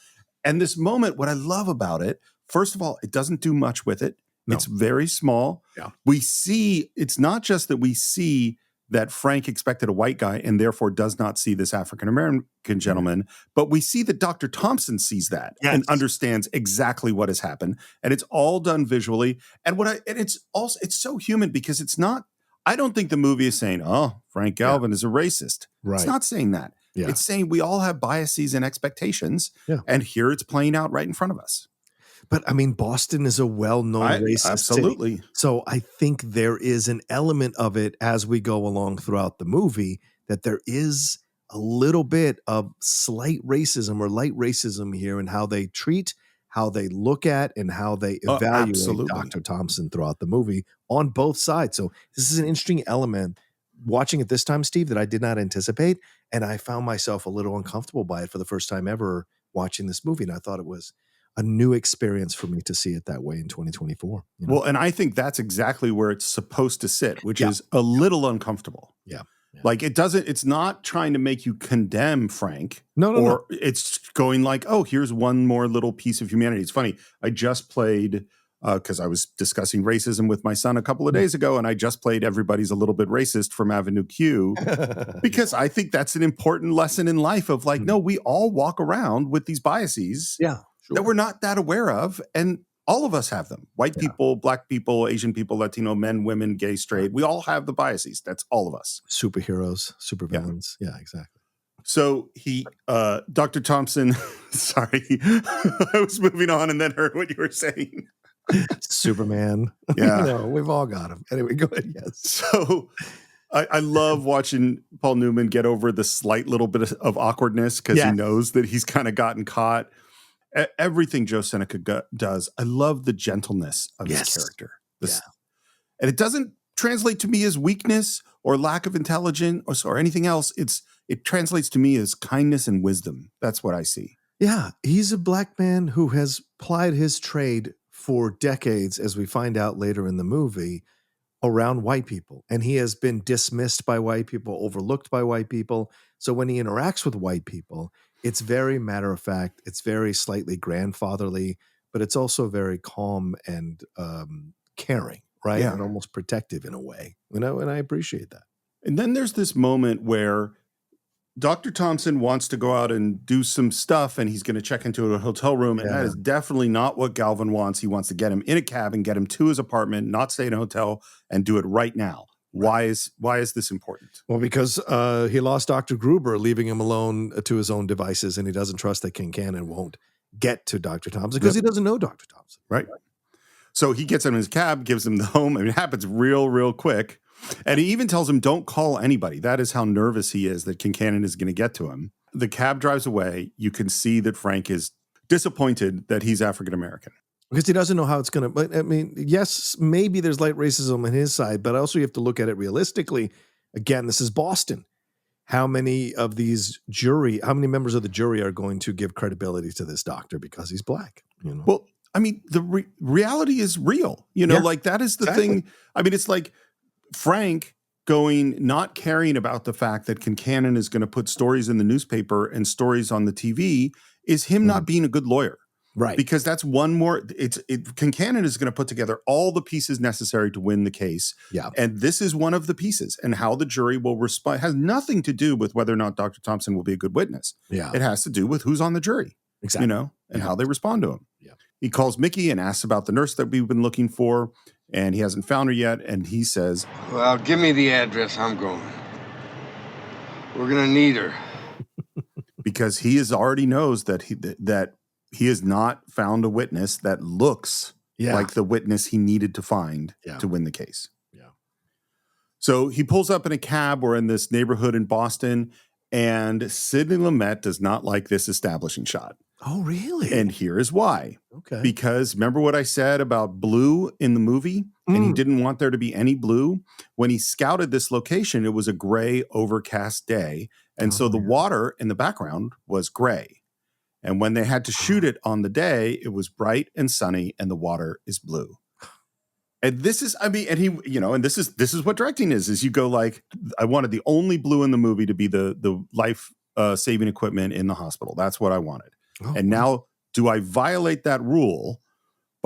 S3: And this moment, what I love about it, first of all, it doesn't do much with it.
S4: No.
S3: It's very small.
S4: Yeah.
S3: We see, it's not just that we see that Frank expected a white guy and therefore does not see this African-American gentleman, but we see that Dr. Thompson sees that and understands exactly what has happened. And it's all done visually. And it's so human because it's not, I don't think the movie is saying, oh, Frank Galvin is a racist.
S4: Right.
S3: It's not saying that.
S4: Yeah.
S3: It's saying we all have biases and expectations.
S4: Yeah.
S3: And here it's playing out right in front of us.
S4: But I mean, Boston is a well-known racist
S3: absolutely.
S4: city. So I think there is an element of it as we go along throughout the movie that there is a little bit of slight racism or light racism here in how they treat, how they look at, and how they evaluate Dr. Thompson throughout the movie on both sides. So this is an interesting element watching it this time, Steve, that I did not anticipate. And I found myself a little uncomfortable by it for the first time ever watching this movie. And I thought it was a new experience for me to see it that way in 2024. You know?
S3: Well, and I think that's exactly where it's supposed to sit, which is a little uncomfortable.
S4: Yeah.
S3: Like it's not trying to make you condemn Frank.
S4: No.
S3: It's going like, oh, here's one more little piece of humanity. It's funny. I just played, because I was discussing racism with my son a couple of days ago, and I just played Everybody's a Little Bit Racist from Avenue Q, because I think that's an important lesson in life of like, no, we all walk around with these biases.
S4: Yeah. Sure.
S3: That we're not that aware of. And all of us have them. White people, black people, Asian people, Latino, men, women, gay, straight. We all have the biases. That's all of us.
S4: Superheroes, supervillains. Yeah, exactly.
S3: So Dr. Thompson, sorry, I was moving on and then heard what you were saying.
S4: Superman.
S3: Yeah.
S4: We've all got him. Anyway, go ahead. Yes.
S3: So I love watching Paul Newman get over the slight little bit of awkwardness because he knows that he's kind of gotten caught. Everything Joe Seneca does, I love the gentleness of his character. And it doesn't translate to me as weakness or lack of intelligence or anything else. It translates to me as kindness and wisdom. That's what I see.
S4: Yeah, he's a black man who has plied his trade for decades, as we find out later in the movie, around white people. And he has been dismissed by white people, overlooked by white people. So when he interacts with white people, it's very matter of fact. It's very slightly grandfatherly, but it's also very calm and caring, right?
S3: Yeah.
S4: And almost protective in a way, and I appreciate that.
S3: And then there's this moment where Dr. Thompson wants to go out and do some stuff, and he's going to check into a hotel room, and that is definitely not what Galvin wants. He wants to get him in a cab and get him to his apartment, not stay in a hotel, and do it right now. Why is this important?
S4: Well, because he lost Dr. Gruber, leaving him alone to his own devices, and he doesn't trust that Concannon won't get to Dr. Thompson because he doesn't know Dr. Thompson.
S3: Right. So he gets him in his cab, gives him the home. I mean, it happens real quick. And he even tells him, don't call anybody. That is how nervous he is that Concannon is going to get to him. The cab drives away. You can see that Frank is disappointed that he's African-American.
S4: Because he doesn't know how it's going to, but I mean, yes, maybe there's light racism on his side, but also you have to look at it realistically. Again, this is Boston. How many members of the jury are going to give credibility to this doctor because he's black? You know?
S3: Well, I mean, the reality is real, like that is the thing. I mean, it's like Frank not caring about the fact that Concannon is going to put stories in the newspaper and stories on the TV is him not being a good lawyer.
S4: Right.
S3: Because that's one more, Concannon is going to put together all the pieces necessary to win the case.
S4: Yeah.
S3: And this is one of the pieces, and how the jury will respond has nothing to do with whether or not Dr. Thompson will be a good witness.
S4: Yeah.
S3: It has to do with who's on the jury.
S4: Exactly.
S3: And how they respond to him.
S4: Yeah.
S3: He calls Mickey and asks about the nurse that we've been looking for, and he hasn't found her yet. And he says,
S14: well, give me the address. I'm going. We're going to need her.
S3: Because he already knows that he has not found a witness that looks like the witness he needed to find to win the case.
S4: Yeah.
S3: So he pulls up in a cab. We're in this neighborhood in Boston, and Sidney Lumet does not like this establishing shot.
S4: Oh, really?
S3: And here is why.
S4: Okay.
S3: Because remember what I said about blue in the movie? And he didn't want there to be any blue. When he scouted this location, it was a gray, overcast day. And so the water in the background was gray. And when they had to shoot it on the day, it was bright and sunny, and the water is blue. And this is, I mean, and he, and this is what directing is you go like, I wanted the only blue in the movie to be the life saving equipment in the hospital. That's what I wanted. Oh, and now, do I violate that rule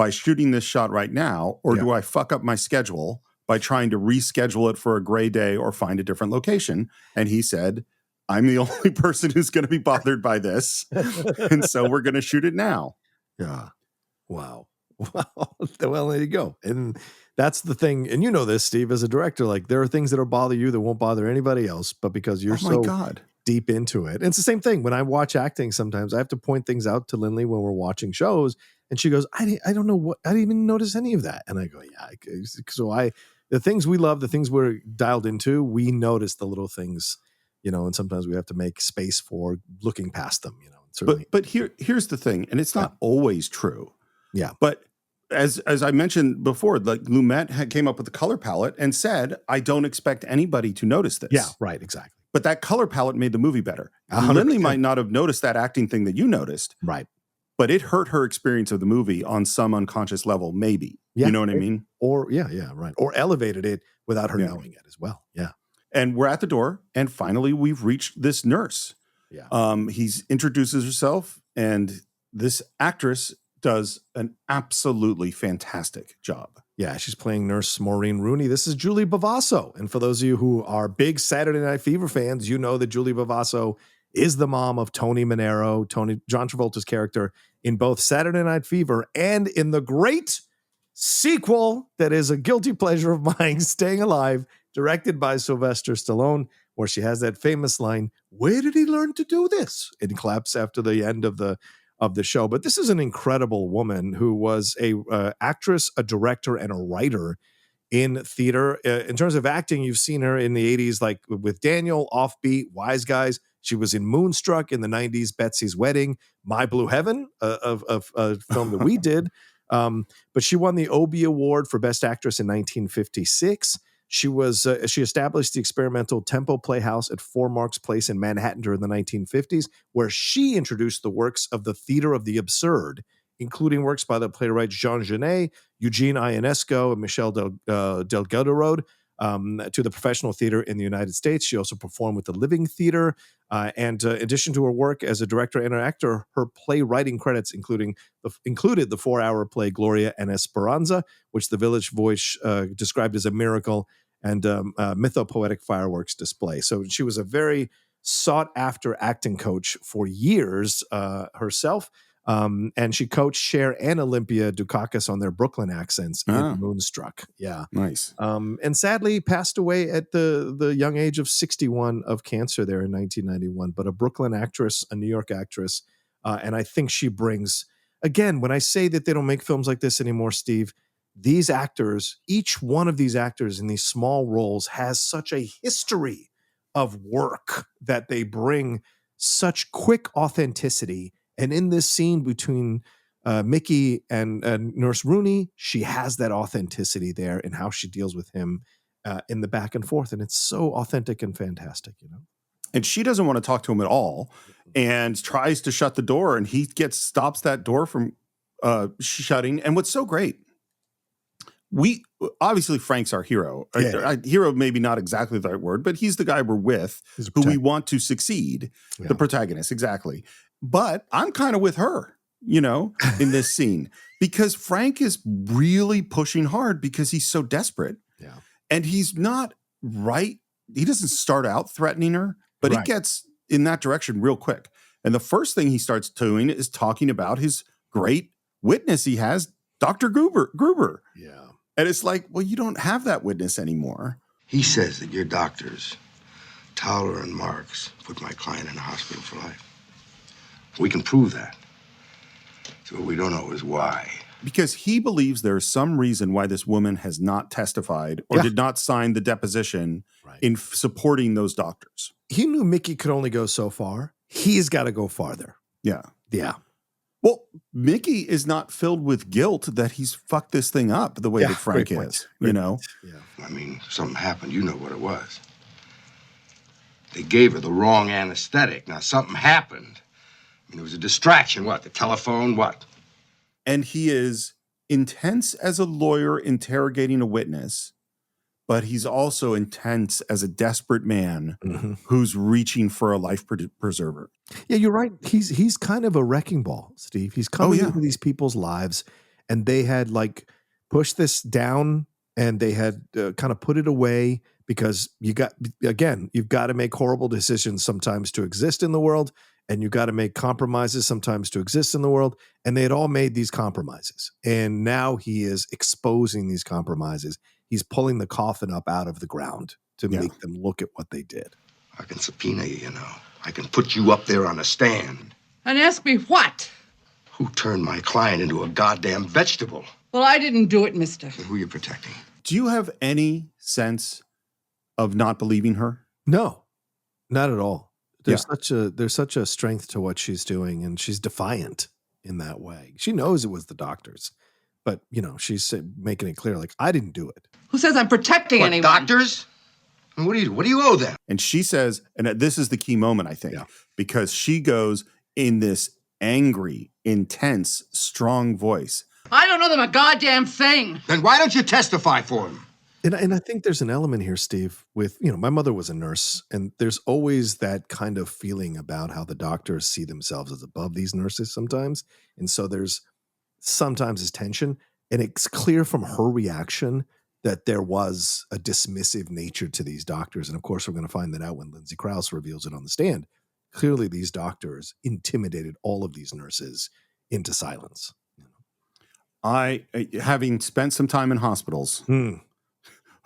S3: by shooting this shot right now, or do I fuck up my schedule by trying to reschedule it for a gray day or find a different location? And he said, I'm the only person who's going to be bothered by this. And so we're going to shoot it now.
S4: Yeah. Wow. Well, there you go. And that's the thing. And you know this, Steve, as a director, like there are things that'll bother you that won't bother anybody else, but because you're deep into it. And it's the same thing. When I watch acting, sometimes I have to point things out to Lindley when we're watching shows. And she goes, I don't know what, I didn't even notice any of that. And I go, yeah. So the things we love, the things we're dialed into, we notice the little things, and sometimes we have to make space for looking past them,
S3: But here's the thing, and it's not always true.
S4: Yeah.
S3: But as I mentioned before, like Lumet came up with the color palette and said, I don't expect anybody to notice this.
S4: Yeah, right, exactly.
S3: But that color palette made the movie better.
S4: 100%.
S3: Lindley might not have noticed that acting thing that you noticed.
S4: Right.
S3: But it hurt her experience of the movie on some unconscious level, maybe.
S4: Yeah,
S3: you know what I mean?
S4: Or, right. Or elevated it without her knowing it as well. Yeah.
S3: And we're at the door, and finally we've reached this nurse.
S4: Yeah.
S3: He's introduces herself, and this actress does an absolutely fantastic job.
S4: Yeah, she's playing Nurse Maureen Rooney. This is Julie Bavasso. And for those of you who are big Saturday Night Fever fans, you know that Julie Bavasso is the mom of Tony Manero, John Travolta's character in both Saturday Night Fever and in the great sequel that is a guilty pleasure of mine, Staying Alive, directed by Sylvester Stallone, where she has that famous line, "Where did he learn to do this?" and claps after the end of the show. But this is an incredible woman who was a actress, a director, and a writer in theater. In terms of acting, you've seen her in the 80s, like with Daniel, Offbeat, Wise Guys. She was in Moonstruck in the 90s, Betsy's Wedding, My Blue Heaven, a film that we did. But she won the Obie Award for Best Actress in 1956. She established the experimental Tempo Playhouse at 4 Marks Place in Manhattan during the 1950s, where she introduced the works of the theater of the absurd, including works by the playwrights Jean Genet, Eugene Ionesco, and Michel Delgado to the professional theater in the United States. She also performed with the Living Theater. And in addition to her work as a director and an actor, her playwriting credits included the 4-hour play Gloria and Esperanza, which the Village Voice described as a miracle, and mythopoetic fireworks display. So she was a very sought-after acting coach for years herself. And she coached Cher and Olympia Dukakis on their Brooklyn accents in Moonstruck. Yeah.
S3: Nice.
S4: And sadly passed away at the young age of 61 of cancer there in 1991. But a Brooklyn actress, a New York actress. And I think she brings, again, when I say that they don't make films like this anymore, Steve, these actors, each one of these actors in these small roles has such a history of work that they bring such quick authenticity. And in this scene between Mickey and Nurse Rooney, she has that authenticity there in how she deals with him in the back and forth. And it's so authentic and fantastic,
S3: And she doesn't want to talk to him at all and tries to shut the door, and he stops that door from shutting. And what's so great, obviously Frank's our hero.
S4: Yeah.
S3: Hero, maybe not exactly the right word, but he's the guy we're with, who we want to succeed. Yeah. The protagonist, exactly. But I'm kind of with her, in this scene, because Frank is really pushing hard because he's so desperate.
S4: Yeah.
S3: And he's not right. He doesn't start out threatening her, but he gets in that direction real quick. And the first thing he starts doing is talking about his great witness he has, Dr. Gruber.
S4: Yeah.
S3: And it's like, well, you don't have that witness anymore.
S14: He says that your doctors, Towler and Marks, put my client in a hospital for life. We can prove that. So what we don't know is why.
S3: Because he believes there's some reason why this woman has not testified or did not sign the deposition in supporting those doctors.
S4: He knew Mickey could only go so far. He's got to go farther.
S3: Yeah.
S4: Yeah.
S3: Well, Mickey is not filled with guilt that he's fucked this thing up the way that Frank is,
S14: Yeah. I mean, something happened. You know what it was. They gave her the wrong anesthetic. Now, something happened. I mean, it was a distraction. What? The telephone? What?
S3: And he is intense as a lawyer interrogating a witness, but he's also intense as a desperate man who's reaching for a life preserver.
S4: Yeah, you're right. He's kind of a wrecking ball, Steve. He's coming into these people's lives, and they had like pushed this down and they had kind of put it away because you've got to make horrible decisions sometimes to exist in the world, and you've got to make compromises sometimes to exist in the world. And they had all made these compromises. And now he is exposing these compromises. He's pulling the coffin up out of the ground to make them look at what they did.
S14: I can subpoena you, you know. I can put you up there on a stand.
S15: And ask me what?
S14: Who turned my client into a goddamn vegetable?
S15: Well, I didn't do it, mister.
S14: Who are you protecting?
S3: Do you have any sense of not believing her?
S4: No, not at all. There's such a strength to what she's doing, and she's defiant in that way. She knows it was the doctors, but she's making it clear, like, I didn't do it.
S15: Who says I'm protecting anyone?
S14: Doctors? And what do you owe them?
S3: And she says, and this is the key moment, I think, because she goes in this angry, intense, strong voice.
S15: I don't know them a goddamn thing.
S14: Then why don't you testify for them?
S4: And I think there's an element here, Steve, with, my mother was a nurse, and there's always that kind of feeling about how the doctors see themselves as above these nurses sometimes. And so there's sometimes this tension, and it's clear from her reaction that there was a dismissive nature to these doctors. And of course, we're going to find that out when Lindsay Krause reveals it on the stand. Clearly, these doctors intimidated all of these nurses into silence.
S3: I, having spent some time in hospitals,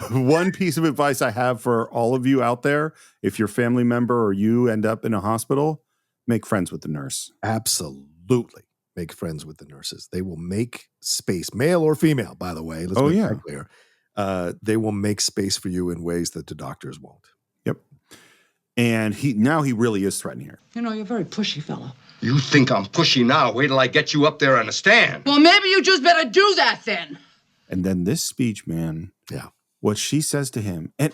S3: one piece of advice I have for all of you out there, if your family member or you end up in a hospital, make friends with the nurse.
S4: Absolutely. Make friends with the nurses. They will make space, male or female, by the way. Let's make that clear. They will make space for you in ways that the doctors won't.
S3: Yep. And he really is threatening her.
S15: You're a very pushy fellow.
S14: You think I'm pushy now? Wait till I get you up there on a stand.
S15: Well, maybe you just better do that then.
S3: And then this speech, man. Yeah. What she says to him, and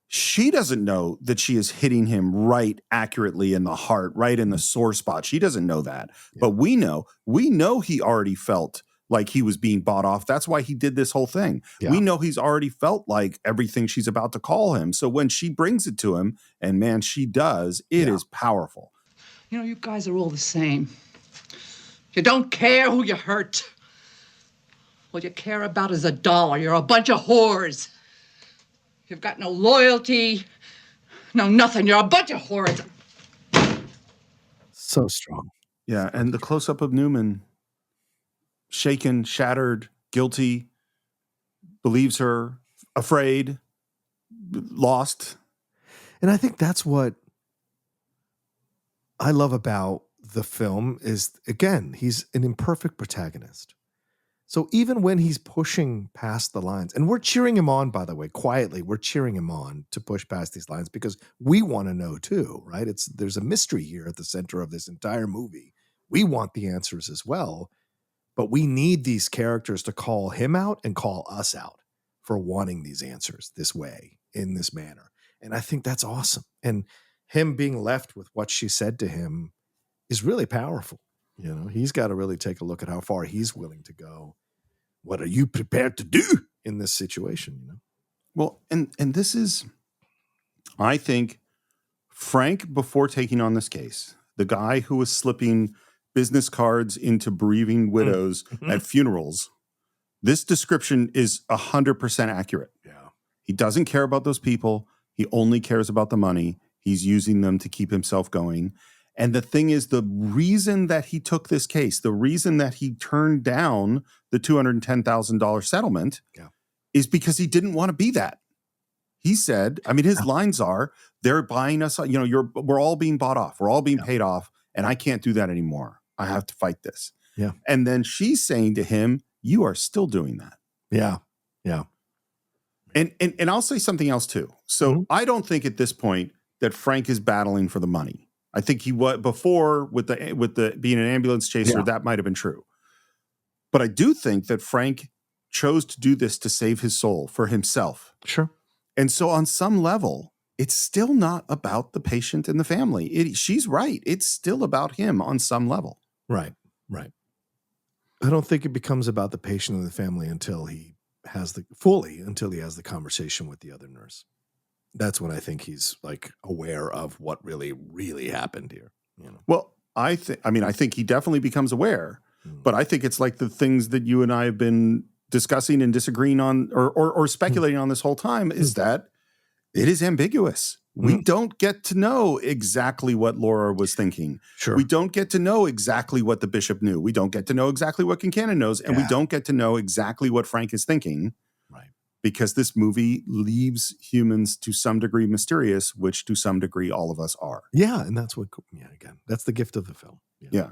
S3: she doesn't know that she is hitting him right accurately in the heart, right in the sore spot. She doesn't know that. Yeah. But we know he already felt like he was being bought off. That's why he did this whole thing. Yeah. We know he's already felt like everything she's about to call him. So when she brings it to him, and man, she does, it is powerful.
S15: You guys are all the same. You don't care who you hurt. All you care about is $1. You're a bunch of whores. You've got no loyalty, no nothing. You're a bunch of whores.
S4: So strong.
S3: Yeah, and the close-up of Newman, shaken, shattered, guilty, believes her, afraid, lost.
S4: And I think that's what I love about the film is, again, he's an imperfect protagonist. So even when he's pushing past the lines, and we're cheering him on, by the way, quietly, we're cheering him on to push past these lines because we want to know too, right? There's a mystery here at the center of this entire movie. We want the answers as well, but we need these characters to call him out and call us out for wanting these answers this way, in this manner. And I think that's awesome. And him being left with what she said to him is really powerful. He's got to really take a look at how far he's willing to go. What are you prepared to do in this situation?
S3: Well, and this is, I think, Frank, before taking on this case, the guy who was slipping business cards into bereaving widows at funerals, this description is 100% accurate. Yeah. He doesn't care about those people. He only cares about the money. He's using them to keep himself going. And the thing is, the reason that he took this case, the reason that he turned down the $210,000 settlement is because he didn't want to be that. He said, his lines are, they're buying us, we're all being bought off. We're all being paid off, and I can't do that anymore. I have to fight this.
S4: Yeah.
S3: And then she's saying to him, you are still doing that.
S4: Yeah. Yeah.
S3: And I'll say something else too. So I don't think at this point that Frank is battling for the money. I think he was before with the being an ambulance chaser, that might have been true. But I do think that Frank chose to do this to save his soul, for himself.
S4: Sure.
S3: And so on some level, it's still not about the patient and the family. She's right. It's still about him on some level.
S4: Right. Right. I don't think it becomes about the patient and the family until he has the conversation with the other nurse. That's when I think he's like aware of what really, really happened here.
S3: Well, I think he definitely becomes aware, But I think it's like the things that you and I have been discussing and disagreeing on or speculating on this whole time is that it is ambiguous. We don't get to know exactly what Laura was thinking.
S4: Sure.
S3: We don't get to know exactly what the bishop knew. We don't get to know exactly what Concannon knows. And we don't get to know exactly what Frank is thinking.
S4: Right.
S3: Because this movie leaves humans to some degree mysterious, which to some degree all of us are.
S4: Yeah. And that's what, again, that's the gift of the film.
S3: Yeah.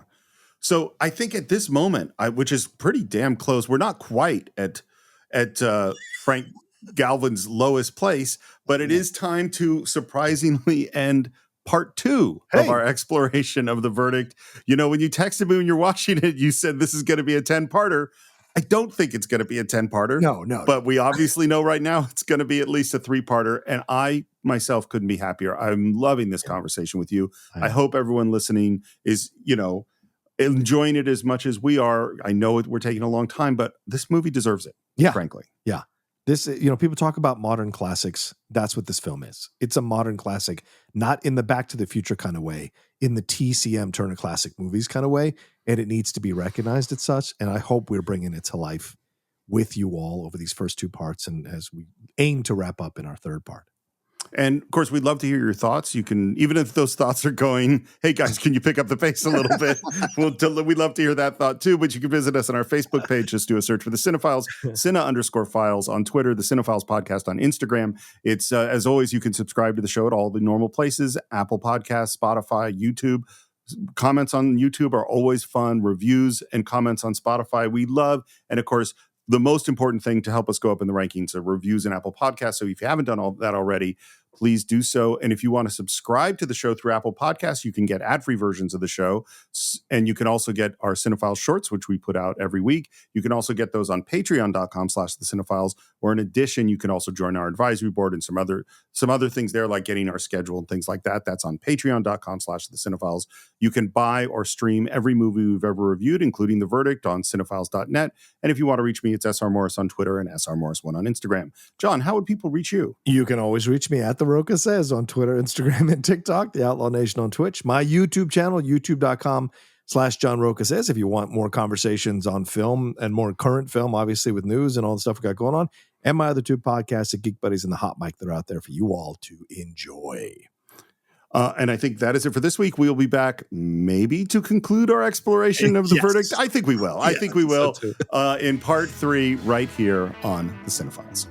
S3: So I think at this moment, which is pretty damn close, we're not quite at Frank Galvin's lowest place, but it is time to surprisingly end part 2 of our exploration of the verdict. You know, when you texted me when you're watching it, you said this is going to be a 10-parter. I don't think it's going to be a 10-parter.
S4: No.
S3: But we obviously know right now it's going to be at least a 3-parter. And I myself couldn't be happier. I'm loving this conversation with you. I hope everyone listening is, enjoying it as much as we are. I know we're taking a long time, but this movie deserves it.
S4: Yeah.
S3: Frankly.
S4: Yeah. This, people talk about modern classics. That's what this film is. It's a modern classic, not in the Back to the Future kind of way, in the TCM Turner Classic Movies kind of way. And it needs to be recognized as such. And I hope we're bringing it to life with you all over these first 2 parts. And as we aim to wrap up in our 3rd part.
S3: And of course, we'd love to hear your thoughts. You can, even if those thoughts are going, hey guys, can you pick up the pace a little bit? We'd love to hear that thought too. But you can visit us on our Facebook page. Just do a search for the Cine-Files, Cine_Files on Twitter, the Cine-Files podcast on Instagram. It's as always, you can subscribe to the show at all the normal places: Apple Podcasts, Spotify, YouTube. Comments on YouTube are always fun. Reviews and comments on Spotify we love, and of course, the most important thing to help us go up in the rankings are reviews in Apple Podcasts. So if you haven't done all that already, please do so. And if you want to subscribe to the show through Apple Podcasts, you can get ad-free versions of the show. And you can also get our Cine-Files shorts, which we put out every week. You can also get those on patreon.com/thecine-files, or in addition, you can also join our advisory board and some other things there, like getting our schedule and things like that. That's on patreon.com/thecine-files. You can buy or stream every movie we've ever reviewed, including The Verdict, on cinephiles.net. And if you want to reach me, it's SR Morris on Twitter and SR Morris1 on Instagram. John, how would people reach you?
S4: You can always reach me at The Rocha Says on Twitter, Instagram, and TikTok, The Outlaw Nation on Twitch, my YouTube channel, youtube.com/John Rocha Says, if you want more conversations on film and more current film, obviously with news and all the stuff we got going on, and my other 2 podcasts, at Geek Buddies and The Hot Mic, that are out there for you all to enjoy.
S3: And I think that is it for this week. We'll be back maybe to conclude our exploration of the verdict. I think we will. I think we will in part 3 right here on the Cine-Files.